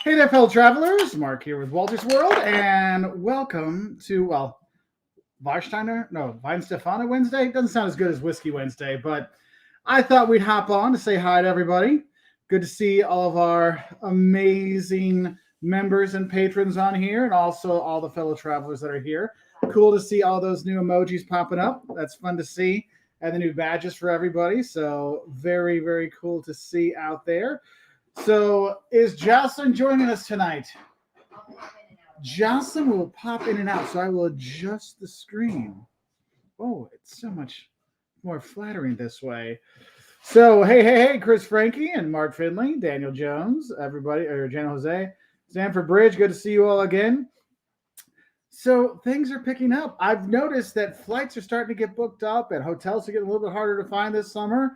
Hey there, fellow travelers. Mark here with Walter's World, and welcome to, Weissteiner? No, Weinstefano Wednesday. Doesn't sound as good as Whiskey Wednesday, but I thought we'd hop on to say hi to everybody. Good to see all of our amazing members and patrons on here, and also all the fellow travelers that are here. Cool to see all those new emojis popping up. That's fun to see. And the new badges for everybody. So, very, very cool to see out there. So, is Jocelyn joining us tonight? Jocelyn will pop in and out, so I will adjust the screen. Oh, it's so much more flattering this way. So, hey, Chris Frankie and Mark Finley, Daniel Jones, everybody, or Jan Jose, Stanford Bridge, good to see you all again. So things are picking up. I've noticed that flights are starting to get booked up and hotels are getting a little bit harder to find this summer.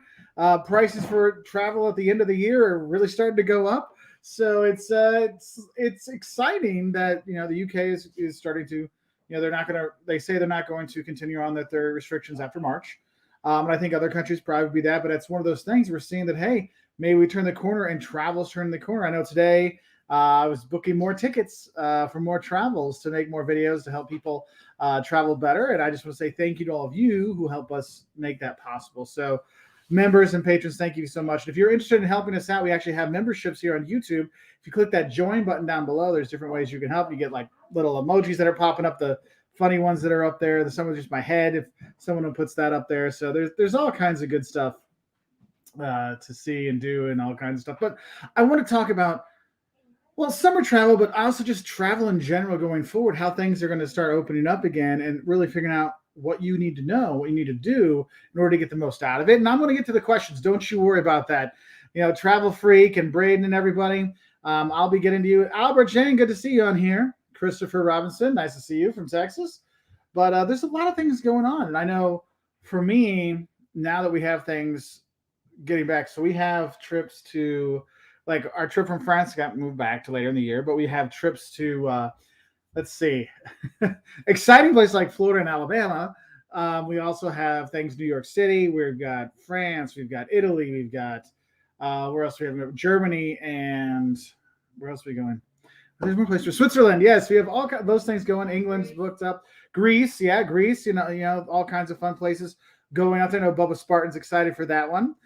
Prices for travel at the end of the year are really starting to go up. So it's exciting that the UK is starting to they say they're not going to continue on their restrictions after March. And I think other countries probably be that, but it's one of those things we're seeing that hey, maybe we turn the corner and travel's turning the corner. I know today I was booking more tickets for more travels to make more videos to help people travel better. And I just want to say thank you to all of you who help us make that possible. So members and patrons, thank you so much. And if you're interested in helping us out, we actually have memberships here on YouTube. If you click that join button down below, there's different ways you can help. You get like little emojis that are popping up, the funny ones that are up there. Some of just my head if someone puts that up there. So there's all kinds of good stuff to see and do and all kinds of stuff. But I want to talk about summer travel, but also just travel in general going forward, how things are going to start opening up again and really figuring out what you need to know, what you need to do in order to get the most out of it. And I'm going to get to the questions. Don't you worry about that. Travel Freak and Braden and everybody. I'll be getting to you. Albert Jane, good to see you on here. Christopher Robinson, nice to see you from Texas. But there's a lot of things going on. And I know for me, now that we have things getting back, so we have trips to like our trip from France got moved back to later in the year, but we have trips to let's see, exciting places like Florida and Alabama. We also have things New York City. We've got France. We've got Italy. We've got where else we have Germany, and where else are we going? There's more places. Switzerland. Yes, we have all those things going. England's booked up. Greece. Yeah, Greece. All kinds of fun places going out there. I know Bubba Spartan's excited for that one.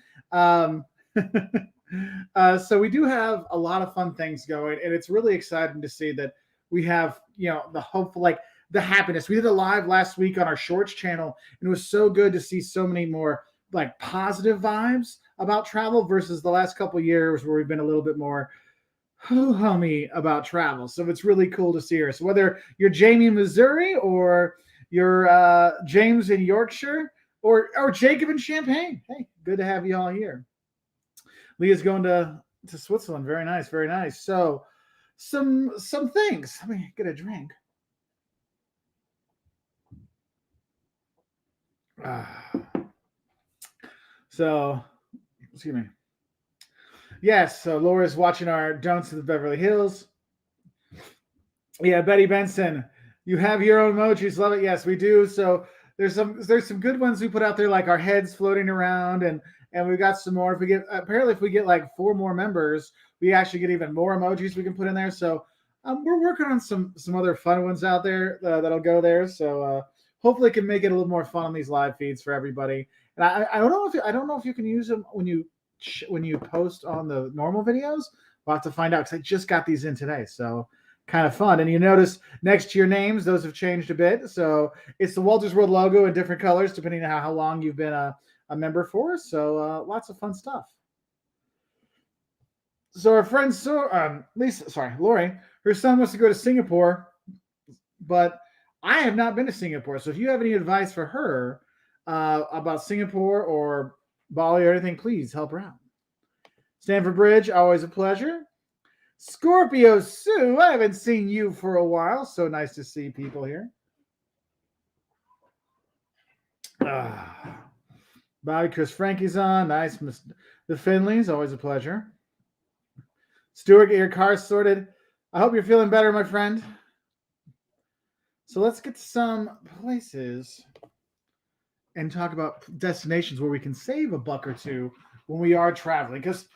So we do have a lot of fun things going, and it's really exciting to see that we have, the hopeful, like the happiness. We did a live last week on our Shorts channel, and it was so good to see so many more like positive vibes about travel versus the last couple of years where we've been a little bit more ho-hummy about travel. So it's really cool to see her. So whether you're Jamie in Missouri or you're James in Yorkshire or Jacob in Champaign, hey, good to have you all here. Leah's going to Switzerland. Very nice, very nice. So some things. Let me get a drink. So, excuse me. Yes, so Laura's watching our Don'ts of the Beverly Hills. Yeah, Betty Benson, you have your own emojis. Love it. Yes, we do. So there's some good ones we put out there, like our heads floating around, and we've got some more. If we get like 4 more members, we actually get even more emojis we can put in there. So we're working on some other fun ones out there that'll go there. So hopefully, can make it a little more fun on these live feeds for everybody. And I don't know if you can use them when you post on the normal videos. We'll have to find out because I just got these in today. So kind of fun. And you notice next to your names, those have changed a bit. So it's the Walters World logo in different colors depending on how long you've been a member for. So lots of fun stuff. So our friend Lori, her son wants to go to Singapore, but I have not been to Singapore. So if you have any advice for her about Singapore or Bali or anything, please help her out. Stanford Bridge, always a pleasure. Scorpio Sue, I haven't seen you for a while. So nice to see people here. Bobby Chris Frankie's on. Nice. The Finleys, always a pleasure. Stuart, get your car sorted. I hope you're feeling better, my friend. So let's get to some places and talk about destinations where we can save a buck or two when we are traveling. Because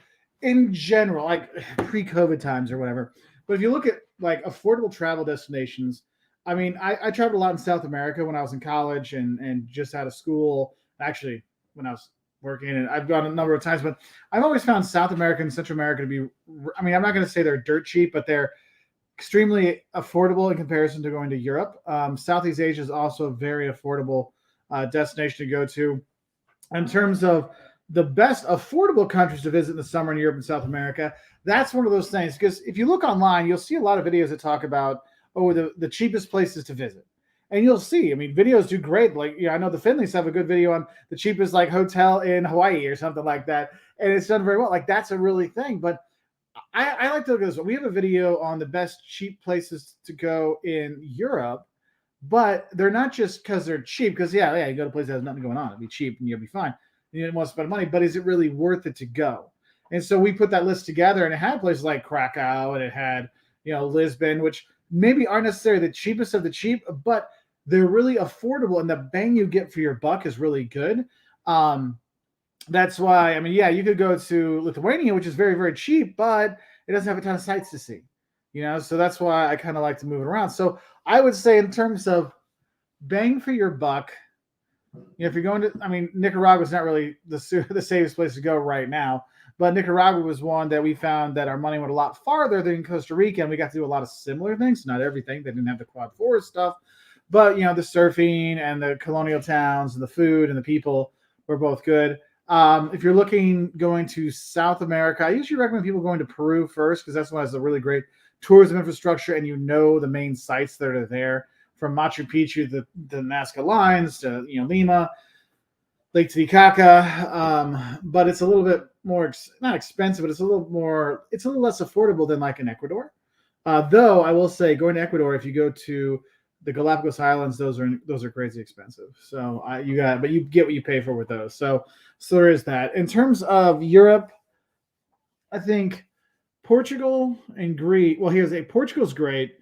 in general, like pre-COVID times or whatever, But if you look at like affordable travel destinations, I mean, I traveled a lot in South America when I was in college and just out of school. Actually, when I was working, and I've gone a number of times, but I've always found South America and Central America to be. I mean, I'm not going to say they're dirt cheap, but they're extremely affordable in comparison to going to Europe. Southeast Asia is also a very affordable destination to go to. In terms of the best affordable countries to visit in the summer in Europe and South America, that's one of those things. Because if you look online, you'll see a lot of videos that talk about, oh, the cheapest places to visit. And you'll see, I mean, videos do great. Like, I know the Finleys have a good video on the cheapest like hotel in Hawaii or something like that. And it's done very well. Like, that's a really thing. But I like to look at this one. We have a video on the best cheap places to go in Europe, but they're not just because they're cheap. Because yeah, you go to a place that has nothing going on, it'll be cheap and you'll be fine. You didn't want to spend money, but is it really worth it to go? And so we put that list together, and it had places like Krakow, and it had Lisbon, which maybe aren't necessarily the cheapest of the cheap, but they're really affordable, and the bang you get for your buck is really good. That's why, I mean, yeah, you could go to Lithuania, which is very, very cheap, but it doesn't have a ton of sights to see, so that's why I kind of like to move it around. So I would say in terms of bang for your buck, if you're going to, I mean, Nicaragua is not really the safest place to go right now, but Nicaragua was one that we found that our money went a lot farther than Costa Rica, and we got to do a lot of similar things. Not everything. They didn't have the Quad Forest stuff, but, the surfing and the colonial towns and the food and the people were both good. If you're going to South America, I usually recommend people going to Peru first because that's one that has a really great tourism infrastructure, and the main sites that are there, from Machu Picchu, the Nazca lines to Lima, Lake Titicaca. But it's a little bit more not expensive, but it's a little less affordable than like in Ecuador. Though I will say, going to Ecuador, if you go to the Galapagos Islands, those are crazy expensive. So but you get what you pay for with those. So there is that. In terms of Europe, I think Portugal and Greece. Well, Portugal's great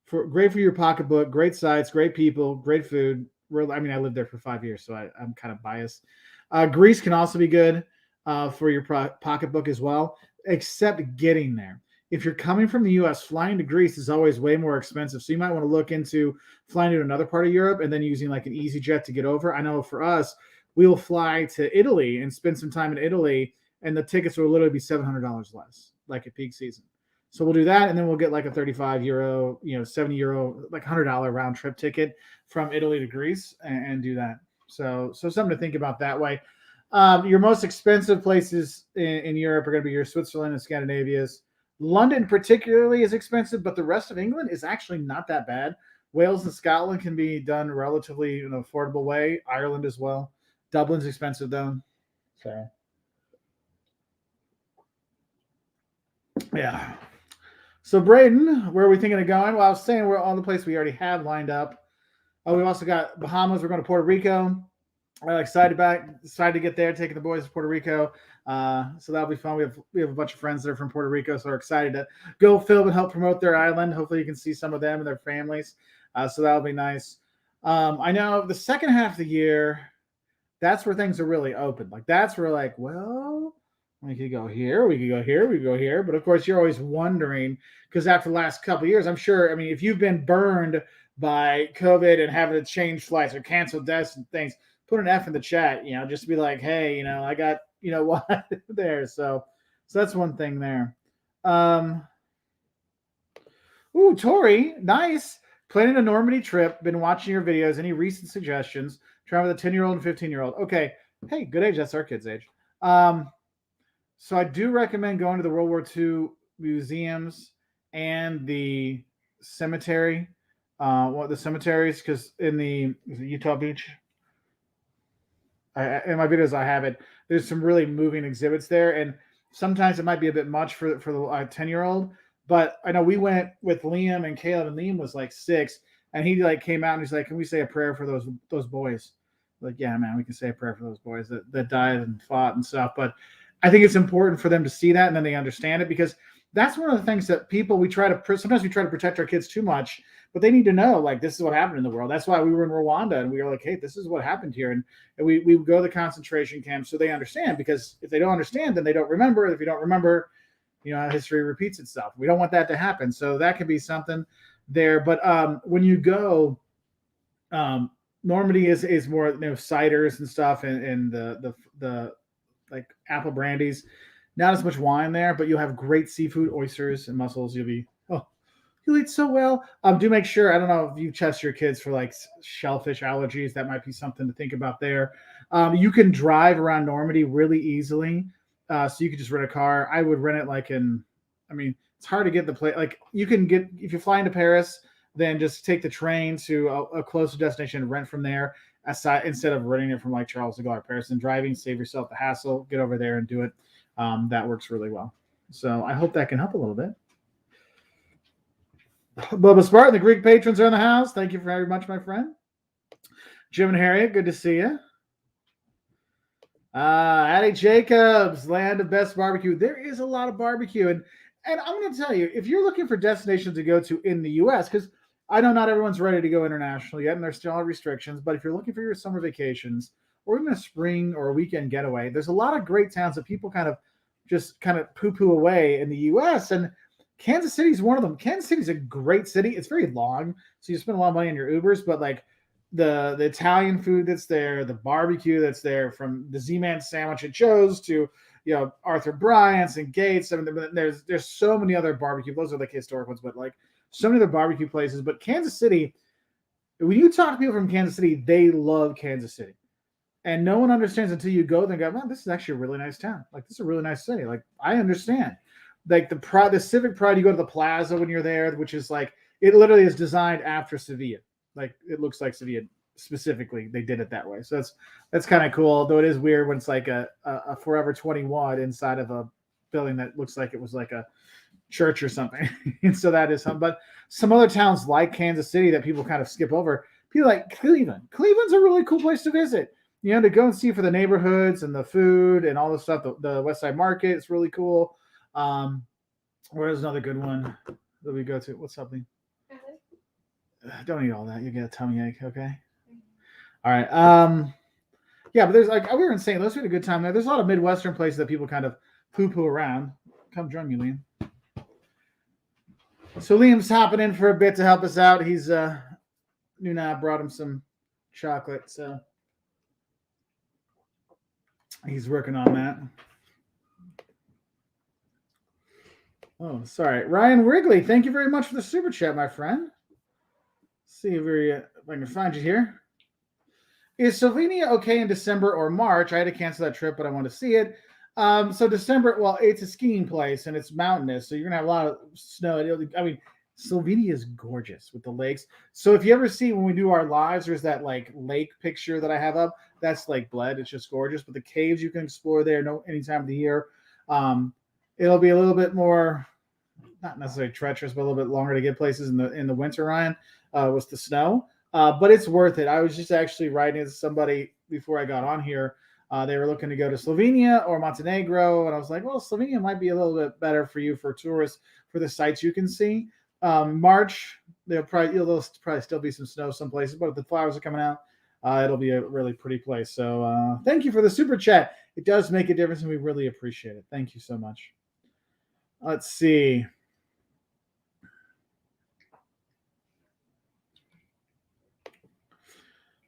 for your pocketbook, great sites, great people, great food. I mean, I lived there for 5 years, so I'm kind of biased. Greece can also be good for your pocketbook as well, except getting there. If you're coming from the U.S., flying to Greece is always way more expensive. So you might want to look into flying to another part of Europe and then using like an EasyJet to get over. I know for us, we will fly to Italy and spend some time in Italy, and the tickets will literally be $700 less, like at peak season. So we'll do that, and then we'll get like a 35 euro, 70 euro, like $100 round trip ticket from Italy to Greece and do that. So something to think about that way. Your most expensive places in Europe are going to be your Switzerland and Scandinavia's. London particularly is expensive, but the rest of England is actually not that bad. Wales and Scotland can be done relatively in an affordable way. Ireland as well. Dublin's expensive though. So yeah. So Braden, where are we thinking of going? Well, I was saying we're on the place we already have lined up. We've also got Bahamas. We're going to Puerto Rico. Excited to get there, taking the boys to Puerto Rico. So that'll be fun. We have a bunch of friends that are from Puerto Rico, so we're excited to go film and help promote their island. Hopefully you can see some of them and their families. So that'll be nice. I know the second half of the year, that's where things are really open. Like that's where we could go here, we could go here, we could go here. But of course, you're always wondering because after the last couple of years, I'm sure. I mean, if you've been burned by COVID and having to change flights or cancel desks and things, put an F in the chat. Just to be like, hey, I got what there. So that's one thing there. Tori, nice. Planning a Normandy trip. Been watching your videos. Any recent suggestions? Travel with a 10-year-old and 15-year-old. Okay. Hey, good age. That's our kids' age. So I do recommend going to the World War II museums and the cemetery. The cemeteries, because in the Utah Beach, in my videos I have it. There's some really moving exhibits there, and sometimes it might be a bit much for the 10-year-old. But I know we went with Liam and Caleb, and Liam was like 6, and he like came out and he's like, "Can we say a prayer for those boys?" Like, yeah, man, we can say a prayer for those boys that died and fought and stuff. But I think it's important for them to see that and then they understand it, because that's one of the things that sometimes we try to protect our kids too much, but they need to know, like, this is what happened in the world. That's why we were in Rwanda and we were like, hey, this is what happened here. And we go to the concentration camps so they understand, because if they don't understand, then they don't remember. If you don't remember, history repeats itself. We don't want that to happen. So that could be something there. But when you go, Normandy is more ciders and stuff, and the like apple brandies. Not as much wine there, but you'll have great seafood, oysters, and mussels. You'll eat so well. Do make sure. I don't know if you test your kids for like shellfish allergies. That might be something to think about there. You can drive around Normandy really easily, so you could just rent a car. I would rent it I mean, it's hard to get the place. Like you can get if you're flying to Paris, then just take the train to a closer destination and rent from there. Aside instead of renting it from like Charles de Gaulle or Paris and driving, save yourself the hassle. Get over there and do it. That works really well. So I hope that can help a little bit. Bubba Spartan, the Greek patrons are in the house. Thank you very much, my friend. Jim and Harriet, good to see you. Addie Jacobs, land of best barbecue. There is a lot of barbecue. And I'm going to tell you, if you're looking for destinations to go to in the U.S., because I know not everyone's ready to go international yet, and there's still restrictions, but if you're looking for your summer vacations or even a spring or a weekend getaway, there's a lot of great towns that people kind of poo-poo away in the U.S., and Kansas City is one of them. Kansas City is a great city. It's very long, so you spend a lot of money on your Ubers, but like the Italian food that's there, the barbecue that's there, from the Z-Man sandwich at Joe's to Arthur Bryant's and Gates. I mean, there's so many other barbecue. Those are like historic ones, but like so many other barbecue places. But Kansas City, when you talk to people from Kansas City, they love Kansas City. And no one understands until you go there and go, man, this is actually a really nice town. Like, this is a really nice city. Like, I understand. Like the civic pride, you go to the plaza when you're there, which is like, it literally is designed after Sevilla. Like, it looks like Sevilla specifically. They did it that way. So that's kind of cool. Though it is weird when it's like a Forever 21 inside of a building that looks like it was like a church or something. And so that is something. But some other towns like Kansas City that people kind of skip over, people like Cleveland. Cleveland's a really cool place to visit. To go and see for the neighborhoods and the food and all the stuff. The West Side Market is really cool. Where's another good one that we go to? What's something? Don't eat all that. You get a tummy ache, okay? All right. Yeah, but there's like, we were in St. Louis. We had a good time there. There's a lot of Midwestern places that people kind of poo-poo around. Come join me, Liam. So Liam's hopping in for a bit to help us out. He's Nuna brought him some chocolate, so he's working on that. Oh, sorry. Ryan Wrigley, thank you very much for the super chat, my friend. See if I can find you here. Is Slovenia okay in December or March? I had to cancel that trip, but I want to see it. So December, well, it's a skiing place and it's mountainous, so you're going to have a lot of snow. I mean, Slovenia is gorgeous with the lakes. So if you ever see when we do our lives, there's that like lake picture that I have up. That's Lake Bled. It's just gorgeous. But the caves you can explore there any time of the year. It'll be a little bit more, not necessarily treacherous, but a little bit longer to get places in the winter, Ryan, with the snow. But it's worth it. I was just actually writing to somebody before I got on here. They were looking to go to Slovenia or Montenegro, and I was like, well, Slovenia might be a little bit better for you for tourists for the sites you can see. March, there'll probably still be some snow some places, but if the flowers are coming out, it'll be a really pretty place. So thank you for the super chat. It does make a difference, and we really appreciate it. Thank you so much. Let's see.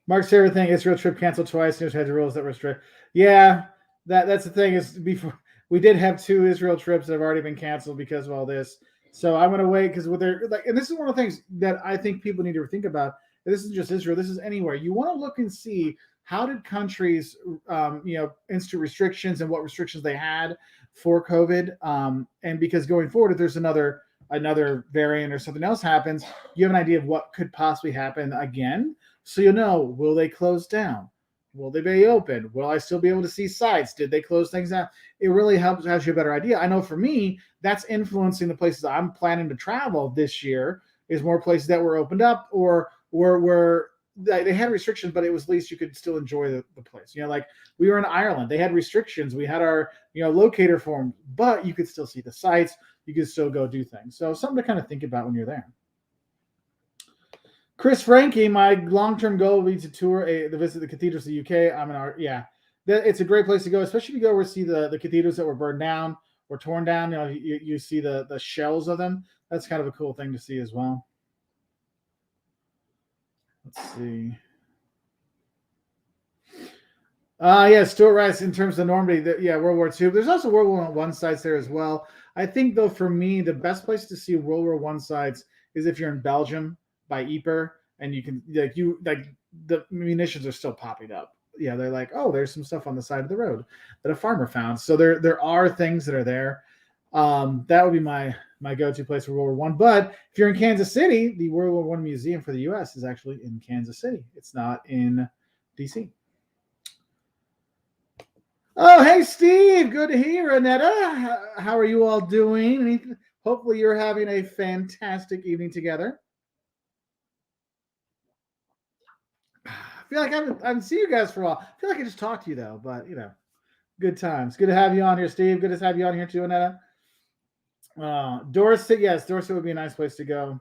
Mark's favorite thing: Israel trip canceled twice. News had the rules that restrict. Yeah, that's the thing. Is before we did have 2 Israel trips that have already been canceled because of all this. So I'm going to wait because they're like, and this is one of the things that I think people need to think about. This isn't just Israel. This is anywhere. You want to look and see how did countries, institute restrictions and what restrictions they had for COVID. And because going forward, if there's another variant or something else happens, you have an idea of what could possibly happen again. So will they close down? Will they be open? Will I still be able to see sites? Did they close things down? It really has you a better idea. I know for me, that's influencing the places I'm planning to travel this year is more places that were opened up or were they had restrictions, but it was at least you could still enjoy the place. Like we were in Ireland. They had restrictions. We had our, locator form, but you could still see the sites. You could still go do things. So something to kind of think about when you're there. Chris Frankie, my long-term goal will be to visit the cathedrals of the UK. It's a great place to go, especially if you go over see the cathedrals that were burned down or torn down. You see the shells of them. That's kind of a cool thing to see as well. Let's see. Yeah, Stuart Rice in terms of Normandy, World War II. There's also World War One sites there as well. I think though for me, the best place to see World War One sites is if you're in Belgium by Ypres, and you can the munitions are still popping up. Yeah, they're like, oh, there's some stuff on the side of the road that a farmer found. So there are things that are there. That would be my go-to place for World War One. But if you're in Kansas City, the World War One museum for the U.S. is actually in Kansas City. It's not in D.C. Oh, hey, Steve. Good to hear, Annetta. How are you all doing? Hopefully, you're having a fantastic evening together. I feel like I haven't seen you guys for a while. I feel like I just talked to you, though. But, good times. Good to have you on here, Steve. Good to have you on here, too, Annetta. Dorset, yes, Dorset would be a nice place to go.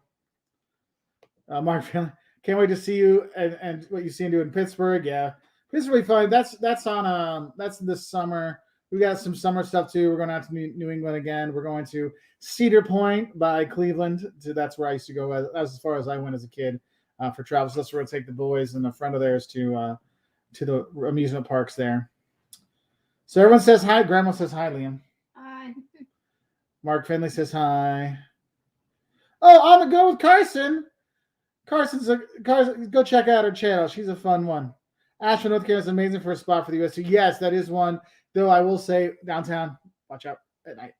Mark, can't wait to see you and what you see and do in Pittsburgh. Yeah. Pittsburgh fun. That's this summer. We got some summer stuff too. We're going out to New England again. We're going to Cedar Point by Cleveland. That's where I used to go as far as I went as a kid for travel. So that's where we'll take the boys and a friend of theirs to the amusement parks there. So everyone says hi. Grandma says hi, Liam. Hi. Mark Finley says hi. Oh, on the go with Carson. Carson, go check out her channel. She's a fun one. Asheville, North Carolina is amazing for a spot for the U.S. Yes, that is one. Though I will say, downtown, watch out at night.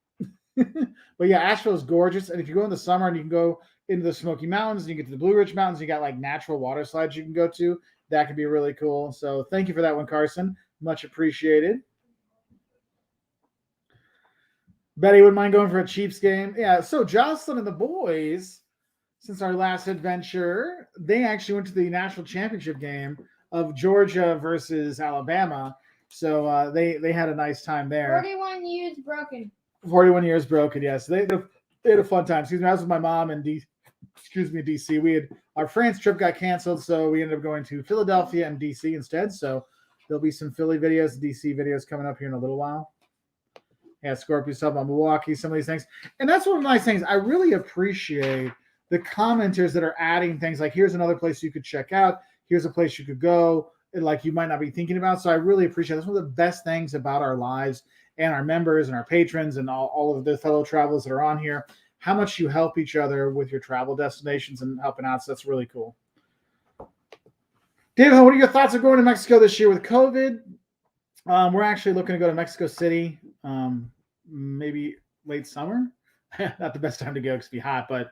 But yeah, Asheville is gorgeous. And if you go in the summer and you can go into the Smoky Mountains, and you get to the Blue Ridge Mountains, you got like natural water slides you can go to. That could be really cool. So thank you for that one, Carson. Much appreciated. Betty wouldn't mind going for a Chiefs game. Yeah, so Jocelyn and the boys, since our last adventure, they actually went to the national championship game of Georgia versus Alabama. So they had a nice time there. 41 years broken. 41 years broken, yes. They had a fun time. Excuse me, I was with my mom in DC. We had our France trip got canceled, so we ended up going to Philadelphia and DC instead. So there'll be some Philly videos, DC videos coming up here in a little while. Yeah, Scorpio stuff on Milwaukee, some of these things. And that's one of the nice things. I really appreciate the commenters that are adding things like, here's another place you could check out. Here's a place you could go, and like you might not be thinking about. So I really appreciate it. That's one of the best things about our lives and our members and our patrons and all of the fellow travelers that are on here, how much you help each other with your travel destinations and helping out. So that's really cool. David, what are your thoughts of going to Mexico this year with COVID? We're actually looking to go to Mexico City, maybe late summer. Not the best time to go because it'd be hot, but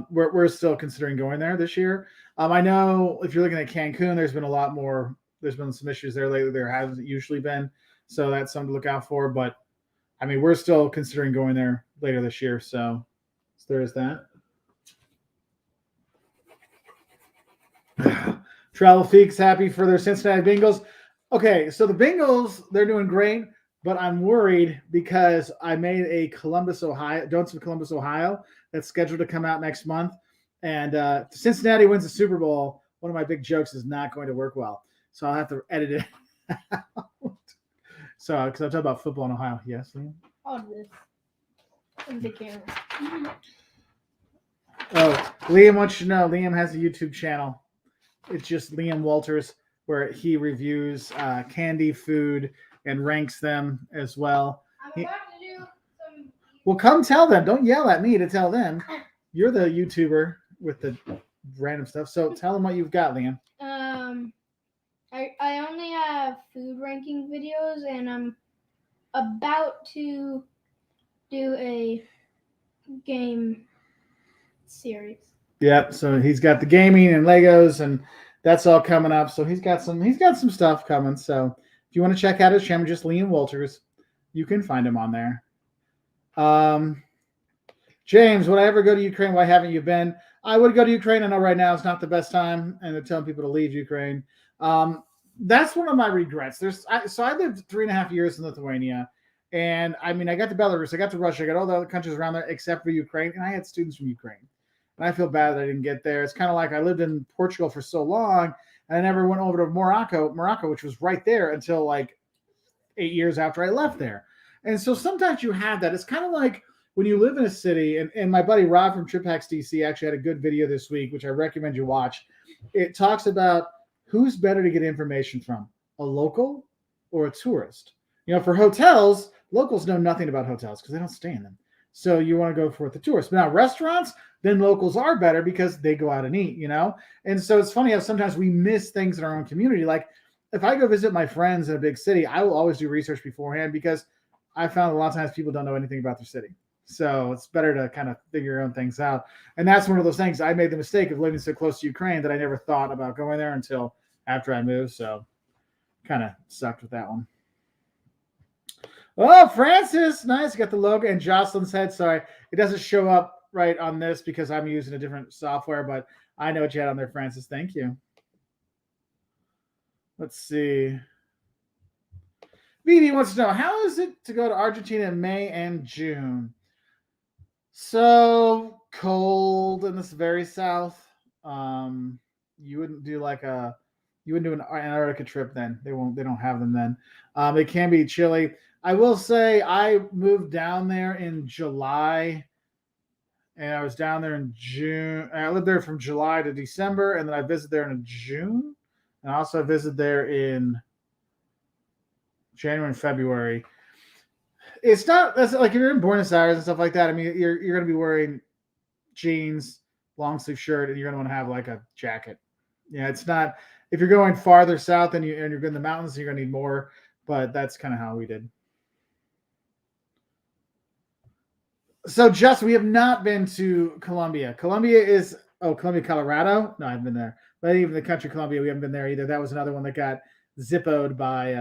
we're still considering going there this year. I know if you're looking at Cancun, there's been some issues there lately. There hasn't usually been, so that's something to look out for. But I mean, we're still considering going there later this year. So there is that. Travel Feeks happy for their Cincinnati Bengals. Okay, so the Bengals, they're doing great, but I'm worried because I made a Columbus, Ohio that's scheduled to come out next month. And Cincinnati wins the Super Bowl. One of my big jokes is not going to work well. So I'll have to edit it out. So, because I'm talking about football in Ohio. Yes, Liam? All this. The camera. Oh, Liam wants you to know, Liam has a YouTube channel. It's just Liam Walters, where he reviews candy, food, and ranks them as well. I'm about to do some... Well, come tell them. Don't yell at me to tell them. You're the YouTuber with the random stuff. So tell them what you've got, Liam. I only have food ranking videos, and I'm about to do a game series. Yep. So he's got the gaming and Legos, and that's all coming up. So he's got some stuff coming. So if you want to check out his channel, just Liam Walters, you can find him on there. James, would I ever go to Ukraine? Why haven't you been? I would go to Ukraine. I know right now it's not the best time, and they're telling people to leave Ukraine. That's one of my regrets. So I lived 3.5 years in Lithuania, and I mean, I got to Belarus, I got to Russia, I got all the other countries around there except for Ukraine, and I had students from Ukraine. And I feel bad that I didn't get there. It's kind of like I lived in Portugal for so long, and I never went over to Morocco, which was right there until like 8 years after I left there. And so sometimes you have that. It's kind of like when you live in a city, and my buddy Rob from Trip Hacks DC actually had a good video this week, which I recommend you watch. It talks about who's better to get information from, a local or a tourist. For hotels, locals know nothing about hotels because they don't stay in them. So you want to go for with the tourists. But now restaurants, then locals are better because they go out and eat. And so it's funny how sometimes we miss things in our own community. Like if I go visit my friends in a big city, I will always do research beforehand because I found a lot of times people don't know anything about their city. So it's better to kind of figure your own things out. And that's one of those things. I made the mistake of living so close to Ukraine that I never thought about going there until after I moved. So kind of sucked with that one. Oh, Francis, nice. Got the logo. And Jocelyn said, sorry, it doesn't show up right on this because I'm using a different software, but I know what you had on there, Francis. Thank you. Let's see. Vivi wants to know, how is it to go to Argentina in May and June? So cold in this very south. You wouldn't do an Antarctica trip then. They don't have them then. It can be chilly. I will say I moved down there in July, and I was down there in June. I lived there from July to December, and then I visited there in June, and I also visited there in January and February. It's not that's like if you're in Buenos Aires and stuff like that. I mean, you're going to be wearing jeans, long sleeve shirt, and you're going to want to have like a jacket. Yeah, it's not if you're going farther south and you're in the mountains, you're going to need more. But that's kind of how we did. So, we have not been to Colombia. Colombia, Colorado. No, I've been there. But even the country Colombia, we haven't been there either. That was another one that got zippoed by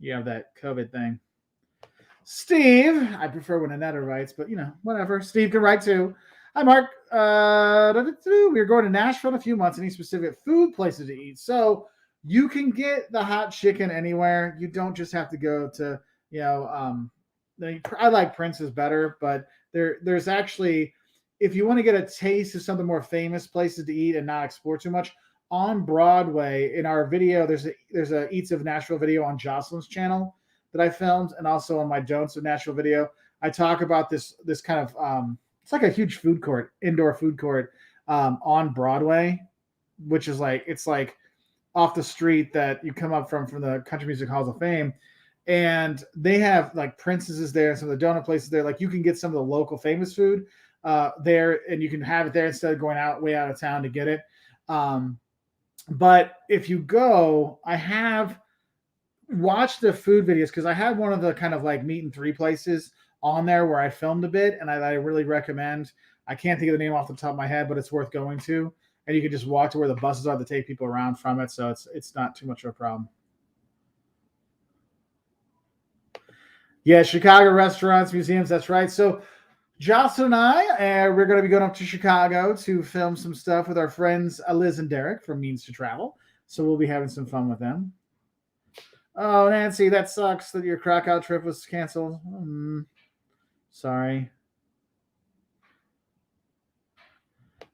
that COVID thing. Steve, I prefer when Annetta writes, but whatever. Steve can write too. Hi, Mark. We're going to Nashville in a few months and need specific food places to eat. So you can get the hot chicken anywhere. You don't just have to go to, I like Prince's better, but there's actually, if you want to get a taste of some of the more famous places to eat and not explore too much, on Broadway in our video, there's a Eats of Nashville video on Jocelyn's channel that I filmed, and also on my Don'ts of Nashville video. I talk about this kind of it's like a huge food court, indoor food court on Broadway, which is it's like off the street that you come up from the Country Music Halls of Fame. And they have like Prince's is there and some of the donut places there. Like you can get some of the local famous food there, and you can have it there instead of going way out of town to get it. But if you go, I have watched the food videos because I had one of the kind of like meat and three places on there where I filmed a bit, and I really recommend. I can't think of the name off the top of my head, but it's worth going to. And you can just walk to where the buses are to take people around from it, so it's not too much of a problem. Yeah, Chicago restaurants, museums, that's right. So Jocelyn and I, we're going to be going up to Chicago to film some stuff with our friends Liz and Derek from Means to Travel. So we'll be having some fun with them. Oh, Nancy, that sucks that your Krakow trip was canceled. Sorry.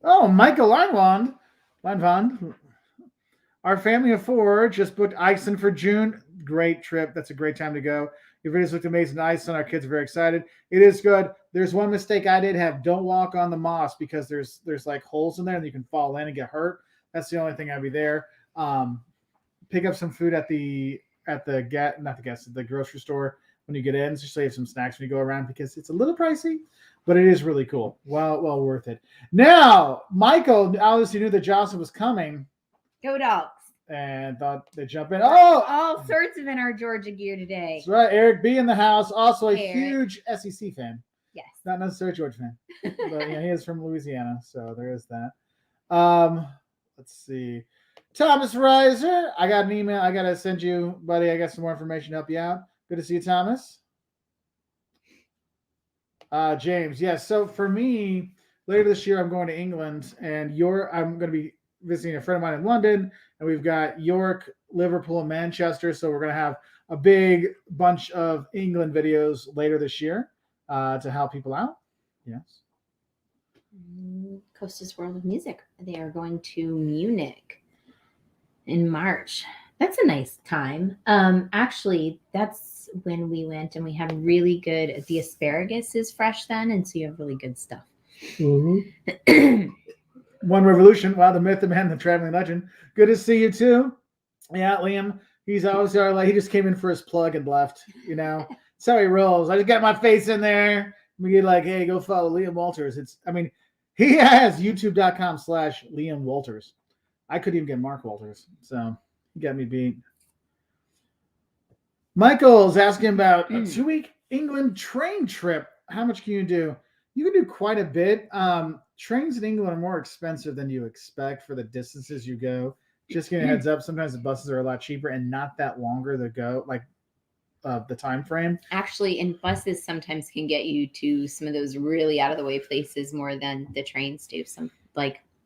Oh, Michael Leinwand. Our family of 4 just booked Iceland for June. Great trip. That's a great time to go. Your videos looked amazing in Iceland. Our kids are very excited. It is good. There's one mistake I did have. Don't walk on the moss because there's like holes in there and you can fall in and get hurt. That's the only thing I'd be there. Pick up some food at the grocery store when you get in. So save some snacks when you go around because it's a little pricey, but it is really cool. Well worth it. Now, Michael obviously knew that Jocelyn was coming. Go Dogs. And thought they'd jump in. Oh! All sorts of in our Georgia gear today. That's right. Eric B. in the house. Also a huge SEC fan. Yes. Not necessarily a Georgia fan. But he is from Louisiana, so there is that. Let's see. Thomas Reiser. I got an email. I got to send you, buddy. I got some more information to help you out. Good to see you, Thomas. James. Yes. So for me, later this year, I'm going to England, and I'm going to be visiting a friend of mine in London, and we've got York, Liverpool, and Manchester. So we're going to have a big bunch of England videos later this year to help people out. Yes. Costa's World of Music. They are going to Munich in March. That's a nice time. Actually, that's when we went and we had really good. The asparagus is fresh then, and so you have really good stuff. One Revolution. Wow, the myth, the man, the traveling legend. Good to see you too. Yeah, Liam. He's always like he just came in for his plug and left. That's how he rolls. I just got my face in there. We get like, hey, go follow Liam Walters. He has youtube.com/Liam Walters. I couldn't even get Mark Walters, so he got me beat. Michael's asking about a 2-week England train trip. How much can you do? You can do quite a bit. Trains in England are more expensive than you expect for the distances you go. Just getting a heads up, sometimes the buses are a lot cheaper and not that longer to go, like the time frame. Actually, and buses sometimes can get you to some of those really out of the way places more than the trains do.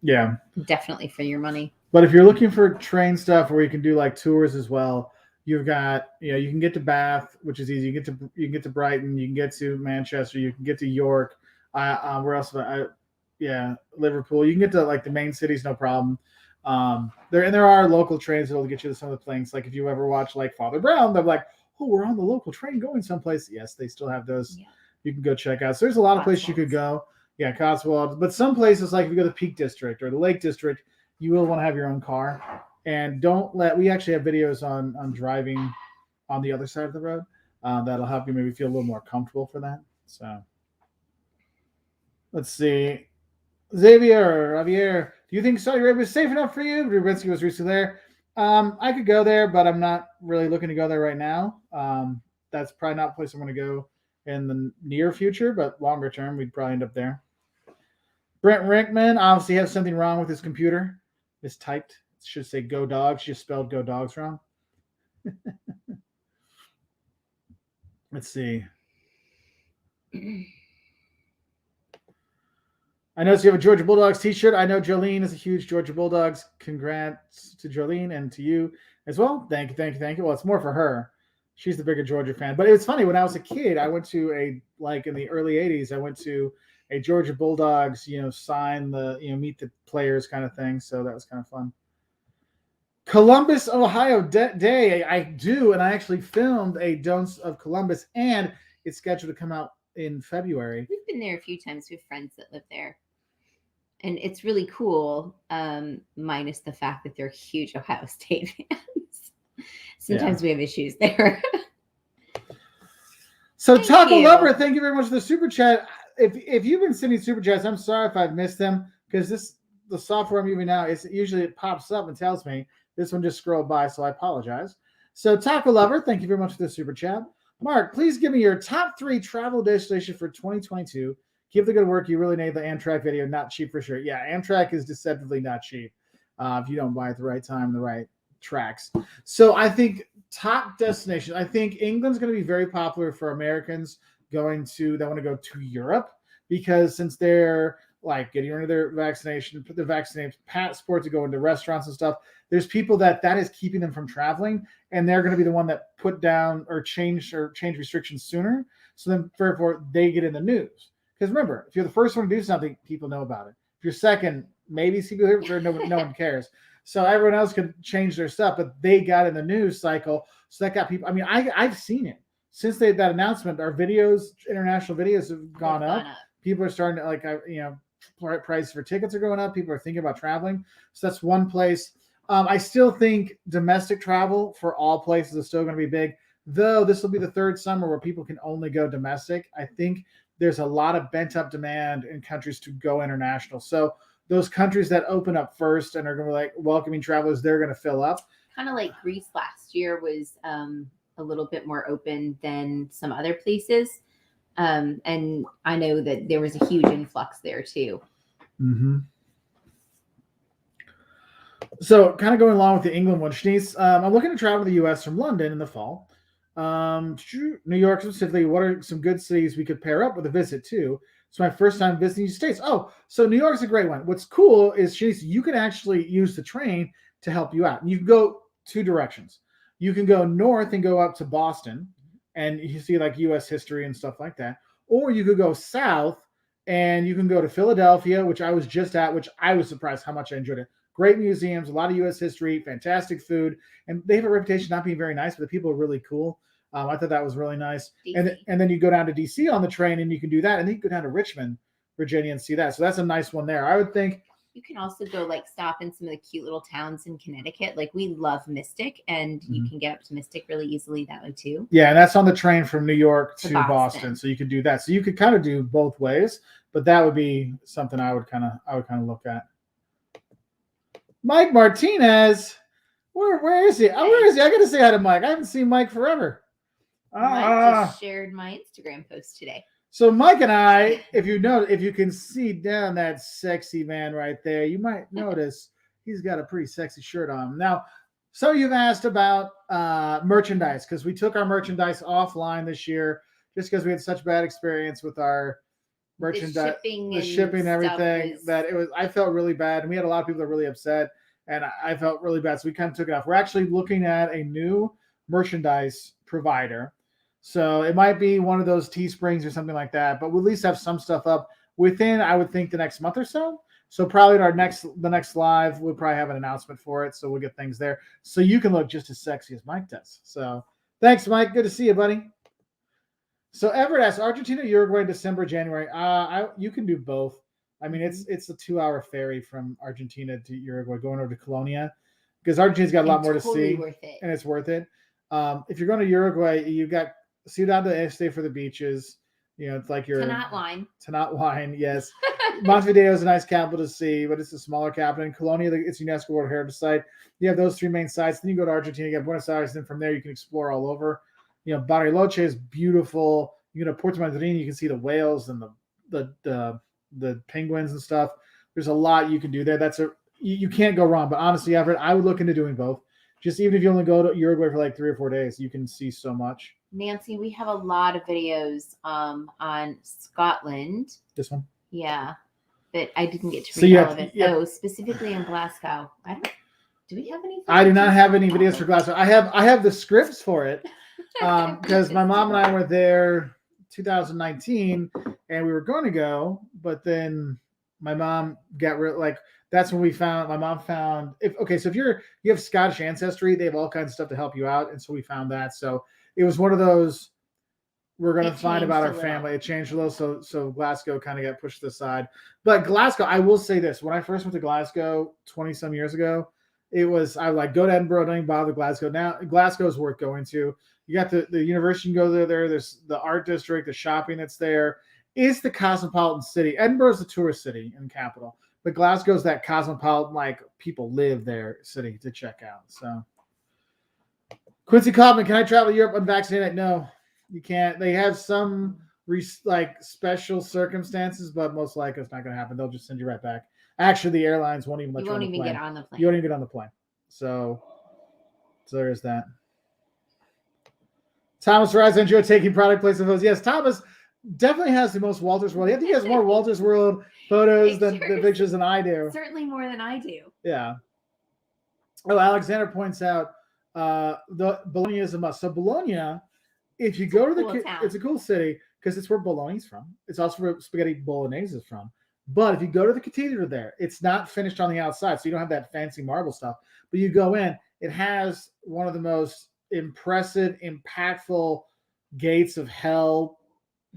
Yeah, definitely for your money. But if you're looking for train stuff where you can do like tours as well, you've got you can get to Bath, which is easy. You can get to Brighton, you can get to Manchester, you can get to York. Where else? Liverpool. You can get to like the main cities, no problem. There are local trains that'll get you to some of the things. Like if you ever watch like Father Brown, they're like, oh, we're on the local train going someplace. Yes, they still have those. Yeah. You can go check out. So there's a lot of places you could go. Yeah, Cotswolds. But some places, like if you go to the Peak District or the Lake District, you will want to have your own car. And we actually have videos on driving on the other side of the road. That'll help you maybe feel a little more comfortable for that. So let's see. Javier, do you think Saudi Arabia is safe enough for you? Rubinsky was recently there. I could go there, but I'm not really looking to go there right now. That's probably not a place I'm going to go in the near future, but longer term, we'd probably end up there. Brent Rickman obviously has something wrong with his computer. It's typed. It should say Go Dogs. She spelled Go Dogs wrong. Let's see. I noticed you have a Georgia Bulldogs t-shirt. I know Jolene is a huge Georgia Bulldogs. Congrats to Jolene and to you as well. Thank you. Well, it's more for her. She's the bigger Georgia fan. But it was funny. When I was a kid, I went to in the early 80s, I went to a Georgia Bulldogs, sign the, meet the players kind of thing. So that was kind of fun. Columbus, Ohio Day. I do. And I actually filmed a Don'ts of Columbus, and it's scheduled to come out in February. We've been there a few times. We have friends that live there. And it's really cool, minus the fact that they're huge Ohio State fans. Sometimes we have issues there. So Taco Lover, thank you very much for the super chat. If you've been sending super chats, I'm sorry if I've missed them, because the software I'm using now it pops up and tells me. This one just scrolled by, so I apologize. So Taco Lover, thank you very much for the super chat. Mark, please give me your top 3 travel destination for 2022. Keep the good work. You really made the Amtrak video not cheap for sure. Yeah, Amtrak is deceptively not cheap if you don't buy at the right time, the right tracks. So I think top destination. I think England's going to be very popular for Americans that want to go to Europe, because since they're like getting rid of their vaccination, put the vaccinated passport to go into restaurants and stuff, there's people that is keeping them from traveling, and they're going to be the one that put down or change restrictions sooner. So then therefore they get in the news. Because remember, if you're the first one to do something, people know about it. If you're second, maybe people here, no one cares. So everyone else could change their stuff, but they got in the news cycle. So that got people. I mean, I've seen it since that announcement. Our international videos have gone up. People are starting to prices for tickets are going up. People are thinking about traveling. So that's one place. I still think domestic travel for all places is still going to be big, though this will be the third summer where people can only go domestic. I think there's a lot of bent-up demand in countries to go international. So those countries that open up first and are going to be like welcoming travelers, they're going to fill up. Kind of like Greece last year was a little bit more open than some other places. And I know that there was a huge influx there too. Mm-hmm. So kind of going along with the England one, Shanice, I'm looking to travel to the U.S. from London in the fall. New York specifically, what are some good cities we could pair up with a visit to? It's my first time visiting the States. Oh, so New York's a great one. What's cool is, Shanice, you can actually use the train to help you out. You can go 2 directions. You can go north and go up to Boston, and you see like U.S. history and stuff like that. Or you could go south and you can go to Philadelphia, which I was just at, which I was surprised how much I enjoyed it. great museums, a lot of U.S. history, fantastic food, and they have a reputation not being very nice, but the people are really cool. I thought that was really nice. And DC. then you go down to D.C. on the train, and you can do that, and then you go down to Richmond, Virginia, and see that. So that's a nice one there. I would think. You can also go like stop in some of the cute little towns in Connecticut. Like we love Mystic, and you can get up to Mystic really easily that way too. Yeah, and that's on the train from New York to Boston. Boston, so you could do that. So you could kind of do both ways, but that would be something I would kind of look at. Mike Martinez, where is he? Oh, where is he? I got to say hi to Mike. I haven't seen Mike forever. Mike just shared my Instagram post today. So Mike and I, if you can see down that sexy man right there, you might notice he's got a pretty sexy shirt on. Now, some of you have asked about merchandise because we took our merchandise offline this year just because we had such bad experience with our merchandise, the shipping and everything that it was. I felt really bad, and we had a lot of people that were really upset, and I felt really bad. So we kind of took it off. We're actually looking at a new merchandise provider. So it might be one of those Teesprings or something like that, but we'll at least have some stuff up within, I would think, the next month or so. So probably at the next live, we'll probably have an announcement for it. So we'll get things there. So you can look just as sexy as Mike does. So thanks, Mike. Good to see you, buddy. So Everett asks, Argentina, Uruguay, December, January. You can do both. I mean, it's a 2-hour ferry from Argentina to Uruguay going over to Colonia because Argentina's got a lot more to see. Worth it. And it's worth it. If you're going to Uruguay, you've got Ciudad de Este for the beaches. You know, it's like your Tanat wine, yes. Montevideo is a nice capital to see, but it's a smaller capital. In Colonia, it's UNESCO World Heritage Site. You have those 3 main sites. Then you go to Argentina, you have Buenos Aires, and then from there you can explore all over. You know, Bariloche is beautiful. You know, Puerto Madryn, you can see the whales and the penguins and stuff. There's a lot you can do there. You can't go wrong. But honestly, Everett, I would look into doing both. Just even if you only go to Uruguay for like 3 or 4 days, you can see so much. Nancy, we have a lot of videos on Scotland. This one? Yeah. But I didn't get to read all of it. Yeah. Oh, specifically in Glasgow. Do we have any? I do not have any videos for Glasgow. I have the scripts for it because my mom and I were there 2019 and we were going to go, but then my mom got that's when my mom found so if you have Scottish ancestry, they have all kinds of stuff to help you out, and so we found that. So it was one of those we're going to find about our family. It changed a little, so Glasgow kind of got pushed to the side. But Glasgow, I will say this: when I first went to Glasgow 20-some years ago, I like go to Edinburgh, don't even bother Glasgow. Now Glasgow is worth going to. You got the university, you can go there. There's the art district, the shopping that's there. It's the cosmopolitan city. Edinburgh's the tourist city and capital, but Glasgow's that cosmopolitan, like people live there city to check out. So Quincy Kaufman, can I travel to Europe unvaccinated? No, you can't. They have some special circumstances, but most likely it's not going to happen. They'll just send you right back. Actually, the airlines won't even let you on the plane. You won't even get on the plane. You won't even get on the plane. So there is that. Thomas Rise, enjoy taking product place of photos. Yes, Thomas definitely has the most Walter's World. I think he has more Walter's World photos than the pictures than I do. Certainly more than I do. Yeah. Oh, Alexander points out the Bologna is a must. So Bologna, if you go to it's a cool city because it's where Bologna's from. It's also where spaghetti bolognese is from. But if you go to the cathedral there, it's not finished on the outside, so you don't have that fancy marble stuff. But you go in, it has one of the most impressive, impactful gates of hell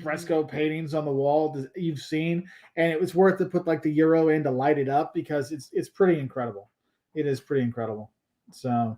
fresco paintings on the wall that you've seen, and it was worth to put like the euro in to light it up because it's pretty incredible. It is pretty incredible. So,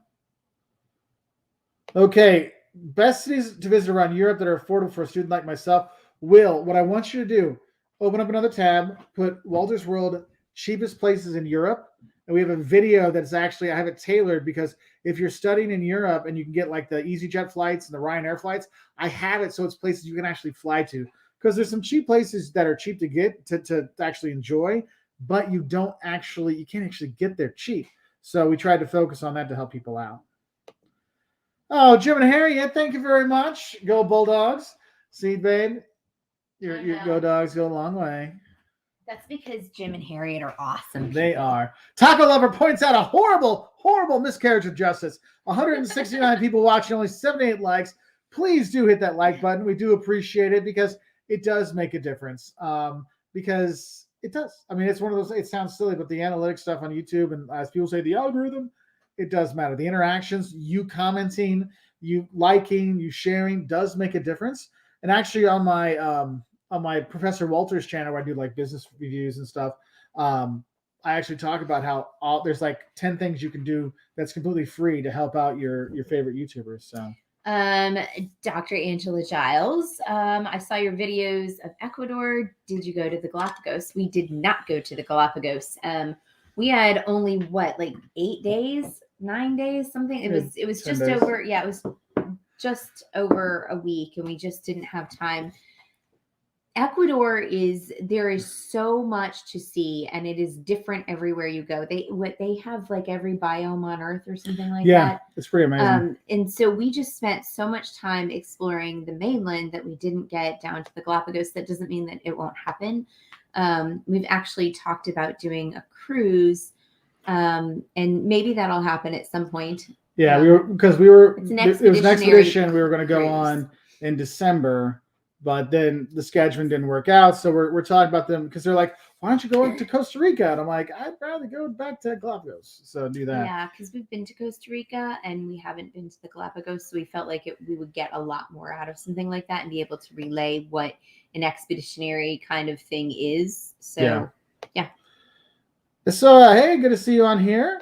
okay, best cities to visit around Europe that are affordable for a student like myself. Will, what I want you to do, open up another tab, put Walter's World cheapest places in Europe, and we have a video that's actually, I have it tailored because if you're studying in Europe and you can get like the EasyJet flights and the Ryanair flights, I have it so it's places you can actually fly to because there's some cheap places that are cheap to get to actually enjoy, but you can't actually get there cheap. So we tried to focus on that to help people out. Oh, Jim and Harriet, thank you very much. Go Bulldogs. Seed Babe, your Go Dogs go a long way. That's because Jim and Harriet are awesome people. They are. Taco Lover points out a horrible, horrible miscarriage of justice. 169 people watching, only 78 likes. Please do hit that like button. We do appreciate it because it does make a difference. Because It does. I mean, it's one of those. It sounds silly, but the analytics stuff on YouTube, and as people say, the algorithm, it does matter. The interactions, you commenting, you liking, you sharing, does make a difference. And actually, on my Professor Walters channel, where I do like business reviews and stuff, I actually talk about how there's like 10 things you can do that's completely free to help out your favorite YouTubers. So. Dr. Angela Giles, I saw your videos of Ecuador. Did you go to the Galapagos? We did not go to the Galapagos. We had only like 8 days, 9 days, something. It was 10 just days. over. Yeah, it was just over a week, and we just didn't have time. Ecuador there is so much to see, and it is different everywhere you go. They have like every biome on Earth or something like that. It's pretty amazing. And so we just spent so much time exploring the mainland that we didn't get down to the Galapagos. That doesn't mean that it won't happen. We've actually talked about doing a cruise, and maybe that'll happen at some point. Yeah, it was an expedition we were going to go cruise. on in December, but then the scheduling didn't work out. So we're talking about them because they're like, why don't you go to Costa Rica? And I'm like, I'd rather go back to Galapagos. So do that. Yeah, because we've been to Costa Rica and we haven't been to the Galapagos. So we felt like we would get a lot more out of something like that and be able to relay what an expeditionary kind of thing is. So, yeah. So, hey, good to see you on here.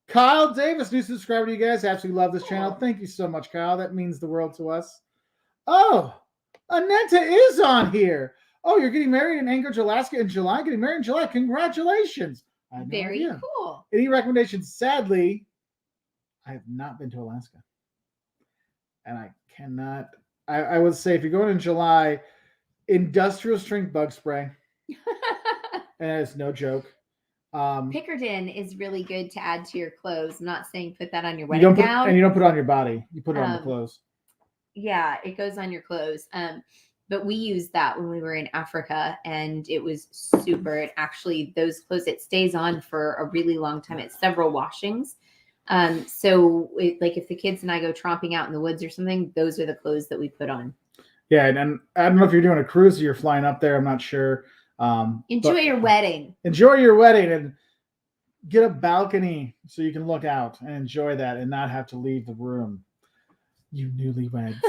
Kyle Davis, new subscriber to you guys. Absolutely love this channel. Thank you so much, Kyle. That means the world to us. Oh, Aneta is on here. Oh, you're getting married in Anchorage, Alaska in July? Getting married in July. Congratulations. I had no Very idea. cool. Any recommendations? Sadly, I have not been to Alaska. And I cannot. I would say if you're going in July, industrial strength bug spray. And it's no joke. Pickerton is really good to add to your clothes. I'm not saying put that on your wedding gown. And you don't put it on your body. You put it on the clothes. Yeah, it goes on your clothes. But we used that when we were in Africa, and it was super. It actually, those clothes, it stays on for a really long time. It's several washings. So like if the kids and I go tromping out in the woods or something, those are the clothes that we put on. Yeah, and I don't know if you're doing a cruise or you're flying up there. I'm not sure. Enjoy your wedding. Enjoy your wedding and get a balcony so you can look out and enjoy that and not have to leave the room. You newlyweds.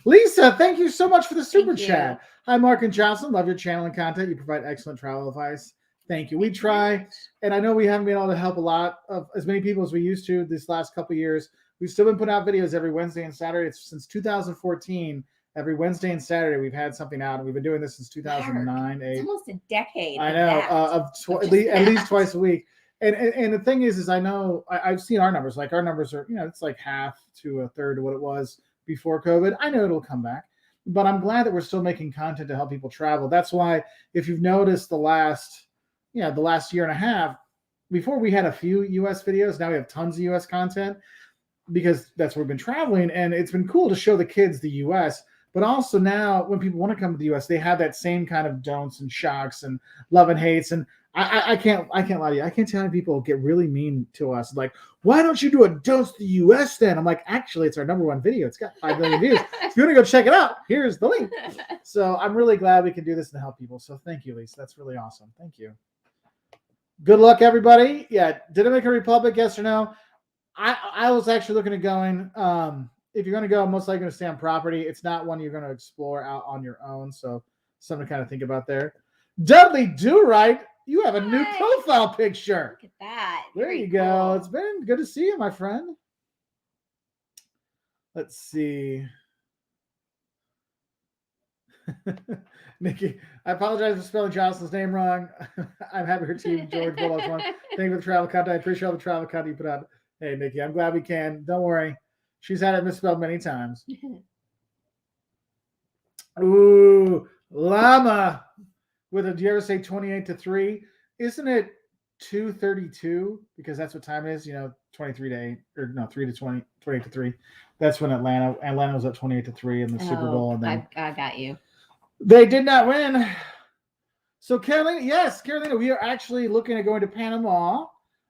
Lisa, thank you so much for the super chat. Hi, Mark and Jocelyn. Love your channel and content. You provide excellent travel advice. Thank you. We try, and I know we haven't been able to help a lot of as many people as we used to this last couple of years. We've still been putting out videos every Wednesday and Saturday. It's since 2014. Every Wednesday and Saturday, we've had something out, and we've been doing this since 2009. It's almost a decade. I know, at least twice a week. And the thing is I know I've seen our numbers. Like our numbers are, it's like half to a third of what it was before COVID. I know it'll come back, but I'm glad that we're still making content to help people travel. That's why, if you've noticed the last year and a half, before we had a few US videos, now we have tons of US content because that's where we've been traveling, and it's been cool to show the kids the US. But also now, when people want to come to the U.S., they have that same kind of don'ts and shocks and love and hates. And I can't lie to you. I can't tell how people get really mean to us. Like, why don't you do a don'ts to the U.S. then? I'm like, actually, it's our #1 video. It's got 5 million views. If you want to go check it out, here's the link. So I'm really glad we can do this and help people. So thank you, Lisa. That's really awesome. Thank you. Good luck, everybody. Yeah, Dominican Republic, yes or no? I was actually looking at going. If you're going to go, I'm most likely going to stay on property. It's not one you're going to explore out on your own. So something to kind of think about there. Dudley Do-Right, you have a new profile picture. Look at that. There you go. It's been good to see you, my friend. Let's see. Nikki, I apologize for spelling Jocelyn's name wrong. I'm happy her team, George Bullock's one. Thank you for the travel content. I appreciate all the travel content you put out. Hey, Nikki, I'm glad we can. Don't worry. She's had it misspelled many times. Ooh, llama. Do you ever say 28-3? Isn't it 2:32? Because that's what time it is, 23 to 8, or no, 3 to 20, 28-3. That's when Atlanta was up 28-3 in the Super Bowl. And then I got you. They did not win. So Carolina, we are actually looking at going to Panama.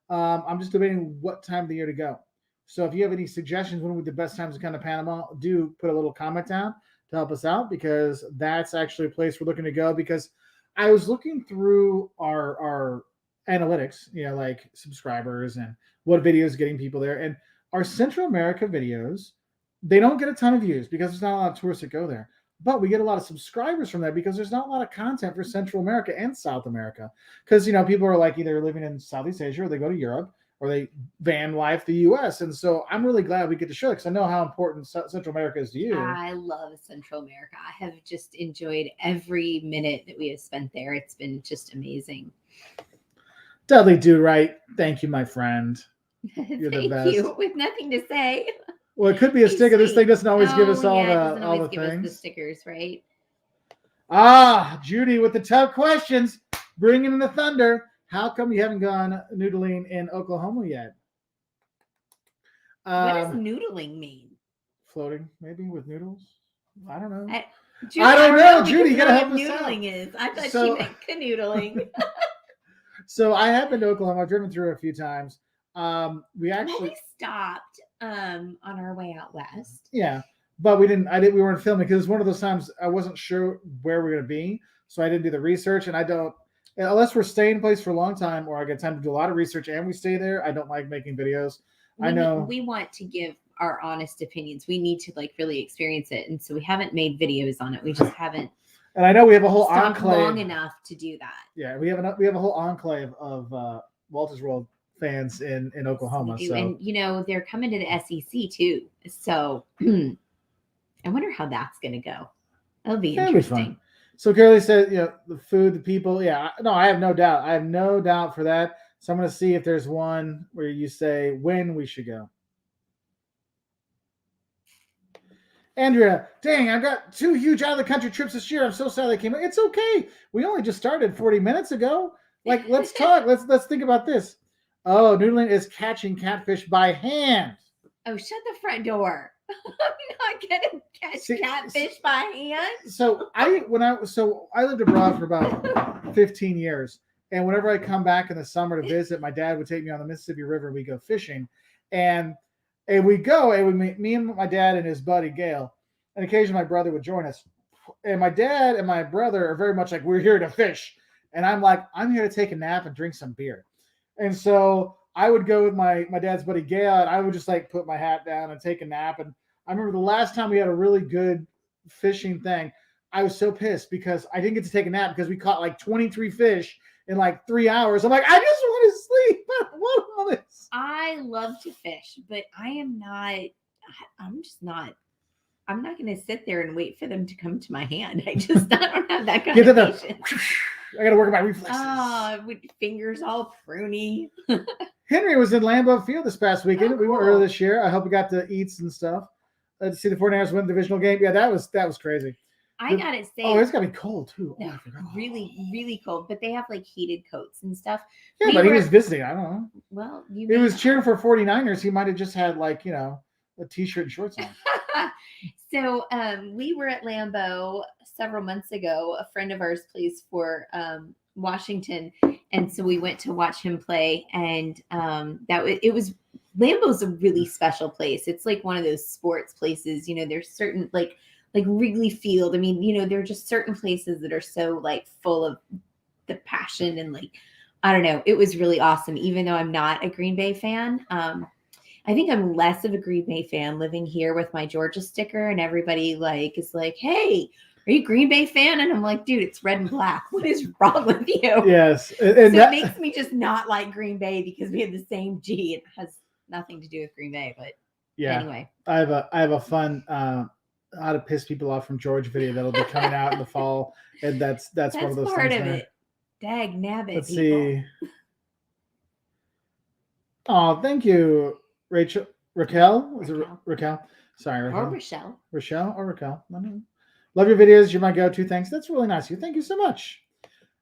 I'm just debating what time of the year to go. So if you have any suggestions when would be the best times to come to Panama, do put a little comment down to help us out, because that's actually a place we're looking to go, because I was looking through our analytics, like subscribers and what videos getting people there, and our Central America videos, they don't get a ton of views because there's not a lot of tourists that go there. But we get a lot of subscribers from that because there's not a lot of content for Central America and South America. Because people are like either living in Southeast Asia or they go to Europe or they van life the U.S. And so I'm really glad we get to show it because I know how important Central America is to you. I love Central America. I have just enjoyed every minute that we have spent there. It's been just amazing. Dudley Do Right. Thank you, my friend. You're the best. Thank you. With nothing to say. Well, it could be a sticker. This thing doesn't always give us all it doesn't the always give us things. the stickers, right? Judy with the tough questions, bringing in the thunder. How come you haven't gone noodling in Oklahoma yet? What does noodling mean? Floating, maybe with noodles. I don't know. Judy, I don't know, because Judy. You gotta I help know us what out. noodling is. I thought So- she meant canoodling. So I have been to Oklahoma. I've driven through it a few times. We actually, we stopped on our way out west. yeah, but we didn't. We weren't filming because it's one of those times I wasn't sure where we're gonna be, so I didn't do the research, and I don't. Unless we're staying in place for a long time, or I get time to do a lot of research and we stay there, I don't like making videos. I know we want to give our honest opinions. We need to really experience it, and so we haven't made videos on it. We just haven't. And I know we have a whole stopped enclave long enough to do that. Yeah, we have a whole enclave of Walter's World fans in Oklahoma. So and they're coming to the SEC too. So I wonder how that's going to go. That'll be interesting. Fun. So Carly said, the food, the people. Yeah, no, I have no doubt. I have no doubt for that. So I'm going to see if there's one where you say when we should go. Andrea, dang, I've got 2 huge out of the country trips this year. I'm so sad they came. It's okay. We only just started 40 minutes ago. Let's talk. Let's think about this. Oh, noodling is catching catfish by hand. Oh, shut the front door. I'm not gonna catch catfish by hand. So I lived abroad for about 15 years, and whenever I come back in the summer to visit, my dad would take me on the Mississippi River and we go fishing, and we go and we meet me and my dad and his buddy Gail, and occasionally my brother would join us. And my dad and my brother are very much like, we're here to fish, and I'm like, I'm here to take a nap and drink some beer. And so I would go with my dad's buddy Gail, and I would just put my hat down and take a nap. And I remember the last time we had a really good fishing thing, I was so pissed because I didn't get to take a nap because we caught 23 fish in 3 hours. I'm like, I just want to sleep. I don't want all this. I love to fish, but I'm not going to sit there and wait for them to come to my hand. I don't have that kind of patience. I got to work on my reflexes. With fingers all pruny. Henry was in Lambeau Field this past weekend. Oh, We went earlier this year. I hope we got to eat some stuff. To see the 49ers win the divisional game. Yeah, that was crazy. I got to say. Oh, it's got to be cold, too. No, really, really cold. But they have heated coats and stuff. Yeah, but he was visiting. I don't know. Well, he was cheering for 49ers. He might have just had a T-shirt and shorts on. So we were at Lambeau several months ago. A friend of ours plays for Washington, and so we went to watch him play. And it was Lambeau's a really special place. It's one of those sports places. There's certain like Wrigley Field. I mean, there are just certain places that are so full of the passion and I don't know. It was really awesome. Even though I'm not a Green Bay fan. I think I'm less of a Green Bay fan living here with my Georgia sticker, and everybody is like, "Hey, are you a Green Bay fan?" And I'm like, "Dude, it's red and black. What is wrong with you?" Yes, and so it makes me just not like Green Bay because we have the same G. It has nothing to do with Green Bay, but anyway. I have a fun how to piss people off from Georgia video that'll be coming out in the fall, and that's one of those part things. Of it. Dag nabbit. Let's people. see. Oh, thank you. Raquel? Is it Raquel? Sorry, Raquel. Or Rochelle. Rochelle or Raquel. Love your videos. You're my go-to. Thanks. That's really nice of you. Thank you so much.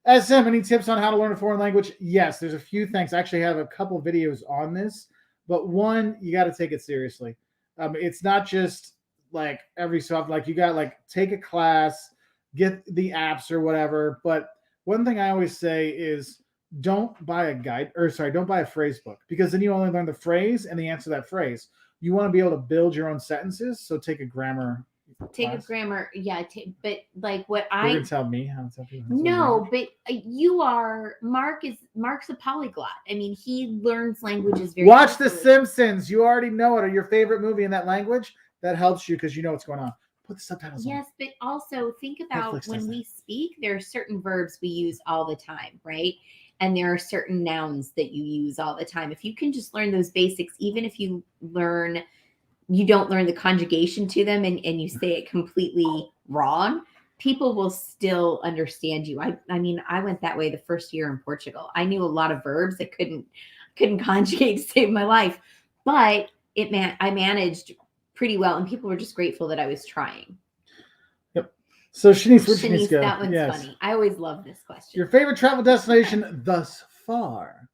SM, any tips on how to learn a foreign language? Yes, there's a few things. I actually have a couple videos on this, but one, you got to take it seriously. It's not just every so often, you got to take a class, get the apps or whatever. But one thing I always say is, don't buy a phrase book, because then you only learn the phrase and the answer to that phrase. You want to be able to build your own sentences. So take a grammar take class? a grammar. Yeah, but like what You're I gonna tell me how to tell people how to no, language? but Mark's a polyglot. I mean, he learns languages very Watch The easily. Simpsons. You already know it, or your favorite movie in that language. That helps you because you know what's going on. Put the subtitles on. Yes, but also think about Netflix when does we that. speak, there are certain verbs we use all the time, right? And there are certain nouns that you use all the time. If you can just learn those basics, even if you don't learn the conjugation to them and you say it completely wrong, people will still understand you. I mean, I went that way the first year in Portugal. I knew a lot of verbs that couldn't conjugate to save my life, but I managed pretty well, and people were just grateful that I was trying. So Shanice, where'd Shanice Shanice, go? that one's Yes. funny. I always love this question. Your favorite travel destination thus far?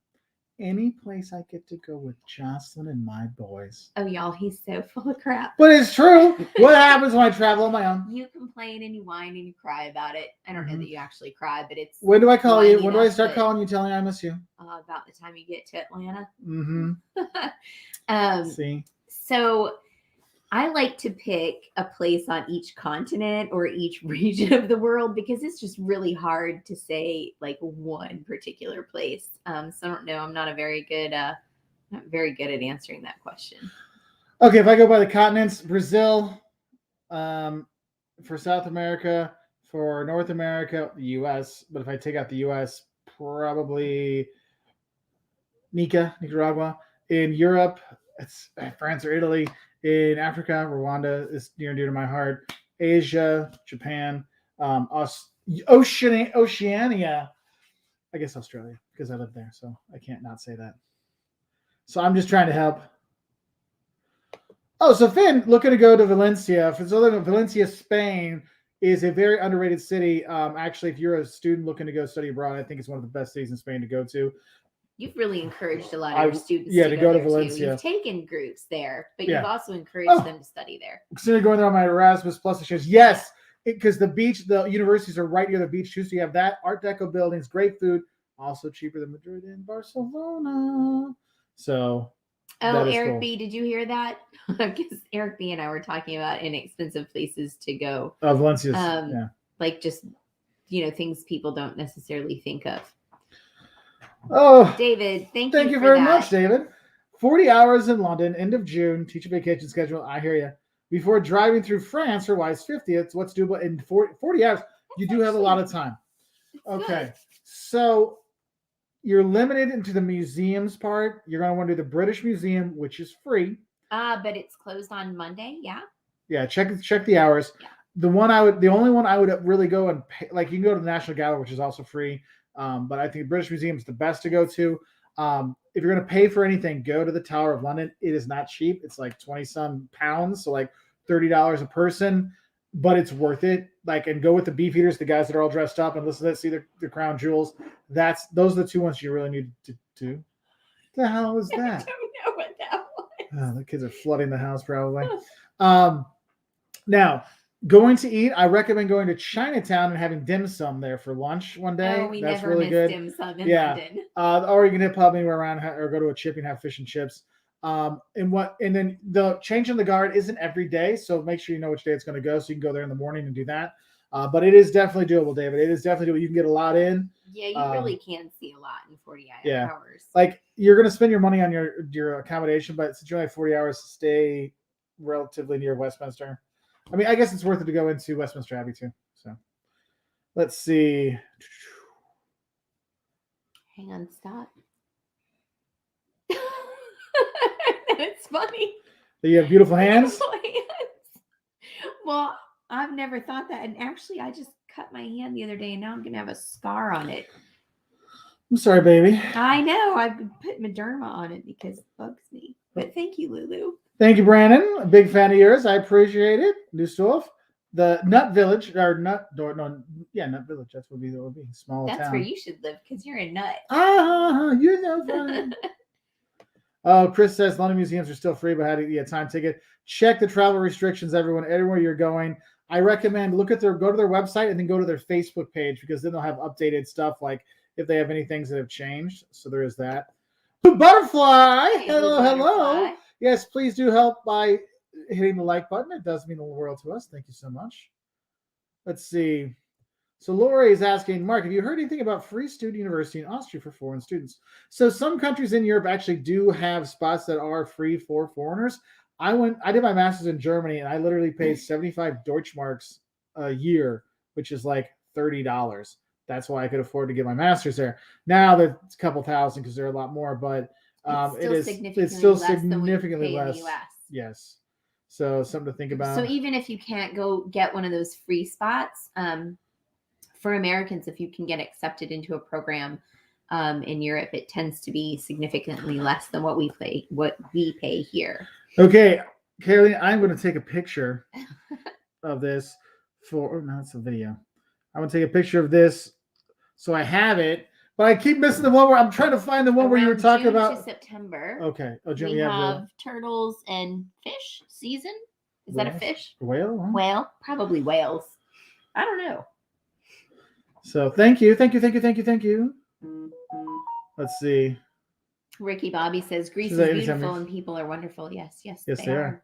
Any place I get to go with Jocelyn and my boys. Oh, y'all, he's so full of crap. But it's true. What happens when I travel on my own? You complain and you whine and you cry about it. I don't know that you actually cry, but it's When do I call you? whiny When do I enough start that- calling you, telling you I miss you? about the time you get to Atlanta. Mm-hmm. See? So I like to pick a place on each continent or each region of the world because it's just really hard to say like one particular place. So I don't know. I'm not very good at answering that question. Okay, if I go by the continents, Brazil, for South America, for North America, the US. But if I take out the US, probably Nicaragua. In Europe, it's France or Italy. In Africa, Rwanda is near and dear to my heart. Asia, Japan, Oceania. I guess Australia because I live there, so I can't not say that. So I'm just trying to help. Oh, so Finn, looking to go to Valencia. Valencia, Spain is a very underrated city. Actually, if you're a student looking to go study abroad, I think it's one of the best cities in Spain to go to. You've really encouraged a lot of your students to go to there Valencia. too. You've taken groups there, but Yeah. you've also encouraged them to study there. Consider going there on my Erasmus Plus exchange. Yes, because the universities are right near the beach too. So you have that, Art Deco buildings, great food, also cheaper than Madrid and Barcelona. So. Oh, Eric cool. B, did you hear that? Because Eric B and I were talking about inexpensive places to go. Valencia's, yeah. Like just, things people don't necessarily think of. Oh, David, thank you for very that. much, David. 40 hours in London, end of June, teacher vacation schedule. I hear you. Before driving through France for Wise 50th, what's doable in 40 hours? You do have a lot of time. Okay. Good. So you're limited into the museums part. You're going to want to do the British Museum, which is free. But it's closed on Monday. Yeah. Yeah. Check the hours. Yeah. The only one I would really go and pay, like you can go to the National Gallery, which is also free. But I think the British Museum is the best to go to. If you're going to pay for anything, go to the Tower of London. It is not cheap. It's like 20 some pounds. So like $30 a person, but it's worth it. Like, and go with the beefeaters, the guys that are all dressed up and listen to that, see the crown jewels. Those are the two ones you really need to do. What the hell was that? I don't know what that was. Oh, the kids are flooding the house probably. Now, going to eat, I recommend going to Chinatown and having dim sum there for lunch one day. Oh, we That's never really miss good. dim sum in Yeah. London. Or you can hit pub anywhere around or go to a chippy and have fish and chips. And then the change in the guard isn't every day, so make sure you know which day it's going to go, so you can go there in the morning and do that. But it is definitely doable, David. It is definitely doable. You can get a lot in. Yeah, you really can see a lot in 40 Yeah. hours. Like you're going to spend your money on your accommodation, but since you only have 40 hours, stay relatively near Westminster. I mean, I guess it's worth it to go into Westminster Abbey too. So let's see. Hang on, stop. It's funny. You have beautiful hands. Well, I've never thought that. And actually, I just cut my hand the other day and now I'm going to have a scar on it. I'm sorry, baby. I know. I've put Moderna on it because it bugs me. But thank you, Lulu. Thank you, Brandon. A big fan of yours. I appreciate it. Dusseldorf. The Nut Village, or Nut Village. That's what it would be. Small That's town. where you should live because you're a nut. You know funny. Oh, Chris says London museums are still free, but how to get a time ticket. Check the travel restrictions, everyone. Everywhere you're going, I recommend go to their website and then go to their Facebook page because then they'll have updated stuff like if they have any things that have changed. So there is that. Butterfly, hello. Yes, please do help by hitting the like button. It does mean the world to us. Thank you so much. Let's see. So Lori is asking, Mark, have you heard anything about free student university in Austria for foreign students? So some countries in Europe actually do have spots that are free for foreigners. I did my master's in Germany, and I literally paid 75 Deutschmarks a year, which is like $30. That's why I could afford to get my master's there. Now it's a couple thousand because they're a lot more, but it's still significantly less. In the US. Yes. So something to think about. So even if you can't go get one of those free spots, for Americans, if you can get accepted into a program in Europe, it tends to be significantly less than what we pay here. Okay, Caroline, I'm going to take a picture of this no, it's a video. I'm going to take a picture of this so I have it, but I keep missing the one where I'm trying to find the one where you were talking June about. To September. Okay. Oh, Jim, we have turtles and fish season. Is that a fish? Whale? Huh? Whale? Probably whales. I don't know. So thank you. Let's see. Ricky Bobby says Greece is beautiful and people are wonderful. Yes, they are.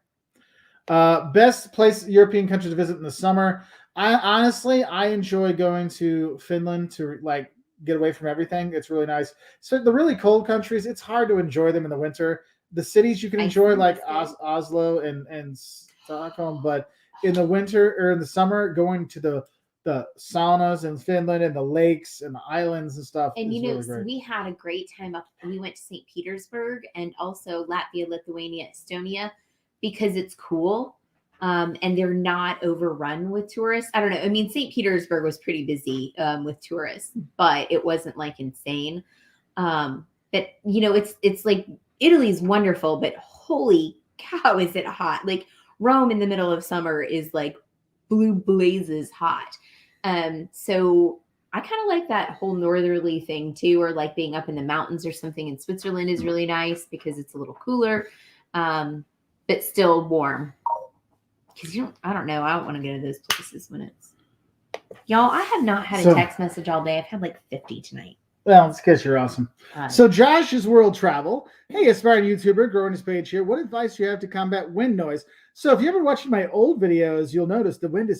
Best place European country to visit in the summer. I enjoy going to Finland to like get away from everything. It's really nice. So the really cold countries, it's hard to enjoy them in the winter. The cities you can enjoy like Oslo and Stockholm, but in the winter or in the summer, going to the saunas in Finland and the lakes and the islands and stuff. And really great. We had a great time up. We went to St. Petersburg and also Latvia, Lithuania, Estonia because it's cool. And they're not overrun with tourists. I don't know. I mean, St. Petersburg was pretty busy with tourists, but it wasn't like insane. But it's like Italy's wonderful, but holy cow, is it hot? Like Rome in the middle of summer is like blue blazes hot. So I kind of like that whole northerly thing too, or like being up in the mountains or something in Switzerland is really nice because it's a little cooler, but still warm. Because I don't know. I don't want to go to those places when it's. Y'all, I have not had a text message all day. I've had like 50 tonight. Well, it's because you're awesome. So Josh's World Travel. Hey, aspiring YouTuber, growing his page here. What advice do you have to combat wind noise? So if you ever watched my old videos, you'll notice the wind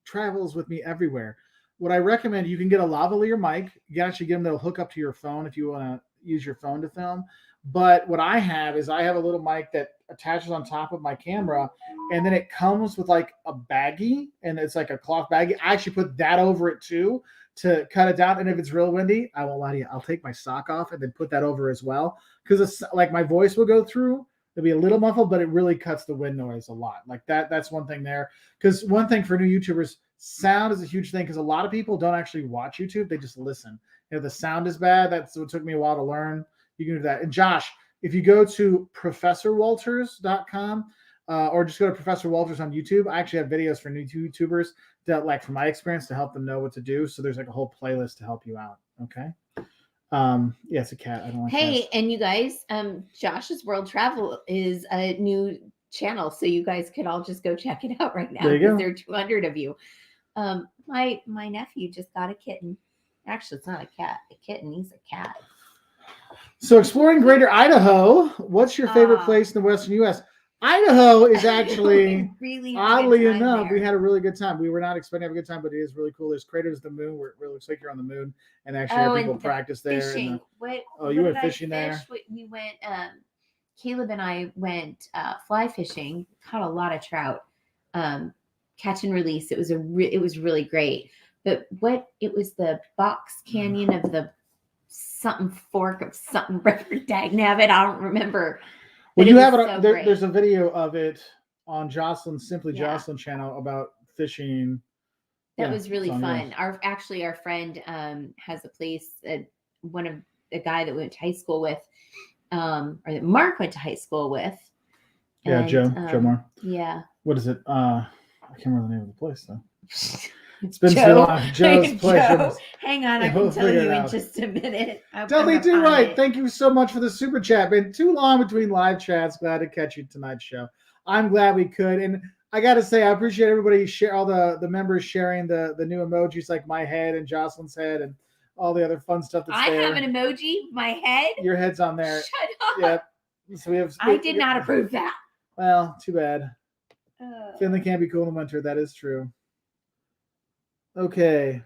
travels with me everywhere. What I recommend, you can get a lavalier mic. You can actually get them to hook up to your phone if you want to use your phone to film. But what I have is I have a little mic that attaches on top of my camera, and then it comes with like a baggie, and it's like a cloth baggie. I actually put that over it too to cut it down. And if it's real windy, I won't lie to you, I'll take my sock off and then put that over as well. Because it's like my voice will go through. It'll be a little muffled, but it really cuts the wind noise a lot. Like that's one thing there. Because one thing for new YouTubers, sound is a huge thing because a lot of people don't actually watch YouTube. They just listen. If the sound is bad, that's what took me a while to learn. You can do that. And Josh, if you go to professorwalters.com or just go to Professor Walters on YouTube, I actually have videos for new YouTubers that, like, from my experience, to help them know what to do. So there's like a whole playlist to help you out. Okay. Yeah, it's a cat. I don't like Hey, cats. And you guys, Josh's World Travel is a new channel, so you guys could all just go check it out right now because there are 200 of you. My nephew just got a kitten. Actually, it's not a cat, a kitten. He's a cat. So exploring Greater Idaho, what's your favorite place in the Western U.S.? Idaho is actually, really oddly enough, we had a really good time. We were not expecting to have a good time, but it is really cool. There's craters of the moon where it looks like you're on the moon, and actually have people practice there. Fishing. You went fishing there? We went, Caleb and I went fly fishing, caught a lot of trout, catch and release. It was really great. But it was the Box Canyon of the something fork of something river dagnabbit. I don't remember. Well, you have it. There's a video of it on Jocelyn's Jocelyn channel about fishing. That was really fun. Our friend has a place. A guy that we went to high school with, or that Mark went to high school with. Yeah, Joe Moore. Yeah. What is it? I can't remember the name of the place though. It's been so long. Joe's place. Joe, hang on, I can tell you in just a minute. Dudley, do right. Thank you so much for the super chat. Been too long between live chats. Glad to catch you tonight's show. I'm glad we could. And I got to say, I appreciate everybody all the members sharing the new emojis like my head and Jocelyn's head and all the other fun stuff that's there. I have an emoji, my head. Your head's on there. Shut up. Yep. So we have. I did not approve that. Well, too bad. Finley can't be cool in the winter. That is true. Okay.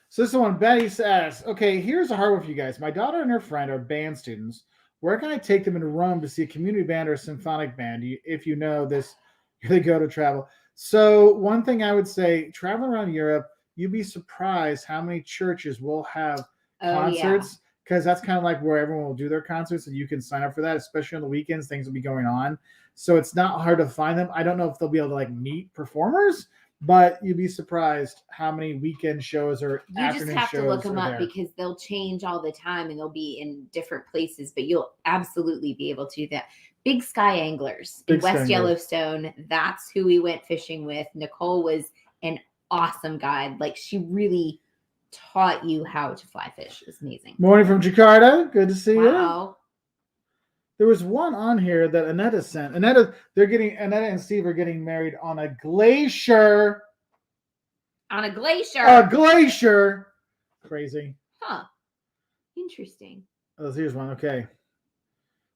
So this is one Betty says, okay, here's a hard one for you guys. My daughter and her friend are band students. Where can I take them in Rome to see a community band or a symphonic band? If you know this, they go to travel. So one thing I would say, traveling around Europe, you'd be surprised how many churches will have concerts, because that's kind of like where everyone will do their concerts, and you can sign up for that, especially on the weekends. Things will be going on. So it's not hard to find them. I don't know if they'll be able to like meet performers, but you'd be surprised how many weekend shows or You just afternoon have to shows look them are up there. because they'll change all the time and they'll be in different places, but you'll absolutely be able to do that. Big Sky Anglers in Big Sky West Anglers. Yellowstone. That's who we went fishing with. Nicole was an awesome guide. Like, she really taught you how to fly fish. It was amazing. Morning from Jakarta. Good to see you. Wow. There was one on here that Annetta sent. Annetta and Steve are getting married on a glacier. On a glacier. A glacier. Crazy. Huh. Interesting. Oh, here's one. Okay.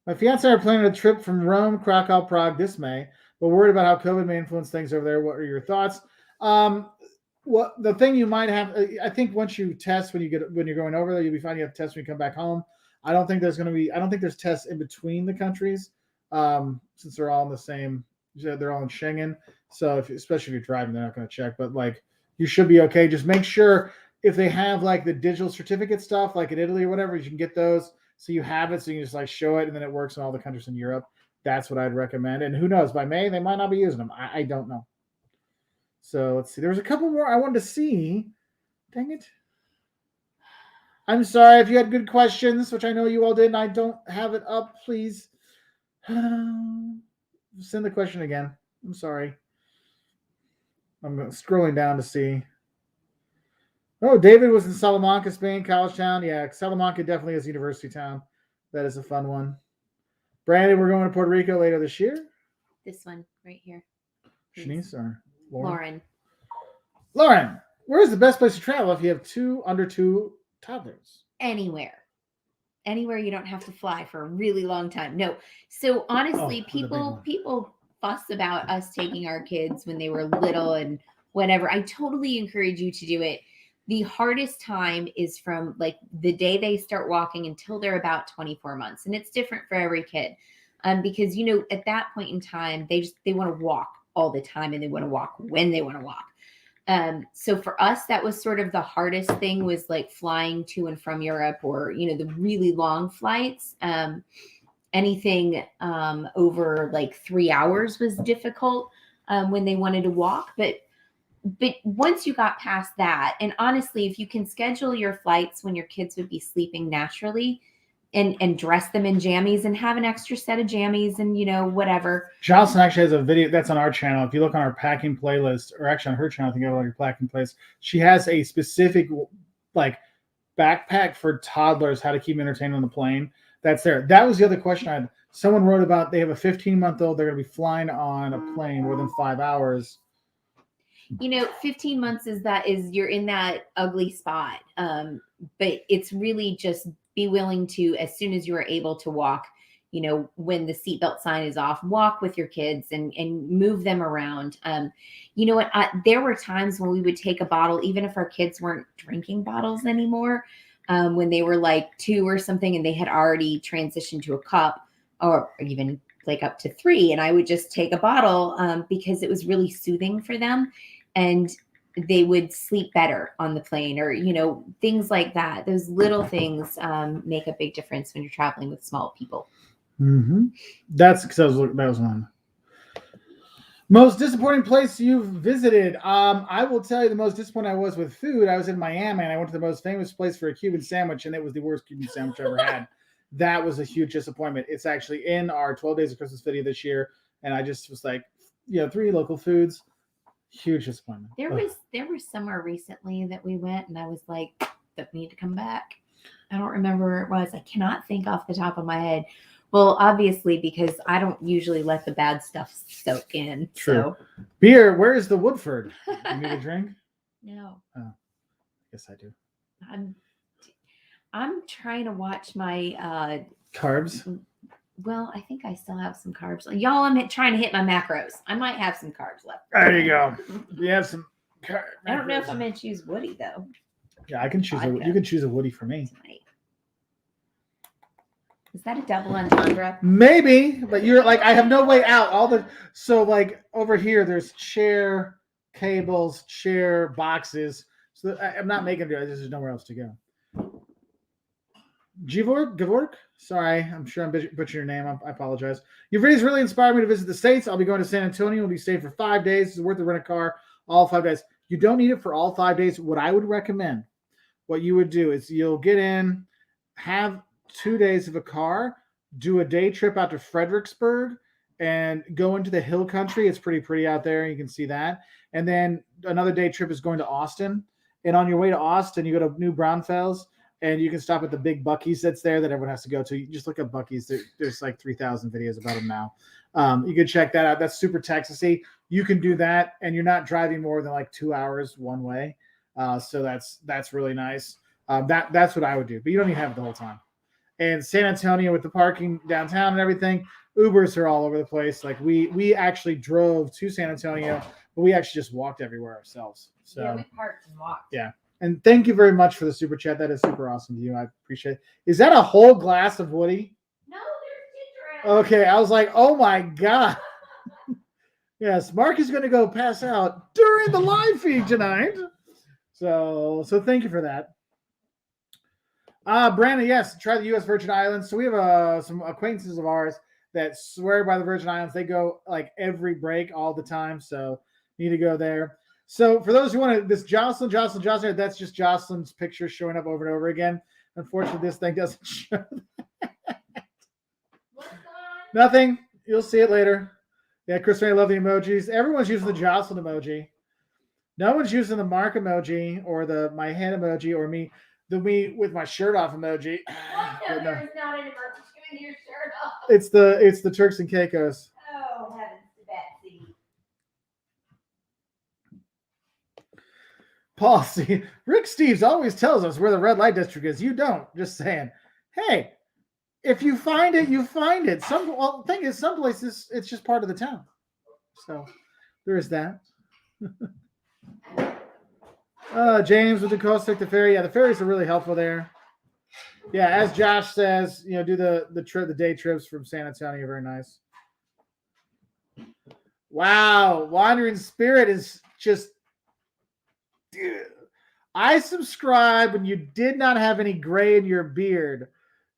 My fiance and I are planning a trip from Rome, Krakow, Prague this May, but worried about how COVID may influence things over there. What are your thoughts? Well, the thing you might have, I think once you test when you're going over there, you'll be fine. You have tests when you come back home. I don't think there's tests in between the countries, since they're all in the same. They're all in Schengen. So especially if you're driving, they're not going to check. But like, you should be okay. Just make sure if they have like the digital certificate stuff, like in Italy or whatever, you can get those. So you have it, so you can just like show it, and then it works in all the countries in Europe. That's what I'd recommend. And who knows? By May, they might not be using them. I don't know. So let's see. There was a couple more I wanted to see. Dang it. I'm sorry if you had good questions, which I know you all did, and I don't have it up. Please send the question again. I'm sorry. I'm scrolling down to see. Oh, David was in Salamanca, Spain, college town. Yeah, Salamanca definitely is a university town. That is a fun one. Brandon, we're going to Puerto Rico later this year. This one right here. Shanice or Lauren. Lauren, where's the best place to travel if you have under two toddlers? Anywhere you don't have to fly for a really long time. No. So honestly, people fuss about us taking our kids when they were little and whatever. I totally encourage you to do it. The hardest time is from like the day they start walking until they're about 24 months. And it's different for every kid. Because at that point in time, they want to walk all the time, and they want to walk when they want to walk. So for us, that was sort of the hardest thing, was like flying to and from Europe, or, the really long flights. Anything over like 3 hours was difficult when they wanted to walk. But once you got past that, and honestly, if you can schedule your flights when your kids would be sleeping naturally, and dress them in jammies and have an extra set of jammies and whatever. Jocelyn actually has a video that's on our channel. If you look on our packing playlist, or actually on her channel, I think you have on your packing playlist, she has a specific like backpack for toddlers, how to keep them entertained on the plane. That's there. That was the other question I had. Someone wrote about, they have a 15-month-old, they're going to be flying on a plane more than 5 hours. 15 months is you're in that ugly spot. But it's really just be willing to, as soon as you are able to walk, when the seatbelt sign is off, walk with your kids and move them around. There were times when we would take a bottle, even if our kids weren't drinking bottles anymore, when they were like 2 or something, and they had already transitioned to a cup, or even like up to 3. And I would just take a bottle because it was really soothing for them. And they would sleep better on the plane, or, things like that. Those little things make a big difference when you're traveling with small people. Mm-hmm. That's because that was one. Most disappointing place you've visited. I will tell you the most disappointed I was with food. I was in Miami, and I went to the most famous place for a Cuban sandwich, and it was the worst Cuban sandwich I ever had. That was a huge disappointment. It's actually in our 12 Days of Christmas video this year, and I just was like, 3 local foods. Huge disappointment. There was somewhere recently that we went, and I was like, that we need to come back. I don't remember where it was. I cannot think off the top of my head. Well, obviously, because I don't usually let the bad stuff soak in. True. So. Beer. Where is the Woodford? You need a drink? No. Oh, yes, I do. I'm trying to watch my carbs. Well, I think I still have some carbs. Y'all, I'm trying to hit my macros. I might have some carbs left. There you go. You have some. I don't know if I'm gonna choose Woody though. Yeah, I can choose. Vodka. You can choose a Woody for me. Tonight. Is that a double entendre? Maybe, but you're like, I have no way out. So like over here, there's chair cables, chair boxes. So I'm not making it. There's nowhere else to go. Gevork? Sorry, I'm sure I'm butchering your name. I apologize. Your videos really inspired me to visit the States. I'll be going to San Antonio. We'll be staying for 5 days. It's worth to rent a car all 5 days. You don't need it for all 5 days. What I would recommend, what you would do is you'll get in, have 2 days of a car, do a day trip out to Fredericksburg, and go into the hill country. It's pretty out there. You can see that. And then another day trip is going to Austin. And on your way to Austin, you go to New Braunfels, and you can stop at the big Buc-ee's that's there that everyone has to go to. You just look at Buc-ee's. There's like 3,000 videos about them now. You can check that out. That's super Texasy. You can do that, and you're not driving more than like 2 hours one way. So that's really nice. That's what I would do. But you don't need to have it the whole time. And San Antonio with the parking downtown and everything, Ubers are all over the place. Like we actually drove to San Antonio, but we actually just walked everywhere ourselves. So yeah, we parked and walked. Yeah. And thank you very much for the super chat. That is super awesome of you. I appreciate it. Is that a whole glass of Woody? No, there's ginger ale. Okay, I was like, oh my God. Yes, Mark is going to go pass out during the live feed tonight. So thank you for that. Brandon, yes, try the U.S. Virgin Islands. So we have some acquaintances of ours that swear by the Virgin Islands. They go like every break all the time. So need to go there. So for those who want to, this Jocelyn, that's just Jocelyn's picture showing up over and over again. Unfortunately, this thing doesn't show that. What's going on? Nothing. You'll see it later. Yeah, Chris Ray, I love the emojis. Everyone's using the Jocelyn emoji. No one's using the Mark emoji or the my hand emoji or me with my shirt off emoji. What? No, there is not an emoji with your shirt off. It's the Turks and Caicos. Oh, heavens to Betsy. Paul, see, Rick Steves always tells us where the red light district is. You don't. Just saying. Hey, if you find it, you find it. The thing is, some places it's just part of the town. So there is that. James with the Coastic, the ferry. Yeah, the ferries are really helpful there. Yeah, as Josh says, do the day trips from San Antonio. Very nice. Wow, Wandering Spirit is just. Dude, I subscribe when you did not have any gray in your beard.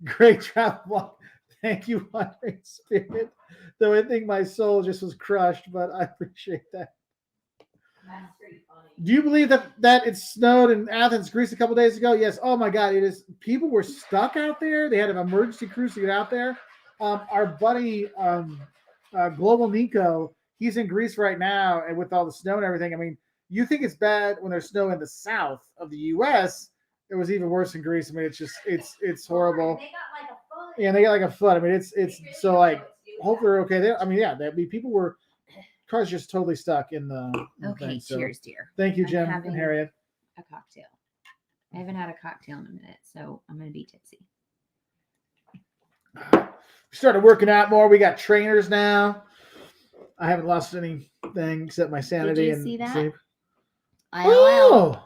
Great travel. Thank you, Wandering Spirit. Though I think my soul just was crushed, but I appreciate that. That's pretty funny. Do you believe that it snowed in Athens, Greece a couple days ago? Yes. Oh my God, it is. People were stuck out there. They had an emergency cruise to get out there. Our buddy Global Nico, he's in Greece right now, and with all the snow and everything, I mean, you think it's bad when there's snow in the south of the U.S. It was even worse in Greece. I mean, it's horrible. They got like a foot. Yeah, they got like a foot. I mean, it's so like hopefully they're okay. I mean, yeah, people were cars just totally stuck in the Okay, thing, so. cheers, dear. Thank you, I'm Jim having and Harriet. A cocktail. I haven't had a cocktail in a minute, so I'm gonna be tipsy. We started working out more. We got trainers now. I haven't lost anything except my sanity you and see that? sleep. Oh,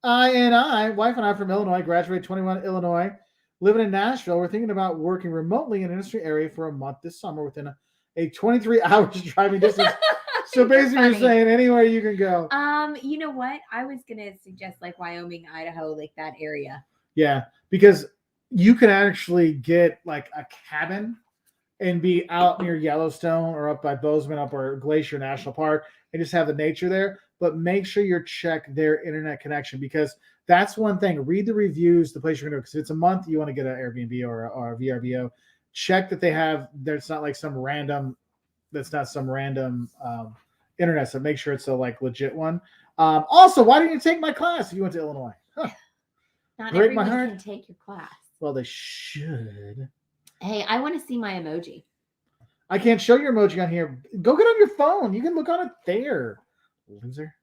Wife and I from Illinois, graduated 21 Illinois, living in Nashville. We're thinking about working remotely in an industry area for a month this summer within a 23 hours driving distance. So basically, you're saying anywhere you can go. You know what? I was gonna suggest like Wyoming, Idaho, like that area. Yeah, because you can actually get like a cabin and be out near Yellowstone or up by Bozeman, up or Glacier National Park, and just have the nature there. But make sure you check their internet connection, because that's one thing. Read the reviews, the place you're going to go. Because if it's a month, you want to get an Airbnb or a VRBO. Check that they have. There's not like some random. That's not some random internet. So make sure it's a like legit one. Also, why didn't you take my class if you went to Illinois? Huh. Not Break my everyone heart. can take your class. Well, they should. Hey, I want to see my emoji. I can't show your emoji on here. Go get on your phone. You can look on it there. Loser.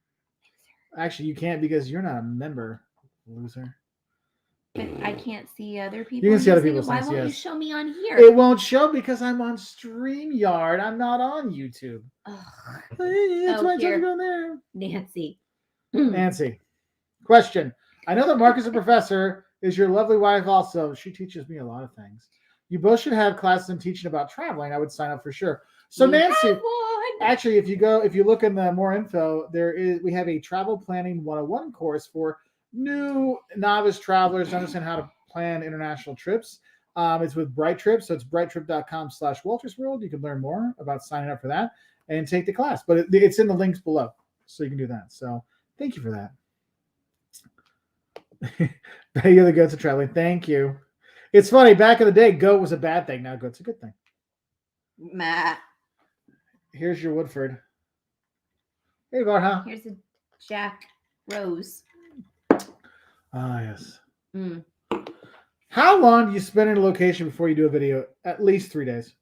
Actually, you can't because you're not a member. Loser. But I can't see other people. You can see other using it. people's Why things, won't you yes. show me on here? It won't show because I'm on StreamYard. I'm not on YouTube. Ugh. Hey, that's Oh, why I told you here. to go in there. Nancy. Nancy, question. I know that Mark is a professor. Is your lovely wife also? She teaches me a lot of things. You both should have classes in teaching about traveling. I would sign up for sure. So We Nancy, have one. actually, if you look in the more info, we have a travel planning 101 course for new novice travelers to understand how to plan international trips. It's with Bright Trip, so it's brighttrip.com/waltersworld. You can learn more about signing up for that and take the class. But it's in the links below, so you can do that. So thank you for that. You're the goats of traveling. Thank you. It's funny. Back in the day, goat was a bad thing. Now goat's a good thing. Matt. Here's your Woodford. Here you go, huh? Here's a Jack Rose. Ah, yes. Mm. How long do you spend in a location before you do a video? At least 3 days.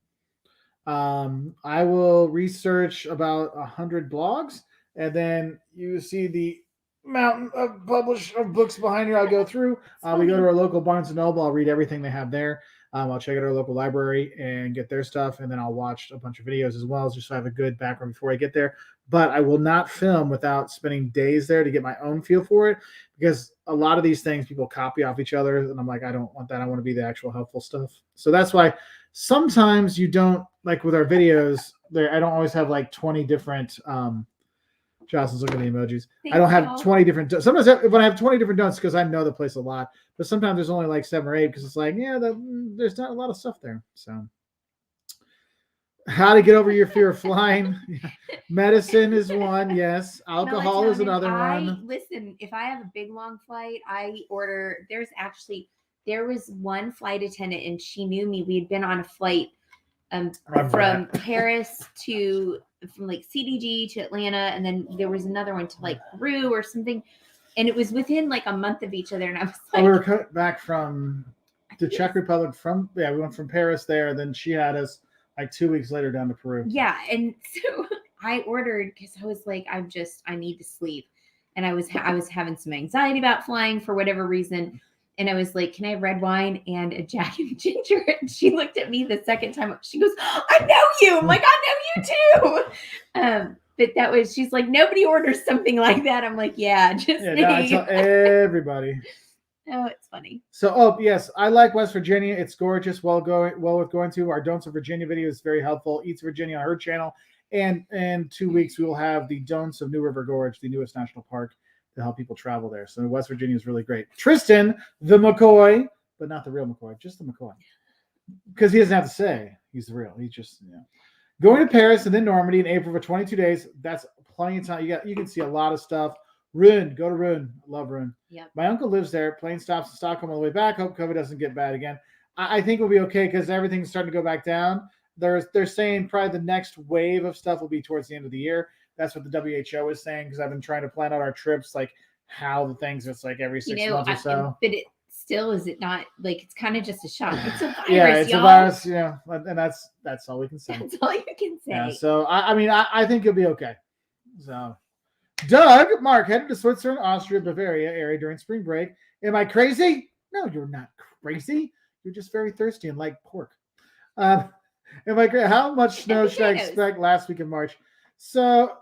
I will research about 100 blogs, and then you see the mountain of books behind here. I'll go through. We go to our local Barnes and Noble. I'll read everything they have there. I'll check out our local library and get their stuff, and then I'll watch a bunch of videos as well, just so I have a good background before I get there. But I will not film without spending days there to get my own feel for it, because a lot of these things people copy off each other, and I'm like, I don't want that. I want to be the actual helpful stuff. So that's why sometimes you don't, like with our videos there, I don't always have like 20 different Jocelyn's looking at the emojis. I don't have 20 different. Sometimes when I have 20 different don'ts, because I know the place a lot, but sometimes there's only like 7 or 8 because it's like, yeah, there's not a lot of stuff there. So, how to get over your fear of flying? Medicine is one. Yes, alcohol is another one. Listen, if I have a big long flight, I order. There was one flight attendant, and she knew me. We had been on a flight from Paris from like CDG to Atlanta, and then there was another one to like Peru or something, and it was within like a month of each other. And I was like, we were cut back from the Czech Republic. We went from Paris there. Then she had us like 2 weeks later down to Peru. Yeah, and so I ordered because I was like, I need to sleep, and I was having some anxiety about flying for whatever reason. And I was like, can I have red wine and a Jack and Ginger? And she looked at me the second time. She goes, I know you. I'm like, I know you too. But she's like, nobody orders something like that. I'm like, yeah, just no, I tell everybody. Oh, it's funny. So, yes, I like West Virginia. It's gorgeous. Well worth going to. Our Don'ts of Virginia video is very helpful. Eats Virginia on her channel. And in 2 weeks, we will have the Don'ts of New River Gorge, the newest national park, to help people travel there. So West Virginia is really great. Tristan, the McCoy, but not the real McCoy, just the McCoy. Because he doesn't have to say he's the real. He's just, Going to Paris and then Normandy in April for 22 days. That's plenty of time. You can see a lot of stuff. Rouen, go to Rouen. I love Rouen. Yep. My uncle lives there. Plane stops in Stockholm on the way back. Hope COVID doesn't get bad again. I think we'll be okay because everything's starting to go back down. They're saying probably the next wave of stuff will be towards the end of the year. That's what the WHO is saying, because I've been trying to plan out our trips, like how the things, it's like every 6 months or so. But it still, is it not like, it's kind of just a shock. It's a virus, yeah, it's y'all. a virus, and that's all we can say. That's all you can say. Yeah, so I think you'll be okay. So, Doug, Mark headed to Switzerland, Austria, Bavaria area during spring break. Am I crazy? No, you're not crazy. You're just very thirsty and like pork. How much snow should I expect last week in March? So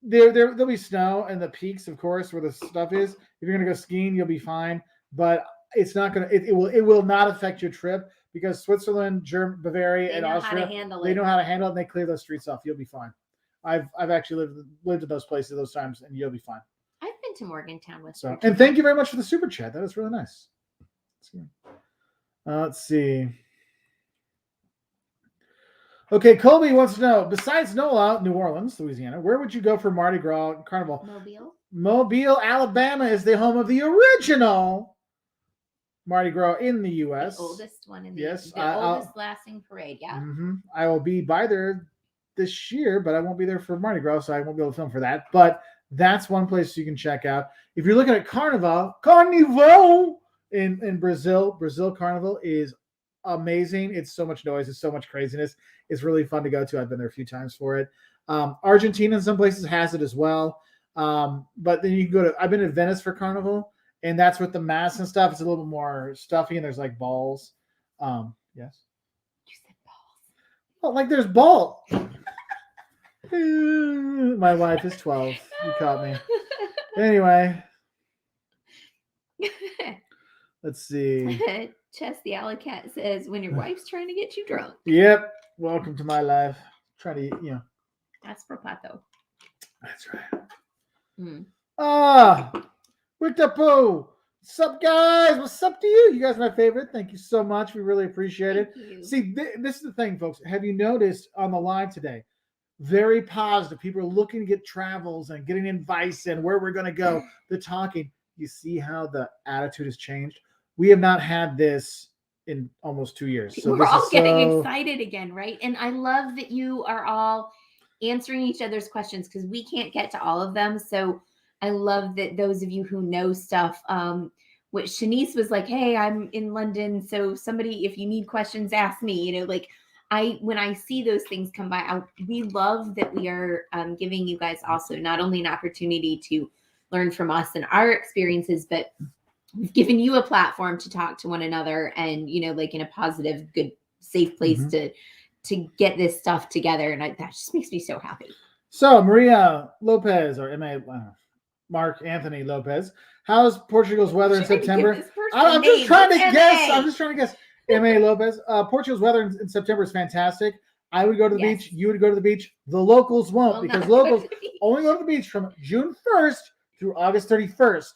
there'll be snow in the peaks, of course, where the stuff is. If you're gonna go skiing, you'll be fine. But it's not gonna. It will not affect your trip, because Switzerland, Bavaria, and Austria, they know how to handle it, and they clear those streets off. You'll be fine. I've actually lived in those places those times, and you'll be fine. I've been to Morgantown, West Virginia. So, and thank you very much for the super chat. That was really nice. Let's see. Okay, Colby wants to know, besides NOLA, New Orleans, Louisiana, where would you go for Mardi Gras Carnival? Mobile, Alabama is the home of the original Mardi Gras in the U.S. The oldest one in the U.S. The oldest lasting parade, yeah. Mm-hmm. I will be by there this year, but I won't be there for Mardi Gras, so I won't be able to film for that. But that's one place you can check out. If you're looking at Carnival in Brazil Carnival is amazing. It's so much noise. It's so much craziness. It's really fun to go to. I've been there a few times for it. Argentina in some places has it as well. But then you can go to, I've been to Venice for Carnival, and that's with the mass and stuff. It's a little bit more stuffy, and there's like balls. Yes. You said balls. Well, like there's balls. My wife is 12. You caught me. Anyway, let's see. Chess the Alley Cat says, when your wife's trying to get you drunk. Yep. Welcome to my life. Trying to, That's for Pato. That's right. Mm. Wictapo. What's up, guys? What's up to you? You guys are my favorite. Thank you so much. We really appreciate it. Thank you. See, this is the thing, folks. Have you noticed on the live today? Very positive. People are looking to get travels and getting advice and where we're going to go. They're talking. You see how the attitude has changed? We have not had this in almost 2 years. So we're all getting excited again, right? And I love that you are all answering each other's questions because we can't get to all of them. So I love that those of you who know stuff, what Shanice was like, hey, I'm in London. So somebody, if you need questions, ask me, like when I see those things come by, we love that we are giving you guys also not only an opportunity to learn from us and our experiences, but we've given you a platform to talk to one another and, like in a positive, good, safe place to get this stuff together. And that just makes me so happy. So Maria Lopez or Mark Anthony Lopez, how's Portugal's weather in September? I'm just trying to guess. M.A. Lopez. Portugal's weather in September is fantastic. I would go to the beach. You would go to the beach. The locals won't because locals only go to the beach from June 1st through August 31st.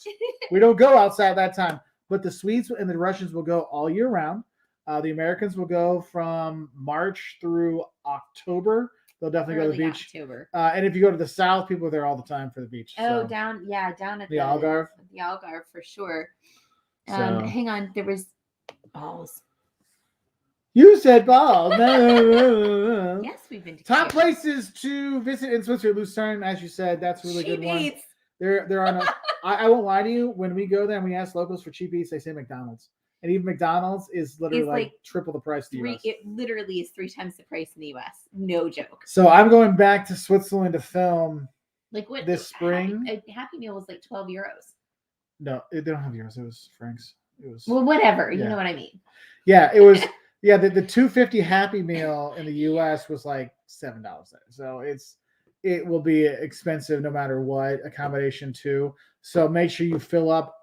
We don't go outside that time. But the Swedes and the Russians will go all year round. The Americans will go from March through October. They'll definitely go to the beach. October. And if you go to the south, people are there all the time for the beach. Oh, down at the Algarve. The Algarve for sure. So, hang on, there was balls. You said balls. No. Yes, we've been to top places to visit in Switzerland. Lucerne, as you said, that's a really good one. There are no. I won't lie to you. When we go there and we ask locals for cheap eats, they say McDonald's. And even McDonald's is literally like triple the price in the US. It literally is 3 times the price in the US. No joke. So I'm going back to Switzerland to film this spring. A Happy Meal was like 12 euros. No, they don't have euros. It was francs. It was whatever. You know what I mean. Yeah, it was. Yeah, the $2.50 Happy Meal in the US was like $7 there. So it will be expensive no matter what, accommodation too. So make sure you fill up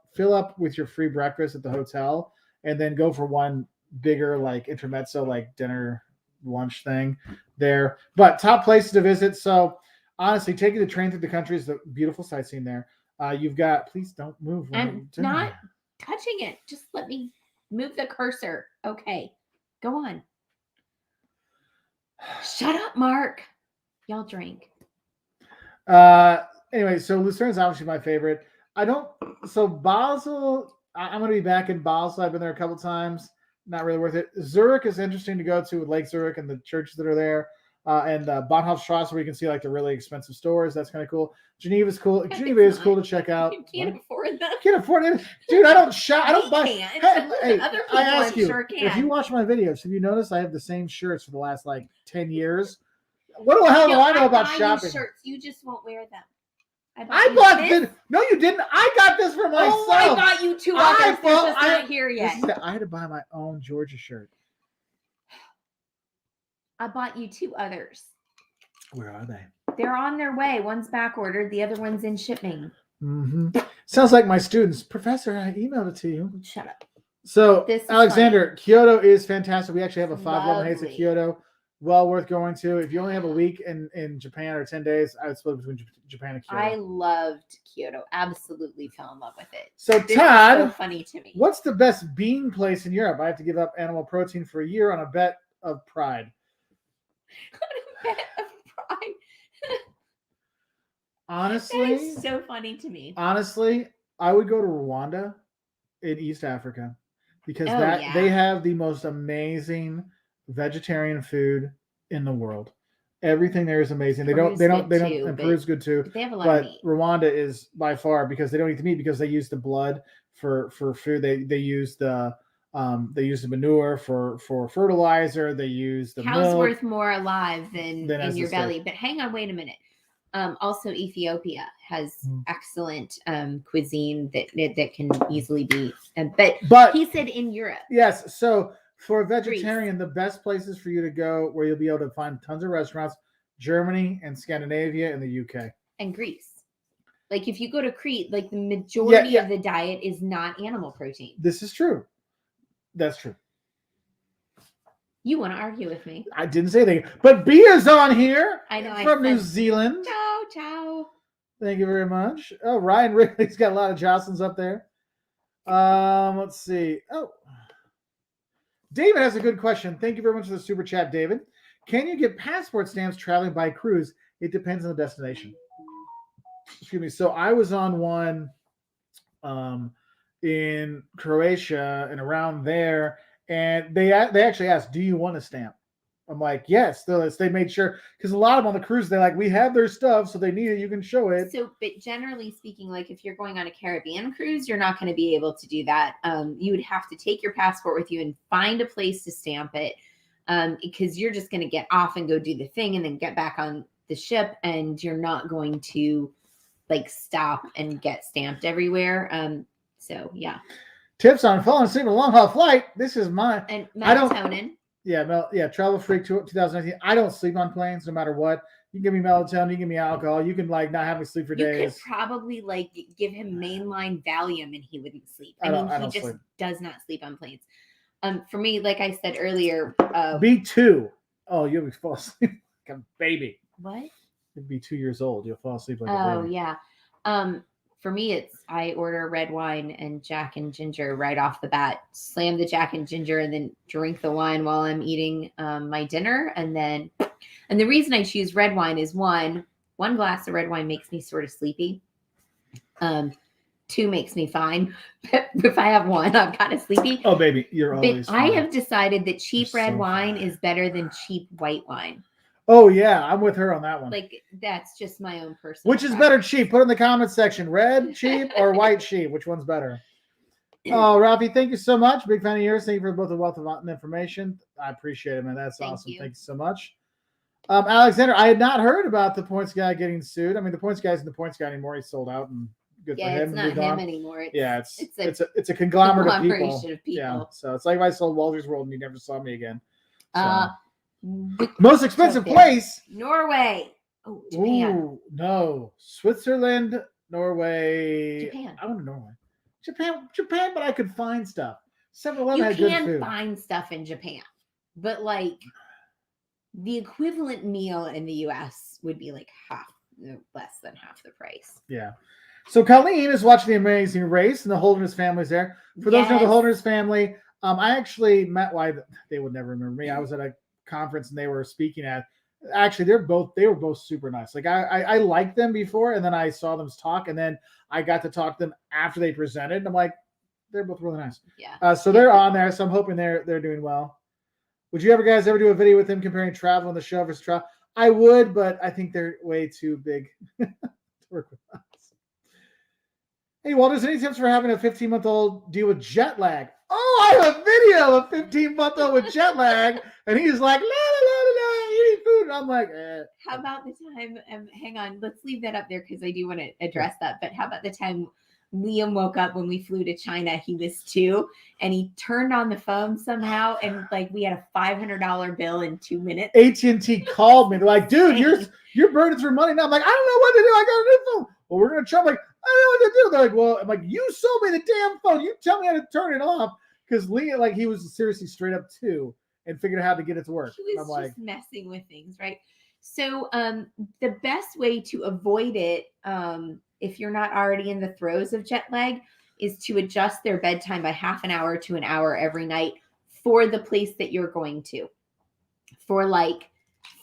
with your free breakfast at the hotel and then go for one bigger like intermezzo, like dinner, lunch thing there. But top places to visit. So honestly, taking the train through the country is a beautiful sightseeing there. You've got, please don't move. I'm not touching it. Just let me move the cursor. Okay. Go on. Shut up, Mark. Y'all drink. Anyway, so Lucerne is obviously my favorite. So Basel, I'm going to be back in Basel. I've been there a couple times. Not really worth it. Zurich is interesting to go to with Lake Zurich and the churches that are there. And Bahnhofstrasse, where you can see like the really expensive stores. That's kind of cool. Geneva is cool. Geneva is cool to check out. You can't afford that. Can't afford it, dude. I don't shop. I don't buy. Hey, I ask you, if you watch my videos, have you noticed I have the same shirts for the last like 10 years? What the hell do I know about shopping? Shirts, you just won't wear them. I bought this. No, you didn't. I got this for myself. Oh, I bought you 2 others. They're just not here yet. I had to buy my own Georgia shirt. I bought you 2 others. Where are they? They're on their way. One's back ordered. The other one's in shipping. Mm-hmm. Sounds like my students. Professor, I emailed it to you. Shut up. So, Alexander, funny. Kyoto is fantastic. We actually have a 5-11 Haze at Kyoto. Well worth going to. If you only have a week in Japan or 10 days, I would split between Japan and Kyoto. I loved Kyoto. Absolutely fell in love with it. So, Todd, so funny to me. What's the best bean place in Europe? I have to give up animal protein for a year on a bet of pride. On a bet of pride. Honestly, that's so funny to me. Honestly, I would go to Rwanda in East Africa because they have the most amazing vegetarian food in the world. Everything there is amazing. And Peru's good too. They have a lot of meat. Rwanda is by far because they don't eat the meat because they use the blood for food. They use the manure for fertilizer. They use the cow's milk. worth more alive than in your belly. But hang on, wait a minute. Also, Ethiopia has Mm. excellent cuisine that can easily be. But But he said in Europe. yes, so for a vegetarian, the best places for you to go where you'll be able to find tons of restaurants, Germany and Scandinavia and the UK. And Greece. Like if you go to Crete, like the majority of the diet is not animal protein. This is true. That's true. You want to argue with me? I didn't say anything. But Bia's on here. I know. From New Zealand. Ciao, ciao. Thank you very much. Oh, Ryan Ridley's got a lot of Jocelyn's up there. Let's see. Oh, David has a good question. Thank you very much for the super chat, David. Can you get passport stamps traveling by cruise? It depends on the destination. Excuse me. So I was on one in Croatia and around there, and they actually asked, "Do you want a stamp?" I'm like, "Yes." They made sure, because a lot of them on the cruise, they're like, "We have their stuff, so they need it. You can show it." So, but generally speaking, like if you're going on a Caribbean cruise, you're not going to be able to do that. You would have to take your passport with you and find a place to stamp it, because you're just going to get off and go do the thing and then get back on the ship, and you're not going to like stop and get stamped everywhere. So yeah. Tips on falling asleep on a long haul flight. This is mine. And melatonin. Yeah, Travel Freak 2019. I don't sleep on planes no matter what. You give me melatonin, you give me alcohol, you can like not have me sleep for days. You could probably like give him mainline Valium and he wouldn't sleep. I he just sleep. Does not sleep on planes. For me, like I said earlier, B2. Oh, you'll be fall asleep like a baby. What? You'll be 2 years old. You'll fall asleep like a baby. Oh yeah. For me, I order red wine and Jack and ginger right off the bat. Slam the Jack and ginger and then drink the wine while I'm eating my dinner. And the reason I choose red wine is one glass of red wine makes me sort of sleepy. 2 makes me fine. But if I have one, I'm kind of sleepy. Oh, baby, you're always fine. I have decided that cheap red wine is better than cheap white wine. Oh, yeah, I'm with her on that one. Like, that's just my own personal Which is better cheap? Put in the comments section. Red cheap or white cheap? Which one's better? Oh, Ralphie, thank you so much. Big fan of yours. Thank you for both the wealth of information. I appreciate it, man. That's awesome. Thank you so much. Alexander, I had not heard about the points guy getting sued. I mean, the points guy isn't the points guy anymore. He's sold out, and good for him. It's not him anymore. It's a conglomerate of people. Of people. Yeah, so it's like if I sold Walter's World and you never saw me again. So. The most expensive place? Norway. Oh, Japan. Ooh, no. Switzerland, Norway. Japan. I want to Norway. Japan, but I could find stuff. 7-Eleven had You good food. can find stuff in Japan, but like the equivalent meal in the U.S. would be like less than half the price. Yeah. So Colleen is watching The Amazing Race, and the Holderness family's there. For those who know the Holderness family, I actually met they would never remember me. I was at a conference and they were speaking at. Actually, they were both super nice. Like I liked them before, and then I saw them talk, and then I got to talk to them after they presented. And I'm like, they're both really nice. Yeah. So they're on there. So I'm hoping they're doing well. Would you guys ever do a video with them comparing travel on the show versus travel? I would, but I think they're way too big to work with us. Hey, Walter, any tips for having a 15-month-old deal with jet lag? Oh, I have a video of a 15-month-old with jet lag, and he's like, la, la, la, la, la, eating food. And I'm like, How about the time, hang on, let's leave that up there because I do want to address that. But how about the time Liam woke up when we flew to China? He was 2, and he turned on the phone somehow, and like we had a $500 bill in 2 minutes. AT&T called me. They're like, dude, you're burning through money now. I'm like, I don't know what to do. I got a new phone. Well, we're going to try. I'm like, I don't know what to do. They're like, well, I'm like, you sold me the damn phone. You tell me how to turn it off. Because Leah, like, he was seriously straight up 2 and figured out how to get it to work. He was just messing with things, right? So the best way to avoid it, if you're not already in the throes of jet lag, is to adjust their bedtime by half an hour to an hour every night for the place that you're going to, for like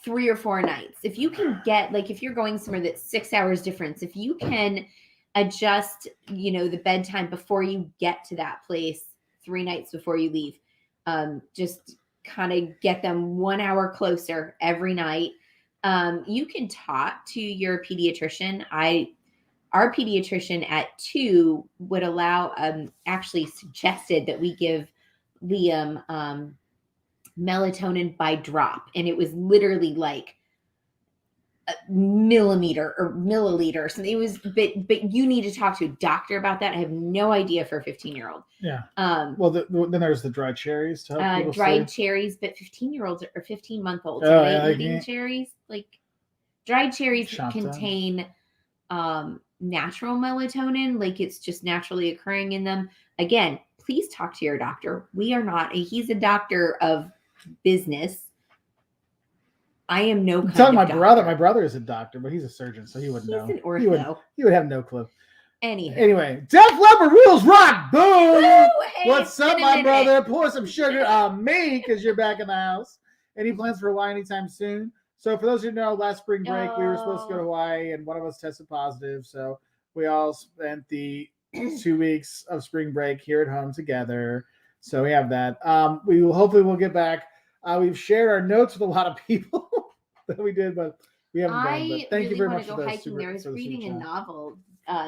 3 or 4 nights. If you can get, like, if you're going somewhere that's 6 hours difference, if you can adjust, the bedtime before you get to that place 3 nights before you leave, just kind of get them 1 hour closer every night. You can talk to your pediatrician. Our pediatrician at 2 would allow, actually suggested that we give Liam melatonin by drop. And it was literally like millimeter or milliliter or something. It was, but you need to talk to a doctor about that. I have no idea for a 15-year-old. Yeah. Um, Well, then there's the dried cherries to help people dried sleep. cherries, but 15-year-olds or 15-month-olds, Oh, are they yeah, they eating can't- cherries? Like dried cherries Chopped up. contain natural melatonin, like it's just naturally occurring in them. Again, please talk to your doctor. We are not, he's a doctor of business. I am no I'm kind telling of my doctor. brother. My brother is a doctor, but he's a surgeon, so he wouldn't He's know. an ortho. He would have no clue. Anywho. Anyway, Def Leppard rules rock. Boom. Woo! Hey, What's it's up, been a my minute. brother? Pour some sugar on me because you're back in the house. Any plans for Hawaii anytime soon? So for those who know, last spring break, we were supposed to go to Hawaii, and one of us tested positive. So we all spent the 2 weeks of spring break here at home together. So we have that. We will hopefully we'll get back. We've shared our notes with a lot of people that we did, but we haven't done. I But thank you really very want much to for go the hiking. super, I was for the super reading a chat. novel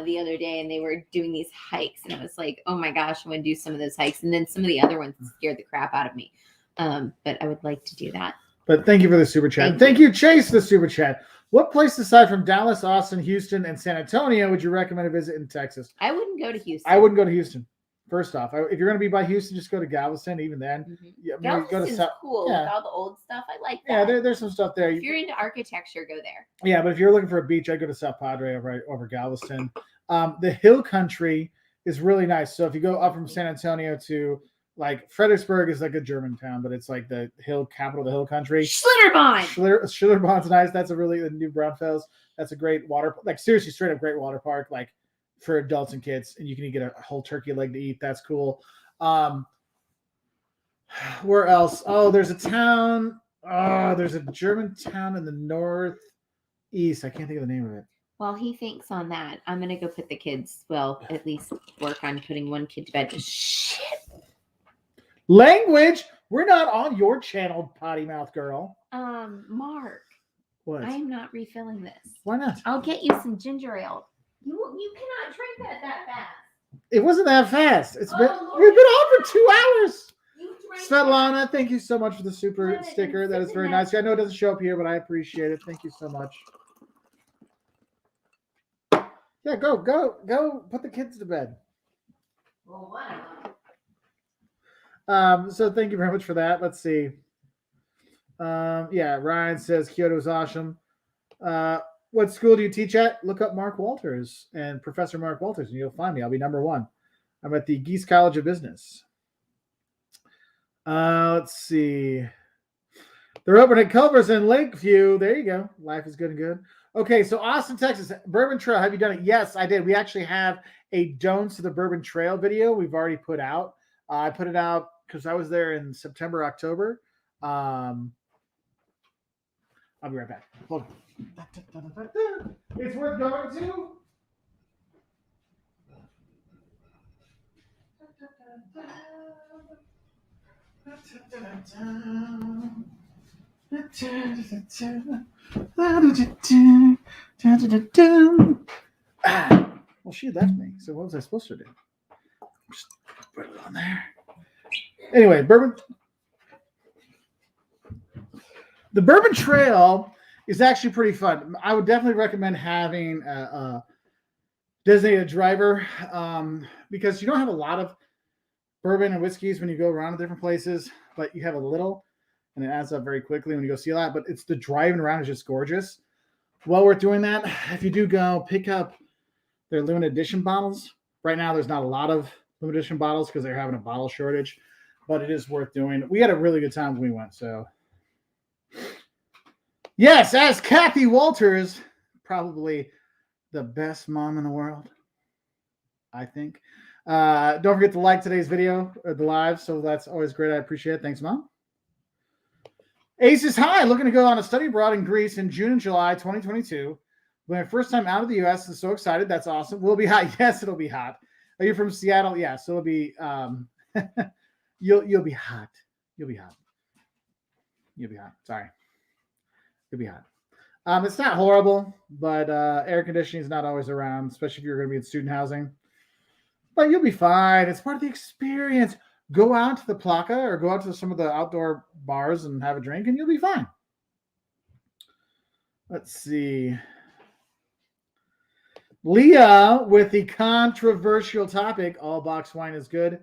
the other day, and they were doing these hikes, and I was like, "Oh my gosh, I want to do some of those hikes." And then some of the other ones scared the crap out of me. But I would like to do that. But thank you for the super chat. Thank you, Chase, the super chat. What place aside from Dallas, Austin, Houston, and San Antonio would you recommend to visit in Texas? I wouldn't go to Houston. I wouldn't go to Houston. First off, if you're going to be by Houston, just go to Galveston. Even then, Mm-hmm. maybe go to Galveston's cool with all the old stuff. I like that. Yeah, there's some stuff there. If you're into architecture, go there. Yeah, but if you're looking for a beach, I'd go to South Padre over Galveston. The hill country is really nice. So if you go up from San Antonio to like Fredericksburg is like a German town, but it's like the hill capital of the hill country. Schlitterbahn. Schlitterbahn nice. That's a really the new Braunfels. That's a great water, like seriously straight up great water park, like for adults and kids, and you can get a whole turkey leg to eat. That's cool. Where else? Oh, there's a town. Oh, there's a German town in the northeast. I can't think of the name of it. While he thinks on that, I'm gonna go put the kids. Well, at least work on putting one kid to bed. Shit. Language. We're not on your channel, potty mouth girl. Mark. What? I am not refilling this. Why not? I'll get you some ginger ale. You cannot drink that fast. It wasn't that fast. We've been Lord. on for 2 hours. You drank Svetlana, thank you so much for the super Let it sticker. That is sit very in nice. that. I know it doesn't show up here, but I appreciate it. Thank you so much. Yeah, go put the kids to bed. Well, whatever. So thank you very much for that. Let's see. Yeah, Ryan says Kyoto is awesome. What school do you teach at? Look up Mark Walters and Professor Mark Walters, and you'll find me. I'll be number 1. I'm at the Geese College of Business. Let's see. They're open at Culver's in Lakeview. There you go. Life is good and good. Okay, so Austin, Texas, Bourbon Trail. Have you done it? Yes, I did. We actually have a Don'ts to the Bourbon Trail video we've already put out. I put it out because I was there in September, October. I'll be right back. Hold on. It's worth going to. Well, she left me. So what was I supposed to do? Just put it on there. Anyway, the Bourbon Trail is actually pretty fun. I would definitely recommend having a designated driver because you don't have a lot of bourbon and whiskeys when you go around to different places, but you have a little, and it adds up very quickly when you go see a lot. But it's the driving around is just gorgeous. Well worth doing that. If you do go, pick up their limited edition bottles. Right now, there's not a lot of limited edition bottles because they're having a bottle shortage, but it is worth doing. We had a really good time when we went. So, yes, as Kathy Walters, probably the best mom in the world, I think. Don't forget to like today's video or the live. So that's always great. I appreciate it. Thanks, Mom. Ace is high, looking to go on a study abroad in Greece in June and July 2022. My first time out of the U.S. I'm so excited. That's awesome. Will it be hot? Yes, it'll be hot. Are you from Seattle? Yeah, so it'll be you'll be hot. You'll be hot. You'll be hot. Sorry. You'll be hot. It's not horrible, but air conditioning is not always around, especially if you're going to be in student housing. But you'll be fine. It's part of the experience. Go out to the Plaka or go out to some of the outdoor bars and have a drink, and you'll be fine. Let's see. Leah with the controversial topic, all box wine is good.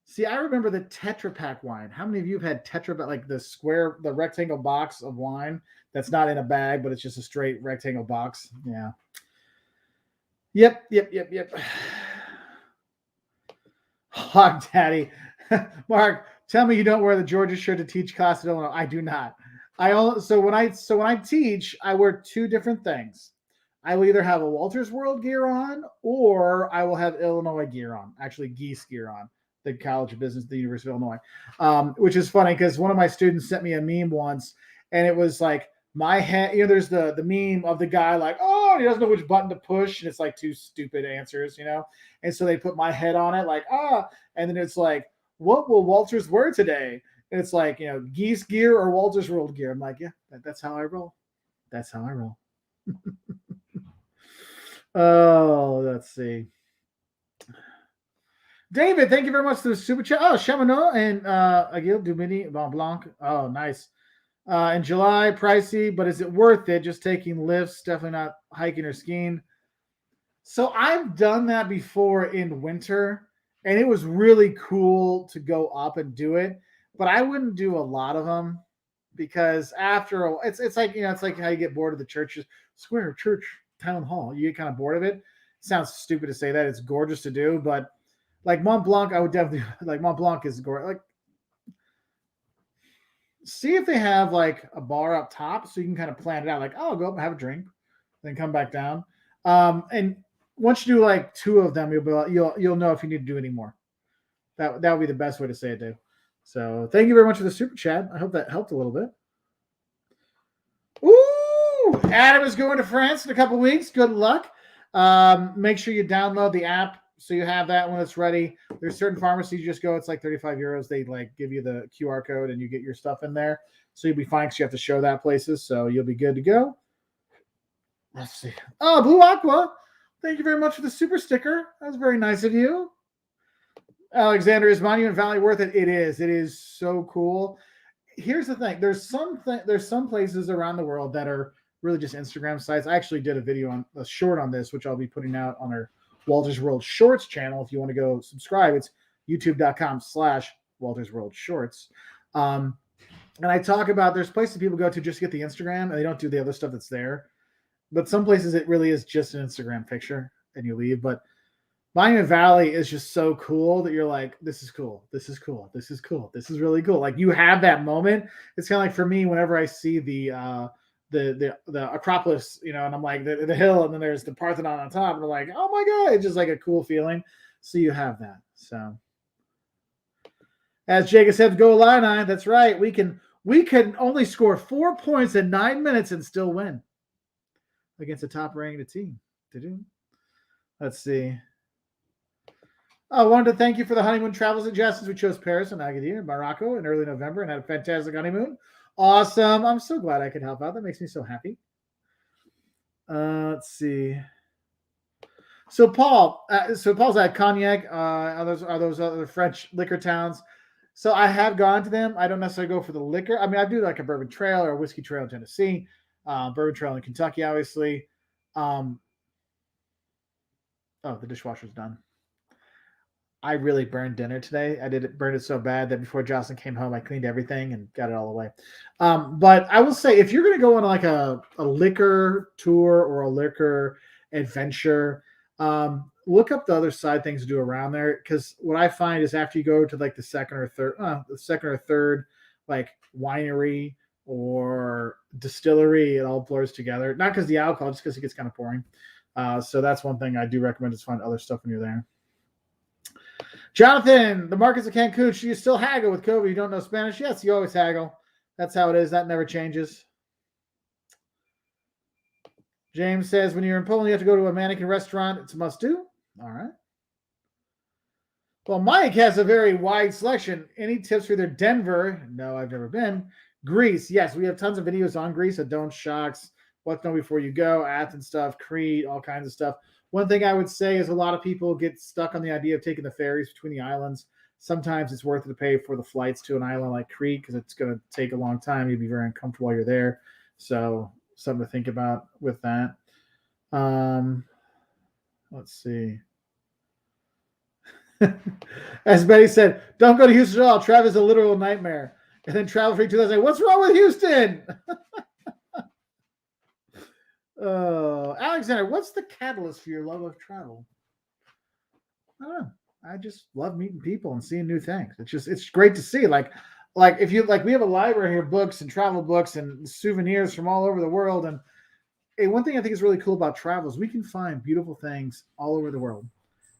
See, I remember the Tetra Pak wine. How many of you have had Tetra Pak, like the rectangle box of wine that's not in a bag, but it's just a straight rectangle box? Yeah. Yep. Hog Daddy. Mark, tell me you don't wear the Georgia shirt to teach class at Illinois. I do not. When I teach, I wear two different things. I will either have a Walters World gear on or I will have Illinois gear on, actually Geese gear on, the College of Business at the University of Illinois, which is funny because one of my students sent me a meme once, and it was like my head, there's the meme of the guy like, oh, he doesn't know which button to push, and it's like two stupid answers, and so they put my head on it like, and then it's like, what will Walters wear today? And it's like, Geese gear or Walters World gear. I'm like, yeah, that's how I roll. That's how I roll. Oh, let's see. David, thank you very much for the super chat. Oh, Chamonix and Aguil Dumini Mont Blanc. Oh, nice. In July, pricey, but is it worth it? Just taking lifts, definitely not hiking or skiing. So I've done that before in winter, and it was really cool to go up and do it. But I wouldn't do a lot of them because after a, it's like it's like how you get bored of the churches, square church town hall. You get kind of bored of it. It sounds stupid to say that. It's gorgeous to do, but like Mont Blanc, I would definitely like Mont Blanc is gorgeous. Like, see if they have like a bar up top so you can kind of plan it out. Like, oh, I'll go up and have a drink, then come back down. And once you do like two of them, you'll know if you need to do any more. That would be the best way to say it, Dave. So thank you very much for the super chat. I hope that helped a little bit. Ooh, Adam is going to France in a couple weeks. Good luck. Make sure you download the app so you have that when it's ready. There's certain pharmacies you just go, it's like 35 euros. They like give you the QR code and you get your stuff in there. So you'll be fine because you have to show that places. So you'll be good to go. Let's see. Oh, Blue Aqua. Thank you very much for the super sticker. That was very nice of you. Alexander, is Monument Valley worth it? It is. It is so cool. Here's the thing. There's some places around the world that are really just Instagram sites. I actually did a short on this, which I'll be putting out on our Walters World Shorts channel. If you want to go subscribe, it's youtube.com/Walters World Shorts. And I talk about there's places people go to just to get the Instagram and they don't do the other stuff that's there. But some places it really is just an Instagram picture and you leave. But Monument Valley is just so cool that you're like, this is cool. This is cool. This is cool. This is really cool. Like you have that moment. It's kind of like for me, whenever I see the Acropolis, and I'm like the hill, and then there's the Parthenon on top, and I'm like, oh my God, it's just like a cool feeling. So you have that. So as Jacob said, go Illini. That's right. We can only score 4 points in 9 minutes and still win against a top ranked team. Let's see. I wanted to thank you for the honeymoon travels and suggestions. We chose Paris and Agadir, Morocco in early November and had a fantastic honeymoon. Awesome. I'm so glad I could help out. That makes me so happy. Let's see. So Paul's at Cognac. Are those other French liquor towns? So I have gone to them. I don't necessarily go for the liquor. I mean, I do like a bourbon trail or a whiskey trail in Tennessee, bourbon trail in Kentucky, obviously. The dishwasher's done. I really burned dinner today. I burned it so bad that before Jocelyn came home, I cleaned everything and got it all away. But I will say, if you're going to go on like a liquor tour or a liquor adventure, look up the other side things to do around there. Because what I find is after you go to like the second or third like winery or distillery, it all blurs together. Not because the alcohol, just because it gets kind of boring. So that's one thing I do recommend is find other stuff when you're there. Jonathan, the markets of Cancun, should you still haggle with COVID? You don't know Spanish? Yes, you always haggle. That's how it is. That never changes. James says, when you're in Poland, you have to go to a mannequin restaurant. It's a must-do. All right. Well, Mike has a very wide selection. Any tips for either Denver? No, I've never been. Greece. Yes, we have tons of videos on Greece. Don't Shocks, What to Know Before You Go, Athens stuff, Crete, all kinds of stuff. One thing I would say is a lot of people get stuck on the idea of taking the ferries between the islands. Sometimes it's worth it to pay for the flights to an island like Crete because it's going to take a long time. You'd be very uncomfortable while you're there. So something to think about with that. Um, let's see. As Betty said, don't go to Houston at all. Travel is a literal nightmare. And then Travel Freak 2000, what's wrong with Houston? Alexander, what's the catalyst for your love of travel? I don't know. I just love meeting people and seeing new things. It's great to see. Like if you like, we have a library here, books and travel books and souvenirs from all over the world. And one thing I think is really cool about travel is we can find beautiful things all over the world.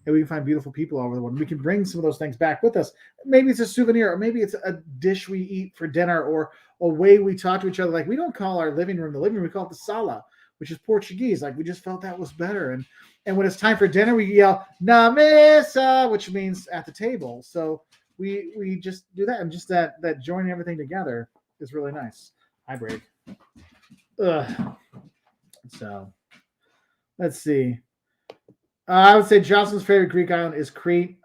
And we can find beautiful people all over the world. We can bring some of those things back with us. Maybe it's a souvenir, or maybe it's a dish we eat for dinner, or a way we talk to each other. Like we don't call our living room the living room, we call it the sala, which is Portuguese. Like we just felt that was better. And when it's time for dinner, we yell "na mesa," which means at the table. So we just do that, and just that joining everything together is really nice. Hi, break. Ugh. So let's see. I would say Jocelyn's favorite Greek island is Crete.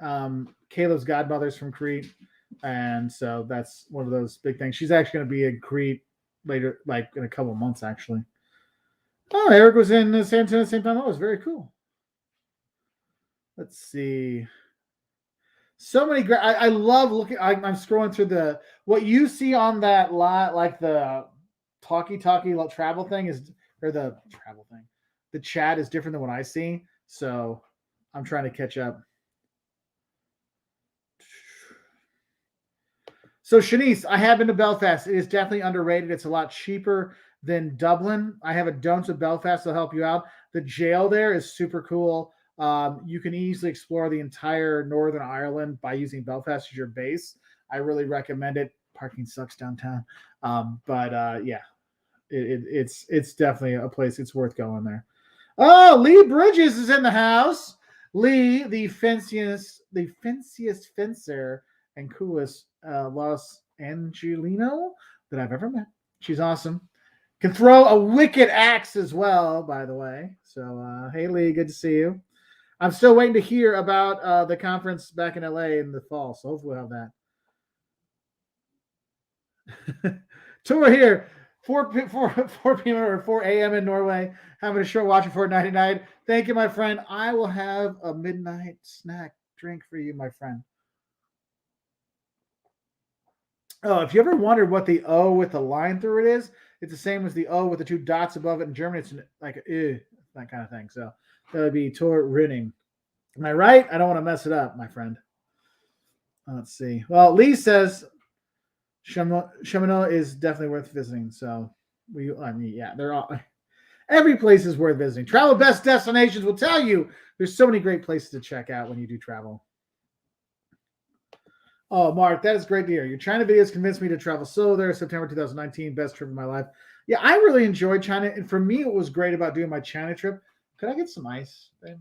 Caleb's godmother's from Crete, and so that's one of those big things. She's actually going to be in Crete later, like in a couple of months, actually. Oh, Eric was in San Antonio at the same time. That was very cool. Let's see. So many great. I love looking. I'm scrolling through what you see on that lot, like the talkie travel thing or the travel thing. The chat is different than what I see. So I'm trying to catch up. So Shanice, I have been to Belfast. It is definitely underrated. It's a lot cheaper than Dublin. I have a Don'ts of Belfast to help you out. The jail there is super cool. You can easily explore the entire Northern Ireland by using Belfast as your base. I really recommend it. Parking sucks downtown. But yeah, it's definitely a place it's worth going there. Oh, Lee Bridges is in the house. Lee, the fanciest fencer and coolest Los Angelino that I've ever met. She's awesome. Can throw a wicked axe as well, by the way. So, hey, Lee, good to see you. I'm still waiting to hear about the conference back in LA in the fall, so hopefully we'll have that. Tour here. 4 p.m. or 4 a.m. in Norway, having a short watch at 4.99. Thank you, my friend. I will have a midnight snack drink for you, my friend. Oh, if you ever wondered what the O with the line through it is, it's the same as the O with the two dots above it in German. It's like that kind of thing. So that would be Tor Rinning. Am I right? I don't want to mess it up, my friend. Let's see. Well, Lee says Chamonix is definitely worth visiting. So they're all. Every place is worth visiting. Travel Best Destinations will tell you there's so many great places to check out when you do travel. Oh, Mark, that is great to hear. Your China videos convinced me to travel solo there. September 2019, best trip of my life. Yeah, I really enjoyed China. And for me, what was great about doing my China trip, could I get some ice, babe?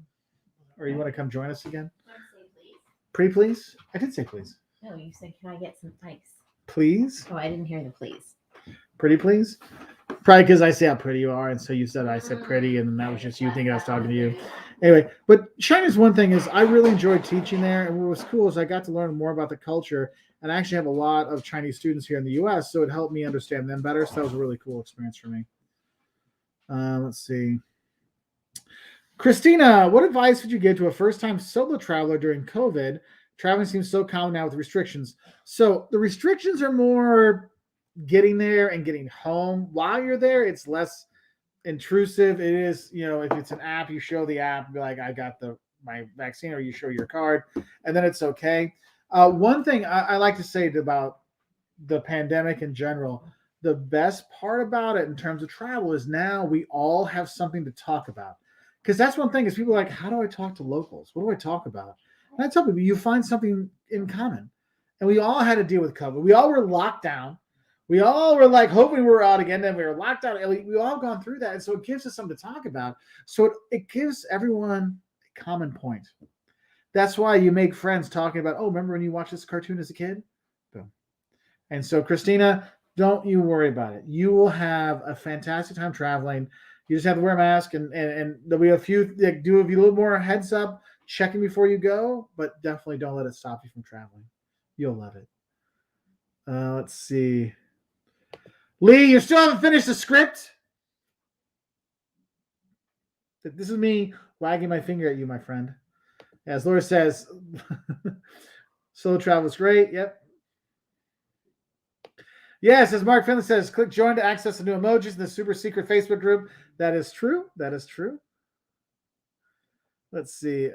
Or you want to come join us again? Pretty please? I did say please. No, you said, can I get some ice? Please? Oh, I didn't hear the please. Pretty please? Probably because I say how pretty you are, and so you said I said pretty, and that was just you thinking I was talking to you. Anyway, but China's one thing is I really enjoyed teaching there, and what was cool is I got to learn more about the culture, and I actually have a lot of Chinese students here in the U.S., so it helped me understand them better, so that was a really cool experience for me. Let's see. Christina, what advice would you give to a first-time solo traveler during COVID? Traveling seems so common now with restrictions. So the restrictions are more getting there and getting home. While you're there, it's less intrusive. It is, if it's an app, you show the app, be like, I got my vaccine, or you show your card, and then it's okay. One thing I like to say about the pandemic in general, the best part about it in terms of travel is now we all have something to talk about. Because that's one thing is people are like, how do I talk to locals? What do I talk about? And I tell people, you find something in common. And we all had to deal with COVID. We all were locked down. We all were like hoping we were out again, then we were locked out. And we all gone through that. And so it gives us something to talk about. So it gives everyone a common point. That's why you make friends talking about, oh, remember when you watched this cartoon as a kid? Boom. And so, Christina, don't you worry about it. You will have a fantastic time traveling. You just have to wear a mask, and there'll be a few, do a little more heads up, checking before you go, but definitely don't let it stop you from traveling. You'll love it. Let's see. Lee, you still haven't finished the script? This is me wagging my finger at you, my friend. As Laura says, solo travel is great. Yep. Yes, as Mark Finley says, click join to access the new emojis in the super secret Facebook group. That is true. That is true. Let's see.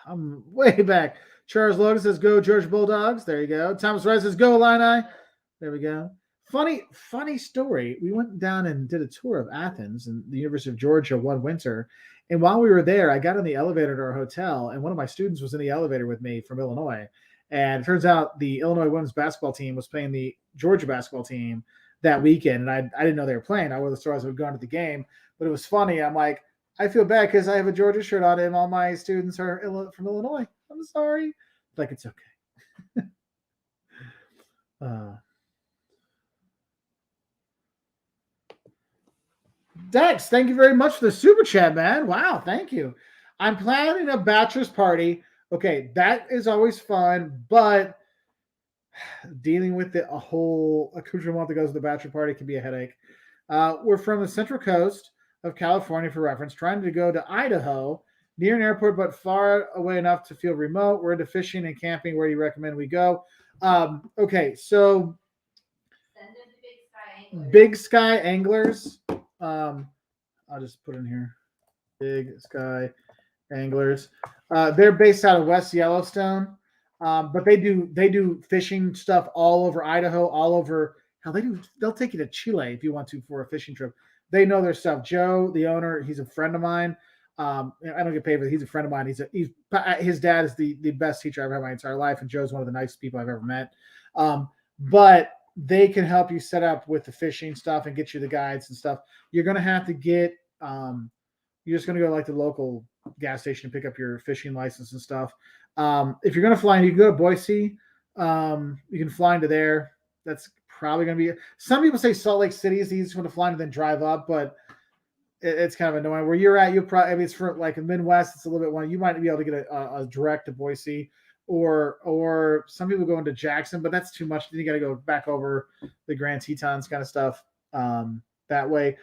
I'm way back. Charles Logan says, go George Bulldogs. There you go. Thomas Rice says, go Illini. There we go. Funny story. We went down and did a tour of Athens and the University of Georgia one winter. And while we were there, I got in the elevator to our hotel, and one of my students was in the elevator with me from Illinois. And it turns out the Illinois women's basketball team was playing the Georgia basketball team that weekend. And I didn't know they were playing. I would have thought I would gone to the game, but it was funny. I'm like, I feel bad because I have a Georgia shirt on and all my students are from Illinois. I'm sorry. Like, it's okay. Dex, thank you very much for the super chat, man. Wow, thank you. I'm planning a bachelor's party. Okay, that is always fun, but dealing with a whole accoutrement that goes to the bachelor party can be a headache. We're from the Central Coast of California, for reference, trying to go to Idaho, near an airport, but far away enough to feel remote. We're into fishing and camping. Where do you recommend we go? Okay, so Send them to Big Sky Anglers. I'll just put in here. Big Sky Anglers. They're based out of West Yellowstone, but they do fishing stuff all over Idaho, all over. Hell, they'll take you to Chile if you want to for a fishing trip. They know their stuff. Joe, the owner, he's a friend of mine. I don't get paid for it. He's a friend of mine. His dad is the best teacher I've had my entire life, and Joe's one of the nicest people I've ever met. But they can help you set up with the fishing stuff and get you the guides and stuff. You're going to have to get, you're just going to go like the local gas station and pick up your fishing license and stuff. If you're going to fly in, you can go to Boise. You can fly into there. That's probably going to be, some people say Salt Lake City is the easiest one to fly in and then drive up, but it's kind of annoying. Where you're at, you'll probably, I mean, it's for like the Midwest, it's a little bit one. You might be able to get a direct to Boise. Or some people go into Jackson, but that's too much. Then you got to go back over the Grand Tetons kind of stuff that way.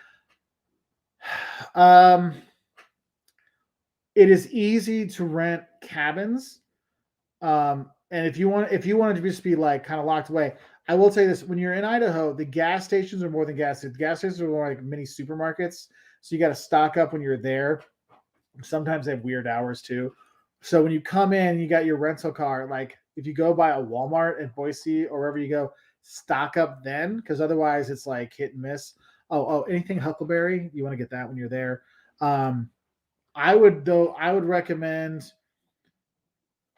It is easy to rent cabins, and if you want to just be like kind of locked away, I will tell you this: when you're in Idaho, the gas stations are more than gas stations. Gas stations are more like mini supermarkets, so you got to stock up when you're there. Sometimes they have weird hours too. So when you come in, you got your rental car. Like if you go by a Walmart in Boise or wherever you go, stock up then, because otherwise it's like hit and miss. Anything Huckleberry, you want to get that when you're there. I would recommend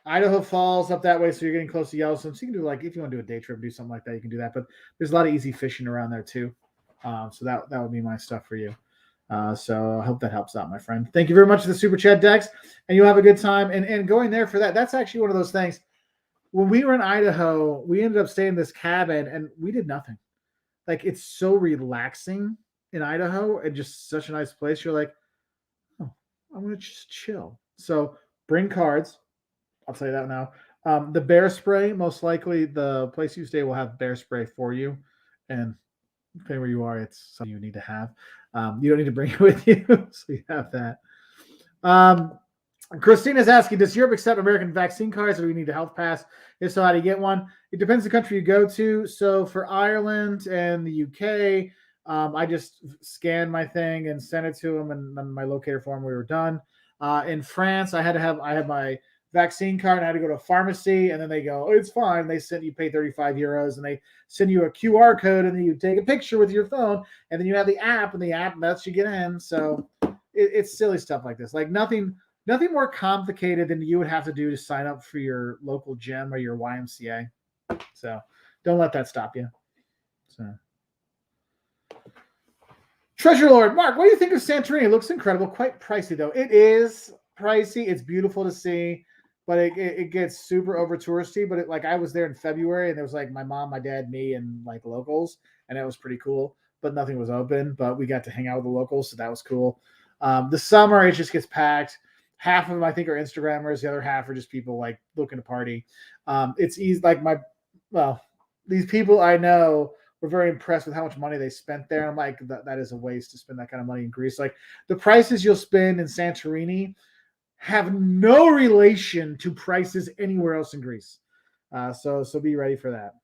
Idaho Falls up that way, so you're getting close to Yellowstone. So you can do like if you want to do a day trip, do something like that, you can do that. But there's a lot of easy fishing around there too. So that would be my stuff for you. So I hope that helps out, my friend. Thank you very much for the super chat, Dex, and you'll have a good time. And going there for that, that's actually one of those things. When we were in Idaho, we ended up staying in this cabin, and we did nothing. Like, it's so relaxing in Idaho and just such a nice place. You're like, oh, I'm going to just chill. So bring cards. I'll tell you that now. The bear spray, most likely the place you stay will have bear spray for you. And depending where you are, it's something you need to have. You don't need to bring it with you, so you have that. Christina's asking, does Europe accept American vaccine cards, or do we need a health pass? If so, how do you get one? It depends the country you go to. So for Ireland and the UK, I just scanned my thing and sent it to them, and on my locator form, we were done. In France, I had my vaccine card, and I had to go to a pharmacy, and then they go, oh, it's fine. They pay 35 euros, and they send you a QR code, and then you take a picture with your phone, and then you have the app, and the app lets you get in. So it's silly stuff like this. Like nothing more complicated than you would have to do to sign up for your local gym or your YMCA. So don't let that stop you. So Treasure Lord, Mark, what do you think of Santorini? It looks incredible. Quite pricey, though. It is pricey. It's beautiful to see, but it gets super over touristy. But I was there in February, and there was like my mom, my dad, me, and like locals, and it was pretty cool. But nothing was open. But we got to hang out with the locals, so that was cool. The summer, it just gets packed. Half of them, I think, are Instagrammers. The other half are just people like looking to party. It's easy. These people I know were very impressed with how much money they spent there. I'm like, that is a waste to spend that kind of money in Greece. Like the prices you'll spend in Santorini have no relation to prices anywhere else in Greece. So be ready for that.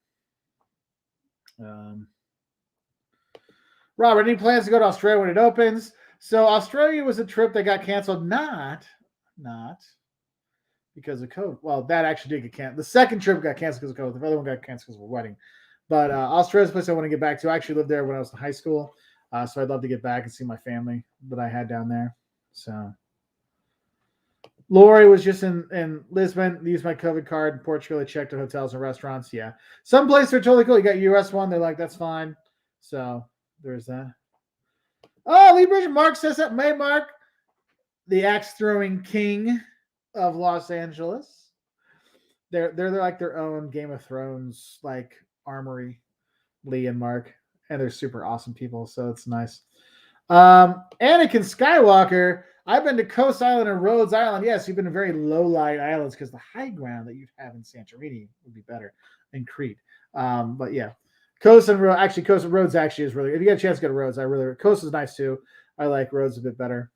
Robert, any plans to go to Australia when it opens? So Australia was a trip that got canceled, not because of COVID. Well, that actually did get canceled. The second trip got canceled because of COVID. The other one got canceled because of a wedding. But Australia's a place I want to get back to. I actually lived there when I was in high school, so I'd love to get back and see my family that I had down there. So Lori was just in Lisbon. Used my COVID card in Portugal. I checked the hotels and restaurants. Yeah, some places are totally cool. You got US one. They're like, that's fine. So there's that. Oh, Lee Bridget Mark says that. May Mark, the axe throwing king of Los Angeles. They're like their own Game of Thrones like armory, Lee and Mark, and they're super awesome people. So it's nice. Anakin Skywalker. I've been to Coast Island and Rhodes Island. Yes, you've been to very low-lying islands because the high ground that you'd have in Santorini would be better in Crete. But yeah, Coast and Rhodes actually is really. If you get a chance to go to Rhodes, Coast is nice too. I like Rhodes a bit better.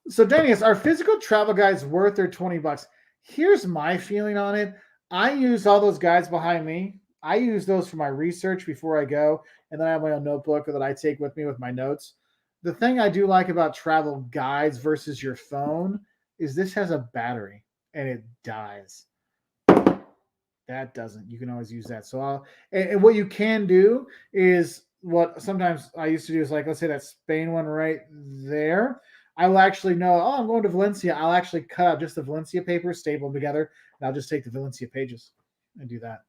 So, Dennis, are physical travel guides worth their $20? Here's my feeling on it. I use all those guides behind me. I use those for my research before I go, and then I have my own notebook that I take with me with my notes. The thing I do like about travel guides versus your phone is this has a battery, and it dies. That doesn't. You can always use that. So, and what you can do is what sometimes I used to do is like, let's say that Spain one right there. I will actually know, oh, I'm going to Valencia. I'll actually cut out just the Valencia papers, staple them together, and I'll just take the Valencia pages and do that.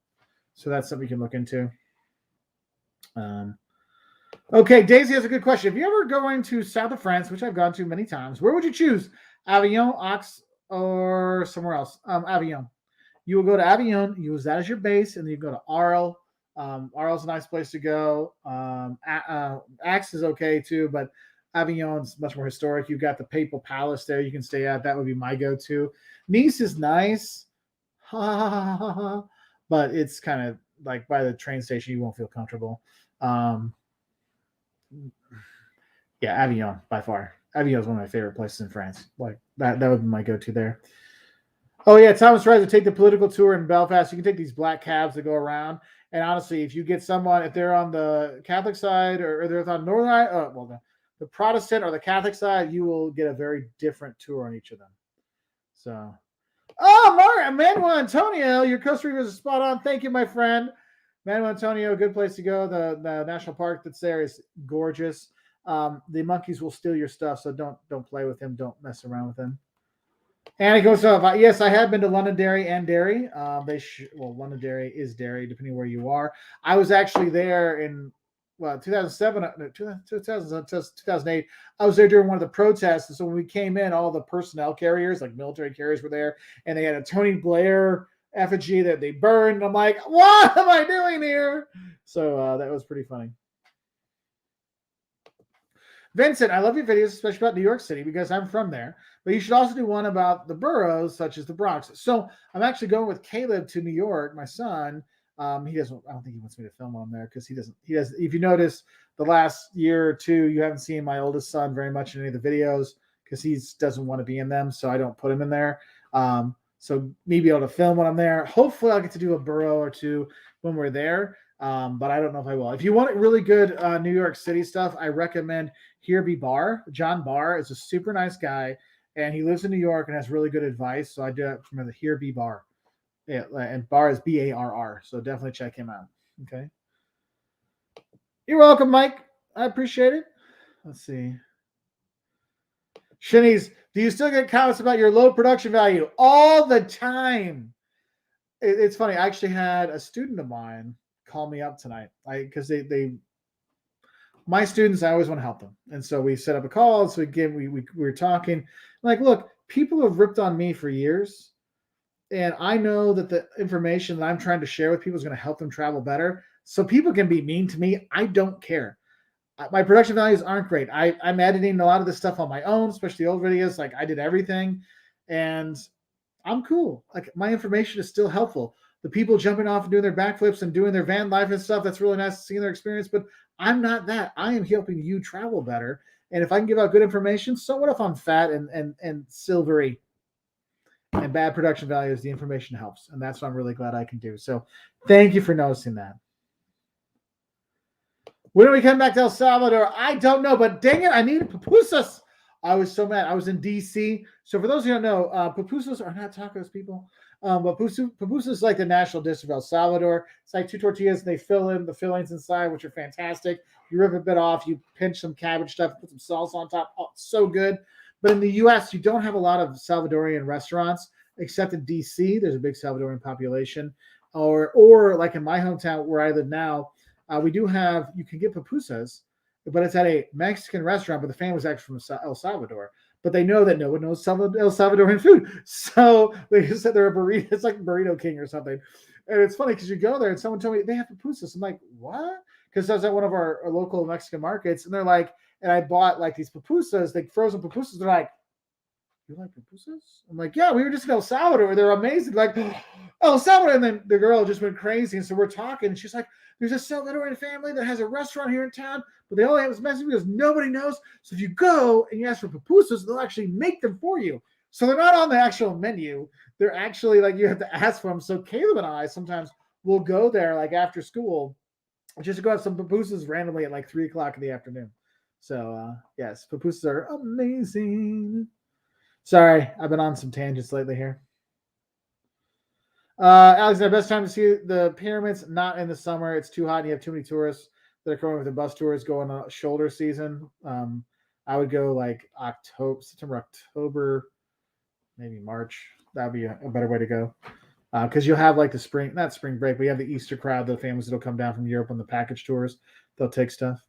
So that's something you can look into. Okay, Daisy has a good question. If you ever going to south of France, which I've gone to many times, where would you choose? Avignon, Aix, or somewhere else? Avignon. You will go to Avignon, use that as your base, and then you go to Arles. Arles is a nice place to go. Aix is okay too, but Avignon's much more historic. You've got the Papal Palace there you can stay at. That would be my go-to. Nice is nice, but it's kind of like by the train station, you won't feel comfortable. Yeah, Avignon by far. Avignon is one of my favorite places in France. Like that would be my go-to there. Oh yeah, Thomas tries to take the political tour in Belfast. You can take these black cabs that go around. And honestly, if you get someone, if they're on the Catholic side or they're on Northern, the Protestant or the Catholic side, you will get a very different tour on each of them. So, Manuel Antonio, your Costa Rica is spot on. Thank you, my friend. Manuel Antonio, good place to go. The national park that's there is gorgeous. The monkeys will steal your stuff, so don't play with him. Don't mess around with him. And it goes off. Yes, I have been to Londonderry and Derry. Londonderry is Derry, depending where you are. I was actually there in 2008. I was there during one of the protests. And so when we came in, all the personnel carriers, like military carriers, were there, and they had a Tony Blair effigy that they burned. And I'm like, what am I doing here? So that was pretty funny. Vincent, I love your videos, especially about New York City, because I'm from there. But you should also do one about the boroughs, such as the Bronx. So I'm actually going with Caleb to New York, my son. He doesn't. I don't think he wants me to film on there because he doesn't. He does. If you notice, the last year or two, you haven't seen my oldest son very much in any of the videos because he doesn't want to be in them. So I don't put him in there. So me be able to film when I'm there. Hopefully, I'll get to do a borough or two when we're there. But I don't know if I will. If you want really good New York City stuff, I recommend Here Be Barr. John Barr is a super nice guy, and he lives in New York and has really good advice. So I do it from the Here Be Barr. Yeah, and Barr is Barr. So definitely check him out. Okay. You're welcome, Mike. I appreciate it. Let's see. Shinies, do you still get comments about your low production value? All the time. It's funny. I actually had a student of mine call me up tonight because my students, I always want to help them. And so we set up a call. So again, we were talking like, look, people have ripped on me for years. And I know that the information that I'm trying to share with people is going to help them travel better. So people can be mean to me. I don't care. My production values aren't great. I'm editing a lot of this stuff on my own, especially old videos. Like I did everything and I'm cool. Like my information is still helpful. the people jumping off and doing their backflips and doing their van life and stuff. That's really nice to see their experience. But I'm not that. I am helping you travel better. And if I can give out good information, so what if I'm fat and silvery and bad production values? The information helps, and that's what I'm really glad I can do. So, thank you for noticing that. When are we coming back to El Salvador? I don't know, but dang it, I needed pupusas. I was so mad. I was in D.C. So for those who don't know, pupusas are not tacos, people. But pupusas is like the national dish of El Salvador. It's like two tortillas, and they fill in the fillings inside, which are fantastic. You rip a bit off, you pinch some cabbage stuff, put some salsa on top. Oh, so good. But in the U.S., you don't have a lot of Salvadorian restaurants, except in D.C. There's a big Salvadorian population. Or like in my hometown where I live now, we do have, you can get pupusas, but it's at a Mexican restaurant, but the family's actually from El Salvador. But they know that no one knows El Salvadorian food. So they just said they're a burrito. It's like Burrito King or something. And it's funny because you go there and someone told me they have pupusas. I'm like, what? Because I was at one of our local Mexican markets and they're like, and I bought like these pupusas, like frozen pupusas. They're like, you like pupusas? I'm like, yeah, we were just in El Salvador. They're amazing. Like, El Salvador. And then the girl just went crazy. And so we're talking. And she's like, there's a Salvadorian family that has a restaurant here in town, but they only have this message because nobody knows. So if you go and you ask for pupusas, they'll actually make them for you. So they're not on the actual menu. They're actually like you have to ask for them. So Caleb and I sometimes will go there like after school just to go have some pupusas randomly at like 3:00 in the afternoon. So yes, pupusas are amazing. Sorry, I've been on some tangents lately here. Alexander, best time to see the pyramids, not in the summer. It's too hot and you have too many tourists that are coming with the bus tours going on shoulder season. I would go like September, October, maybe March. That would be a better way to go. Because you'll have like the spring, not spring break, but you have the Easter crowd, the families that'll come down from Europe on the package tours. They'll take stuff.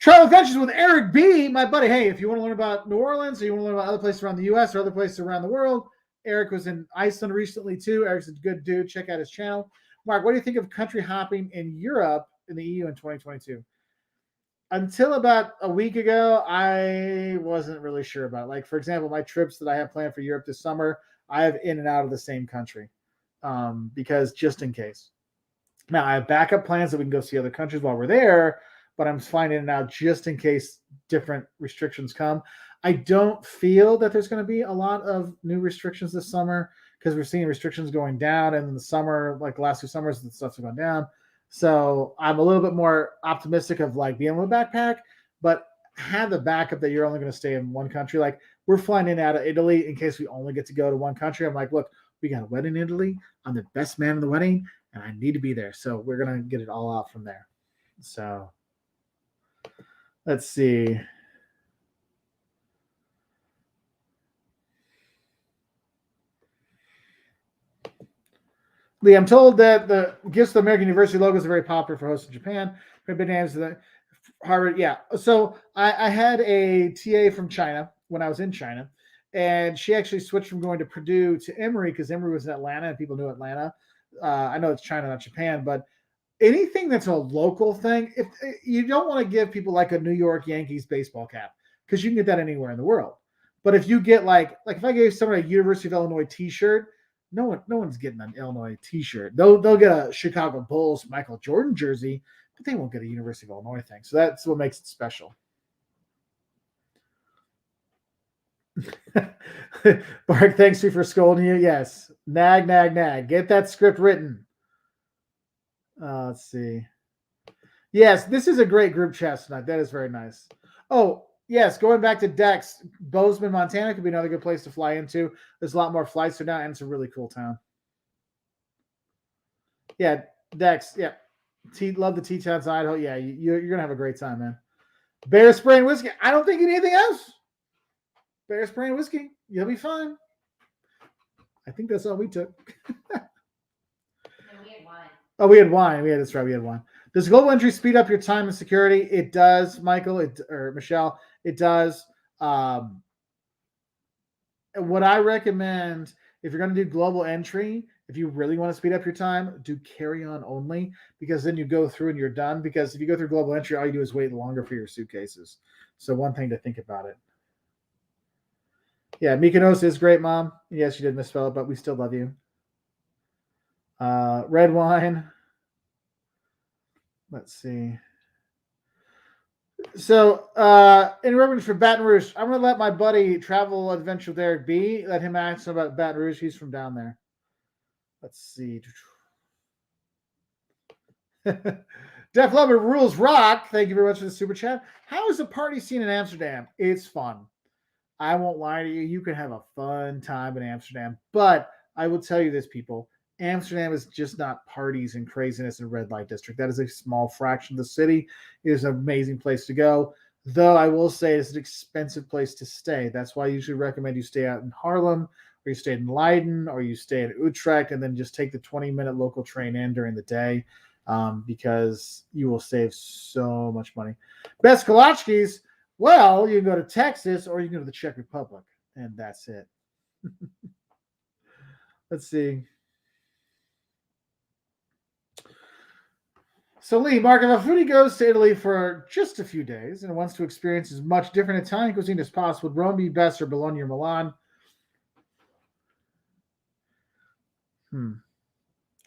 Travel Adventures with Eric B, my buddy. Hey, if you want to learn about New Orleans or you want to learn about other places around the U.S. or other places around the world, Eric was in Iceland recently too. Eric's a good dude. Check out his channel. Mark, what do you think of country hopping in Europe in the EU in 2022? Until about a week ago, I wasn't really sure about it. Like, for example, my trips that I have planned for Europe this summer, I have in and out of the same country because just in case. Now, I have backup plans that we can go see other countries while we're there, but I'm finding it out just in case different restrictions come. I don't feel that there's going to be a lot of new restrictions this summer because we're seeing restrictions going down, and in the summer, like the last 2 summers, the stuff's going down. So I'm a little bit more optimistic of like being able to backpack, but have the backup that you're only going to stay in one country. Like we're flying in out of Italy in case we only get to go to one country. I'm like, look, we got a wedding in Italy. I'm the best man in the wedding, and I need to be there. So we're going to get it all out from there. So let's see. Lee, I'm told that the gifts of the American University logos are very popular for hosts in Japan. Big names the Harvard. Yeah. So I had a TA from China when I was in China, and she actually switched from going to Purdue to Emory because Emory was in Atlanta and people knew Atlanta. I know it's China, not Japan, but anything that's a local thing, if you don't want to give people like a New York Yankees baseball cap because you can get that anywhere in the world. But if you get like if I gave someone a University of Illinois T-shirt, no one's getting an Illinois T-shirt. They'll get a Chicago Bulls Michael Jordan jersey, but they won't get a University of Illinois thing. So that's what makes it special. Mark, thanks you for scolding you. Yes, nag. Get that script written. Let's see. Yes, this is a great group chat tonight. That is very nice. Oh, yes, going back to Dex, Bozeman, Montana could be another good place to fly into. There's a lot more flights there now, and it's a really cool town. Yeah, Dex, yeah. Love the Tetons, Idaho. Yeah, you're going to have a great time, man. Bear Spray and Whiskey. I don't think anything else. Bear Spray and Whiskey. You'll be fine. I think that's all we took. No, we had wine. Oh, we had wine. That's right. We had wine. Does global entry speed up your time and security? It does, Michael, or Michelle. It does. What I recommend, if you're going to do global entry, if you really want to speed up your time, do carry-on only, because then you go through and you're done. Because if you go through global entry, all you do is wait longer for your suitcases. So one thing to think about it. Yeah, Mykonos is great, Mom. Yes, you did misspell it, but we still love you. Red wine. Let's see. So, in reference for Baton Rouge, I'm going to let my buddy Travel Adventure Derek be. Let him ask about Baton Rouge. He's from down there. Let's see. Def Lover Rules Rock. Thank you very much for the super chat. How is the party scene in Amsterdam? It's fun. I won't lie to you. You can have a fun time in Amsterdam. But I will tell you this, people. Amsterdam is just not parties and craziness in red light district. That is a small fraction of the city. It is an amazing place to go. Though I will say it's an expensive place to stay. That's why I usually recommend you stay out in Harlem, or you stay in Leiden, or you stay in Utrecht, and then just take the 20-minute local train in during the day, because you will save so much money. Best Kolachkis, well, you can go to Texas or you can go to the Czech Republic, and that's it. Let's see. So, Lee, Mark, if a foodie goes to Italy for just a few days and wants to experience as much different Italian cuisine as possible, would Rome be best or Bologna or Milan?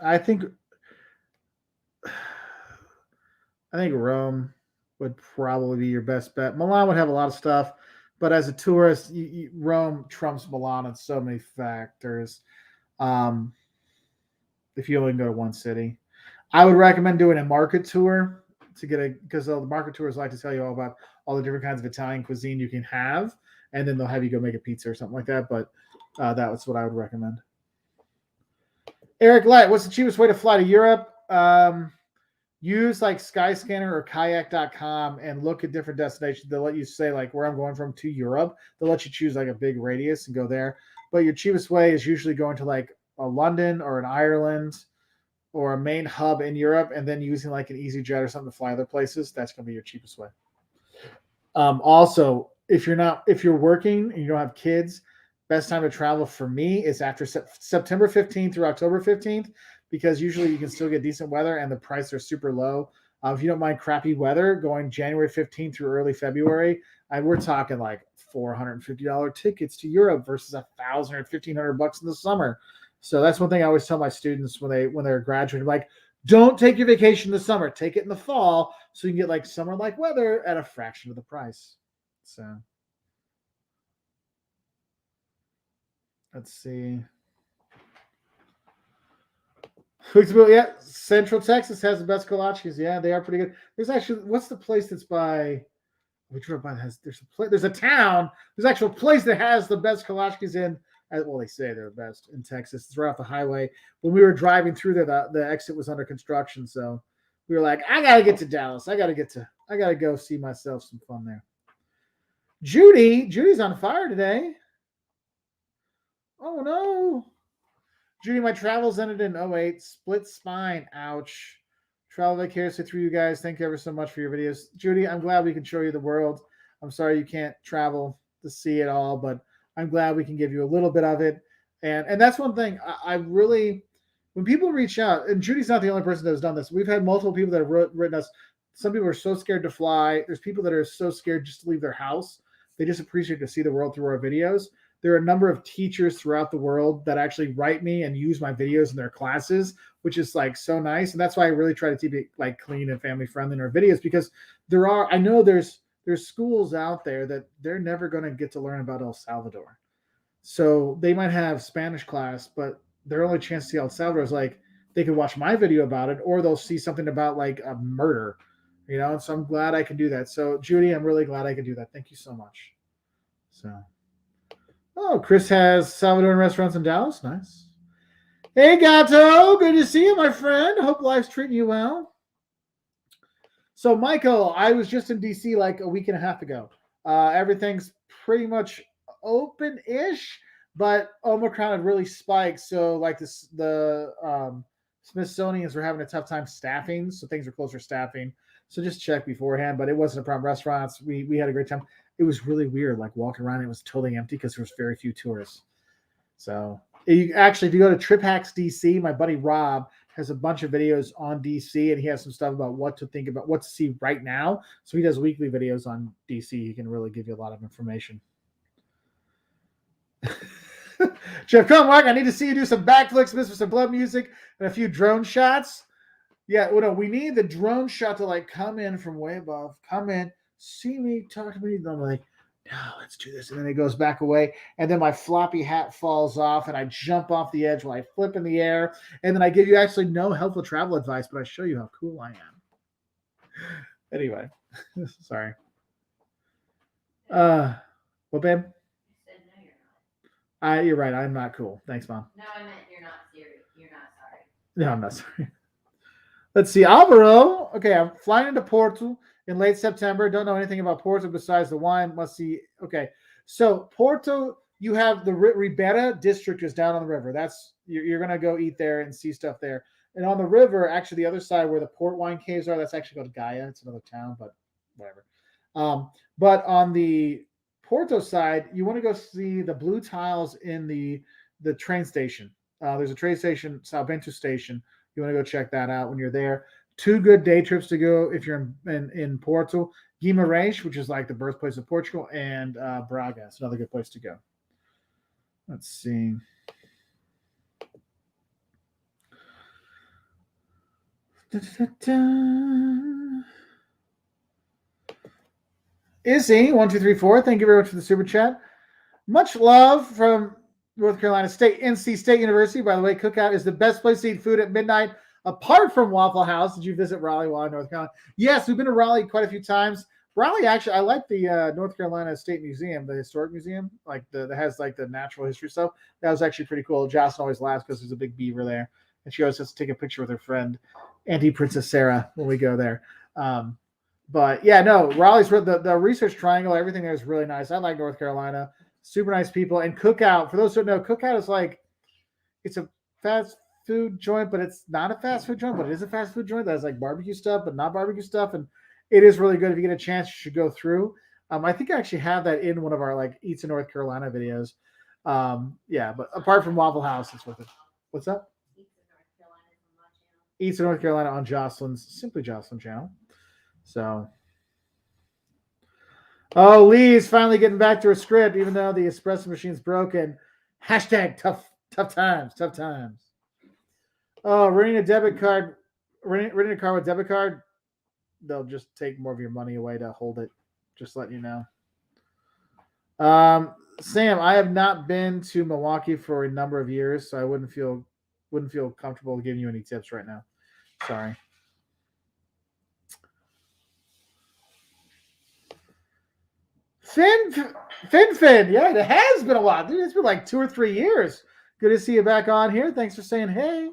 I think Rome would probably be your best bet. Milan would have a lot of stuff, but as a tourist, Rome trumps Milan in so many factors. If you only go to one city, I would recommend doing a market tour to get because the market tours like to tell you all about all the different kinds of Italian cuisine you can have, and then they'll have you go make a pizza or something like that. But that was what I would recommend. Eric Light, what's the cheapest way to fly to Europe? Use like Skyscanner or kayak.com and look at different destinations. They'll let you say like where I'm going from to Europe. They'll let you choose like a big radius and go there. But your cheapest way is usually going to like a London or an Ireland or a main hub in Europe, and then using like an EasyJet or something to fly other places. That's going to be your cheapest way. Also, if you're working and you don't have kids, best time to travel for me is after September 15th through October 15th, because usually you can still get decent weather and the prices are super low. If you don't mind crappy weather, going January 15th through early February, we're talking like $450 tickets to Europe versus $1,000 or $1,500 in the summer. So that's one thing I always tell my students when they're graduating, like, don't take your vacation in the summer, take it in the fall so you can get like summer-like weather at a fraction of the price. So let's see. Yeah, Central Texas has the best kolaches. Yeah, they are pretty good. There's actually, what's the place that's by? We drove by. There's a town. There's actually a place that has the best kolaches in. Well, they say they're the best in Texas. It's right off the highway. When we were driving through there, the exit was under construction, so we were like, I gotta get to Dallas. I gotta go see myself some fun there. Judy's on fire today. Oh no. Judy, my travels ended in 08. Split spine. Ouch. Travel vicariously through you guys. Thank you ever so much for your videos. Judy, I'm glad we can show you the world. I'm sorry you can't travel to see it all, but I'm glad we can give you a little bit of it. And that's one thing I really, when people reach out, and Judy's not the only person that has done this. We've had multiple people that have written us. Some people are so scared to fly. There's people that are so scared just to leave their house. They just appreciate to see the world through our videos. There are a number of teachers throughout the world that actually write me and use my videos in their classes, which is like so nice. And that's why I really try to keep it like clean and family friendly in our videos, because I know there's schools out there that they're never going to get to learn about El Salvador. So they might have Spanish class, but their only chance to see El Salvador is like they could watch my video about it, or they'll see something about like a murder, And so I'm glad I can do that. So Judy, I'm really glad I can do that. Thank you so much. So. Oh, Chris has Salvadoran restaurants in Dallas. Nice. Hey, Gato. Good to see you, my friend. Hope life's treating you well. So, Michael, I was just in D.C. like a week and a half ago. Everything's pretty much open-ish, but Omicron had really spiked. So, like the Smithsonian's were having a tough time staffing, so things were closed for staffing. So just check beforehand, but it wasn't a problem. Restaurants, we had a great time. It was really weird, like walking around, it was totally empty because there was very few tourists. So if you go to Trip Hacks DC, my buddy Rob has a bunch of videos on DC, and he has some stuff about what to think about, what to see right now. So he does weekly videos on DC. He can really give you a lot of information. Jeff, come, Mark. I need to see you do some backflips, miss with some blood music, and a few drone shots. Yeah, well, no, we need the drone shot to like come in from way above, come in, see me, talk to me. And I'm like, no, let's do this. And then it goes back away. And then my floppy hat falls off and I jump off the edge while I flip in the air. And then I give you actually no helpful travel advice, but I show you how cool I am. Anyway, sorry. Well, babe? You said no, you're not. You're right. I'm not cool. Thanks, Mom. No, I meant you're not serious. You're not sorry. No, I'm not sorry. Let's see. Alvaro. Okay, I'm flying into Porto in late September. Don't know anything about Porto besides the wine. Must see. Okay. So, Porto, you have the Ribera district is down on the river. That's you're going to go eat there and see stuff there. And on the river, actually, the other side where the port wine caves are, that's actually called Gaia. It's another town, but whatever. But on the Porto side, you want to go see the blue tiles in the train station. There's a train station, Sao Bento Station. You want to go check that out when you're there. 2 good day trips to go if you're in Porto. Guimarães, which is like the birthplace of Portugal, and Braga. It's another good place to go. Let's see. Izzy, 1234. Thank you very much for the super chat. Much love from North Carolina State, NC State University. By the way, Cookout is the best place to eat food at midnight, apart from Waffle House. Did you visit Raleigh while in North Carolina? Yes, we've been to Raleigh quite a few times. Raleigh, actually, I like the North Carolina State Museum, the historic museum, like that has like the natural history stuff. That was actually pretty cool. Jocelyn always laughs because there's a big beaver there, and she always has to take a picture with her friend, Auntie Princess Sarah, when we go there. But yeah, no, Raleigh's the Research Triangle, everything there is really nice. I like North Carolina. Super nice people. And Cookout, for those who don't know, Cookout is like, it's a fast food joint, but it's not a fast food joint, but it is a fast food joint that has like barbecue stuff, but not barbecue stuff. And it is really good. If you get a chance, you should go through. I think I actually have that in one of our like Eats in North Carolina videos. Yeah, but apart from Waffle House, it's worth it. What's up? Eats in North Carolina on Jocelyn's, simply Jocelyn channel. So, oh, Lee's finally getting back to her script, even though the espresso machine's broken. Hashtag tough times. Oh, renting a car with debit card, they'll just take more of your money away to hold it. Just letting you know. Sam, I have not been to Milwaukee for a number of years, so I wouldn't feel comfortable giving you any tips right now. Sorry. Finn. Yeah, it has been a while. Dude, it's been like 2 or 3 years. Good to see you back on here. Thanks for saying hey.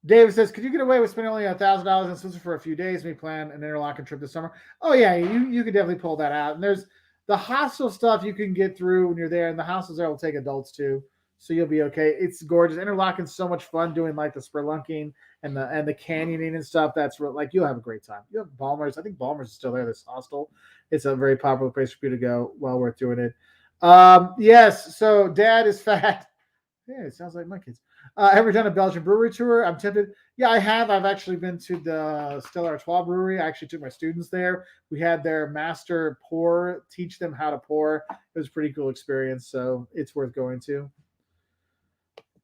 David says, could you get away with spending only $1,000 in Switzerland for a few days? We plan an interlocking trip this summer. Oh, yeah, you could definitely pull that out. And there's the hostel stuff you can get through when you're there, and the hostels there will take adults too. So you'll be okay. It's gorgeous. Interlocking's so much fun doing like the spelunking and the canyoning and stuff. That's like you'll have a great time. You have Balmer's. I think Balmer's is still there. This hostel. It's a very popular place for you to go. Well worth doing it. Yes. So Dad is fat. Yeah, it sounds like my kids. Ever done a Belgian brewery tour? I'm tempted. Yeah, I have. I've actually been to the Stella Artois brewery. I actually took my students there. We had their master pour, teach them how to pour. It was a pretty cool experience. So it's worth going to.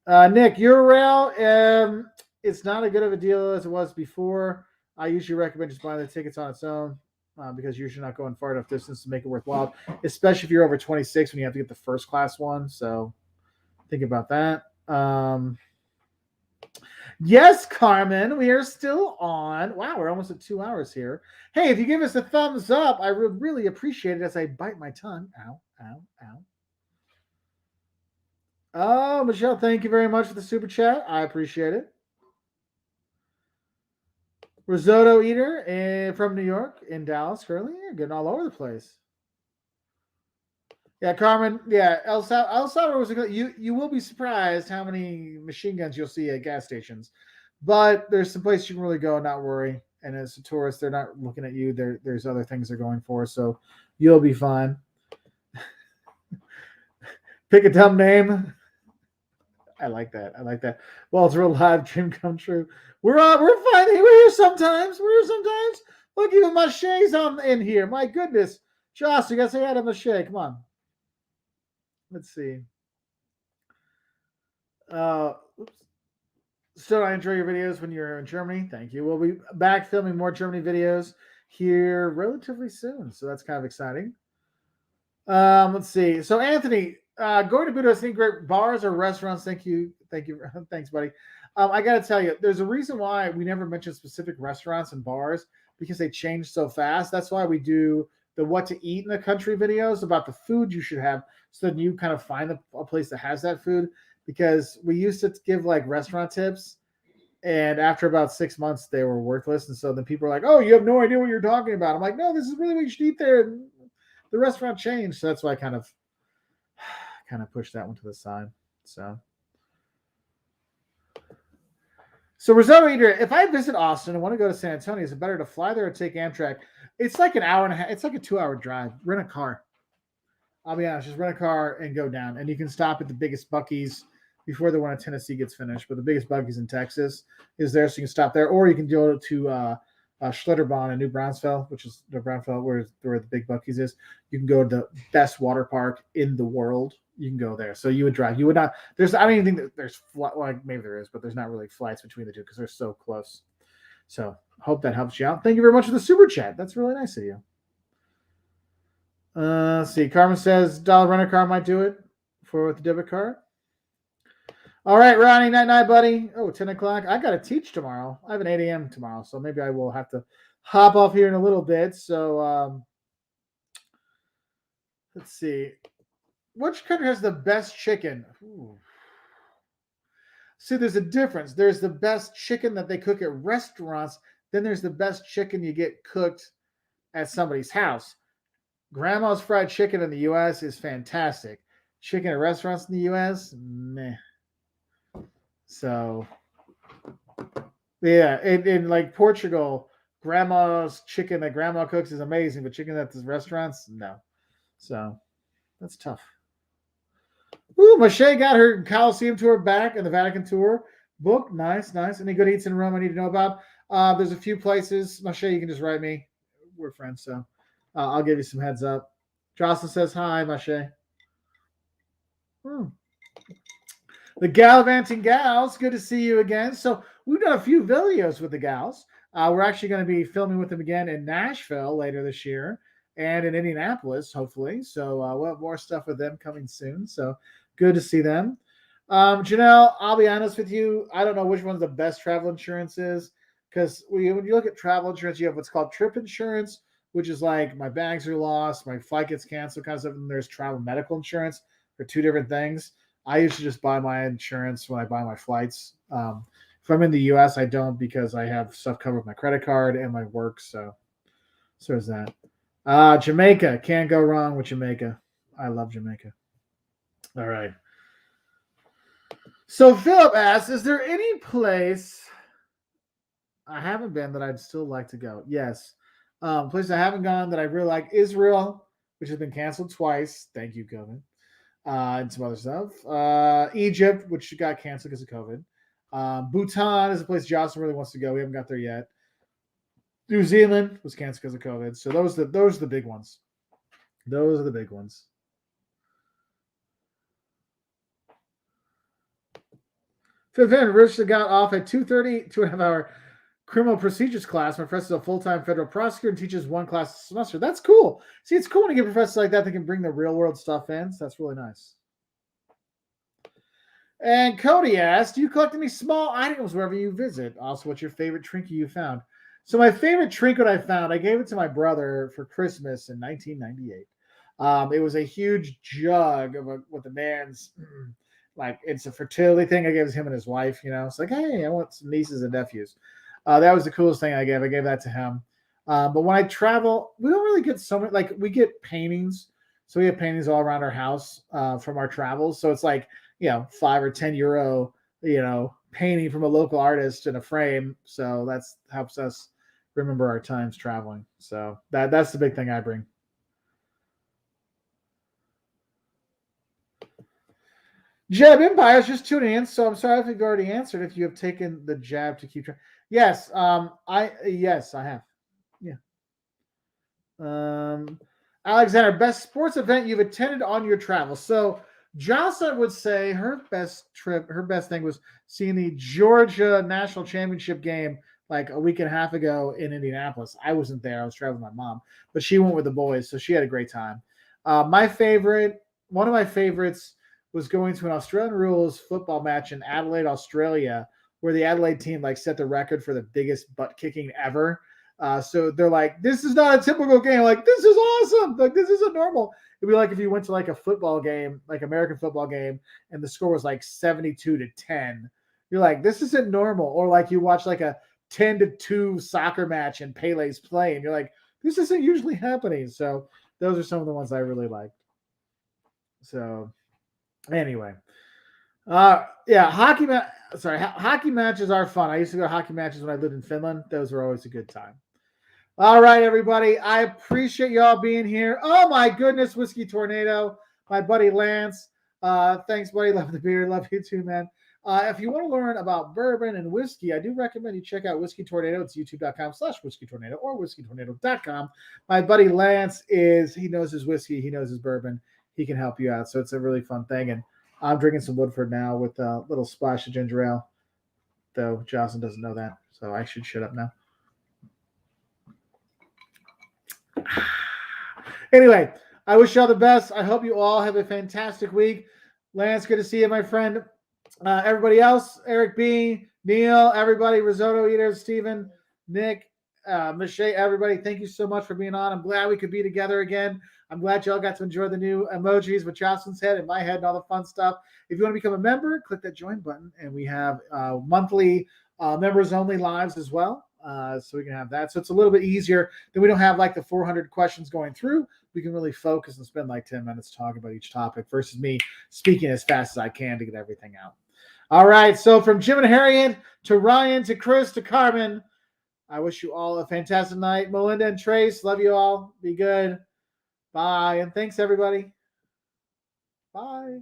Nick, Eurail, it's not as good of a deal as it was before. I usually recommend just buying the tickets on its own because you're usually not going far enough distance to make it worthwhile, especially if you're over 26 when you have to get the first class one. So think about that. Yes, Carmen, we are still on. Wow, we're almost at 2 hours here. Hey, if you give us a thumbs up, I would really appreciate it as I bite my tongue. Ow, ow, ow. Oh, Michelle, thank you very much for the super chat. I appreciate it. Risotto eater from New York in Dallas currently. You're getting all over the place. Yeah, Carmen. Yeah, El Salvador was a good. You will be surprised how many machine guns you'll see at gas stations, but there's some places you can really go and not worry. And as a tourist, they're not looking at you. There's other things they're going for, so you'll be fine. Pick a dumb name. I like that. Well, it's a real live dream come true. We're fine. We're here sometimes. Look, even Mache's in here. My goodness. Josh, you got to say hi to Mache. Come on. Let's see. Oops. So I enjoy your videos when you're in Germany. Thank you. We'll be back filming more Germany videos here relatively soon. So that's kind of exciting. Let's see. So Anthony, going to Budapest, any great bars or restaurants? Thank you, thanks, buddy. I got to tell you, there's a reason why we never mention specific restaurants and bars because they change so fast. That's why we do the what to eat in the country videos about the food you should have, so that you kind of find a place that has that food. Because we used to give like restaurant tips, and after about 6 months, they were worthless. And so then people are like, "Oh, you have no idea what you're talking about." I'm like, "No, this is really what you should eat there." And the restaurant changed, so that's why I kind of pushed that one to the side. So Risotto Eater, if I visit Austin and want to go to San Antonio, is it better to fly there or take Amtrak? It's like an hour and a half. It's like a 2 hour drive. Rent a car. I'll be honest, just rent a car and go down. And you can stop at the biggest Buc-ee's before the one in Tennessee gets finished. But the biggest Buc-ee's in Texas is there, so you can stop there. Or you can go to Schlitterbahn in New Brownsville, which is New Brownsville, where the big Buc-ee's is. You can go to the best water park in the world. You can go there. So you would drive. You would not. There's. I don't even think that there's. Well, maybe there is, but there's not really flights between the two because they're so close. So hope that helps you out. Thank you very much for the super chat. That's really nice of you. Let's see. Carmen says dollar rent a car might do it for with the debit card. All right, Ronnie, night, buddy. Oh, 10 o'clock. I got to teach tomorrow. I have an 8 a.m. tomorrow, so maybe I will have to hop off here in a little bit. So let's see. Which country has the best chicken? Ooh. See, there's a difference. There's the best chicken that they cook at restaurants. Then there's the best chicken you get cooked at somebody's house. Grandma's fried chicken in the U.S. is fantastic. Chicken at restaurants in the U.S., meh. So, yeah, in like Portugal, grandma's chicken that grandma cooks is amazing, but chicken at the restaurants, no. So, that's tough. Ooh, Mache got her Coliseum tour back and the Vatican tour book. Nice. Any good eats in Rome I need to know about? There's a few places. Mache, you can just write me. We're friends, so I'll give you some heads up. Jocelyn says hi, Mache. The Gallivanting Gals, good to see you again. So we've done a few videos with the gals. We're actually going to be filming with them again in Nashville later this year and in Indianapolis, hopefully. So we'll have more stuff with them coming soon. So good to see them. Janelle, I'll be honest with you. I don't know which one's the best travel insurance is because when you look at travel insurance, you have what's called trip insurance, which is like my bags are lost, my flight gets canceled, kind of stuff. And there's travel medical insurance. They're two different things. I usually just buy my insurance when I buy my flights. If I'm in the U.S., I don't because I have stuff covered with my credit card and my work. So is that. Jamaica. Can't go wrong with Jamaica. I love Jamaica. All right. So Philip asks, is there any place I haven't been that I'd still like to go? Yes. Place I haven't gone that I really like, Israel, which has been canceled twice. Thank you, COVID. And some other stuff. Egypt, which got canceled because of COVID. Bhutan is a place Jocelyn really wants to go. We haven't got there yet. New Zealand was canceled because of COVID. So those are the big ones. Those are the big ones. Fifth Rich got off at 2:30, 2.5 hour criminal procedures class. My professor is a full-time federal prosecutor and teaches one class a semester. That's cool. See, it's cool when you get professors like that can bring the real world stuff in. So that's really nice. And Cody asked, do you collect any small items wherever you visit? Also, what's your favorite trinket you found? So my favorite trinket I found, I gave it to my brother for Christmas in 1998. It was a huge jug with a man's, like, it's a fertility thing. I gave it to him and his wife, It's like, hey, I want some nieces and nephews. That was the coolest thing I gave. I gave that to him. But when I travel, we don't really get so much, like, we get paintings. So we have paintings all around our house from our travels. So it's like, 5 or 10 euro, painting from a local artist in a frame. So that's helps us remember our times traveling. So that's the big thing I bring. Jeb Empire's just tuning in, so I'm sorry if you've already answered. If you have taken the jab to keep track, yes, I have, yeah. Alexander, best sports event you've attended on your travels. So Jocelyn would say her best thing was seeing the Georgia National Championship game like a week and a half ago in Indianapolis. I wasn't there. I was traveling with my mom, but she went with the boys, so she had a great time. One of my favorites was going to an Australian rules football match in Adelaide, Australia, where the Adelaide team like set the record for the biggest butt kicking ever. So they're like, this is not a typical game. Like, this is awesome. Like, this isn't normal. It'd be like if you went to like a football game, like American football game, and the score was like 72-10. You're like, this isn't normal. Or like you watch like a 10-2 soccer match and Pele's playing. You're like, this isn't usually happening. So those are some of the ones I really liked. So anyway, hockey matches are fun. I used to go to hockey matches when I lived in Finland. Those were always a good time. All right, everybody. I appreciate y'all being here. Oh my goodness, Whiskey Tornado, my buddy Lance. Thanks, buddy. Love the beer. Love you too, man. If you want to learn about bourbon and whiskey, I do recommend you check out Whiskey Tornado. It's youtube.com/Whiskey Tornado or whiskeytornado.com. My buddy Lance he knows his whiskey, he knows his bourbon. He can help you out. So it's a really fun thing. And I'm drinking some Woodford now with a little splash of ginger ale, though Jocelyn doesn't know that. So I should shut up now. Anyway, I wish y'all the best. I hope you all have a fantastic week. Lance, good to see you, my friend. Everybody else, Eric B, Neil, everybody, risotto eaters, Steven, Nick, Michelle, everybody, thank you so much for being on. I'm glad we could be together again. I'm glad y'all got to enjoy the new emojis with Jocelyn's head and my head and all the fun stuff. If you want to become a member, click that join button, and we have monthly members only lives as well. So we can have that. So it's a little bit easier. Then we don't have like the 400 questions going through. We can really focus and spend like 10 minutes talking about each topic versus me speaking as fast as I can to get everything out. All right. So from Jim and Harriet to Ryan to Chris to Carmen, I wish you all a fantastic night. Melinda and Trace, love you all. Be good. Bye. And thanks, everybody. Bye.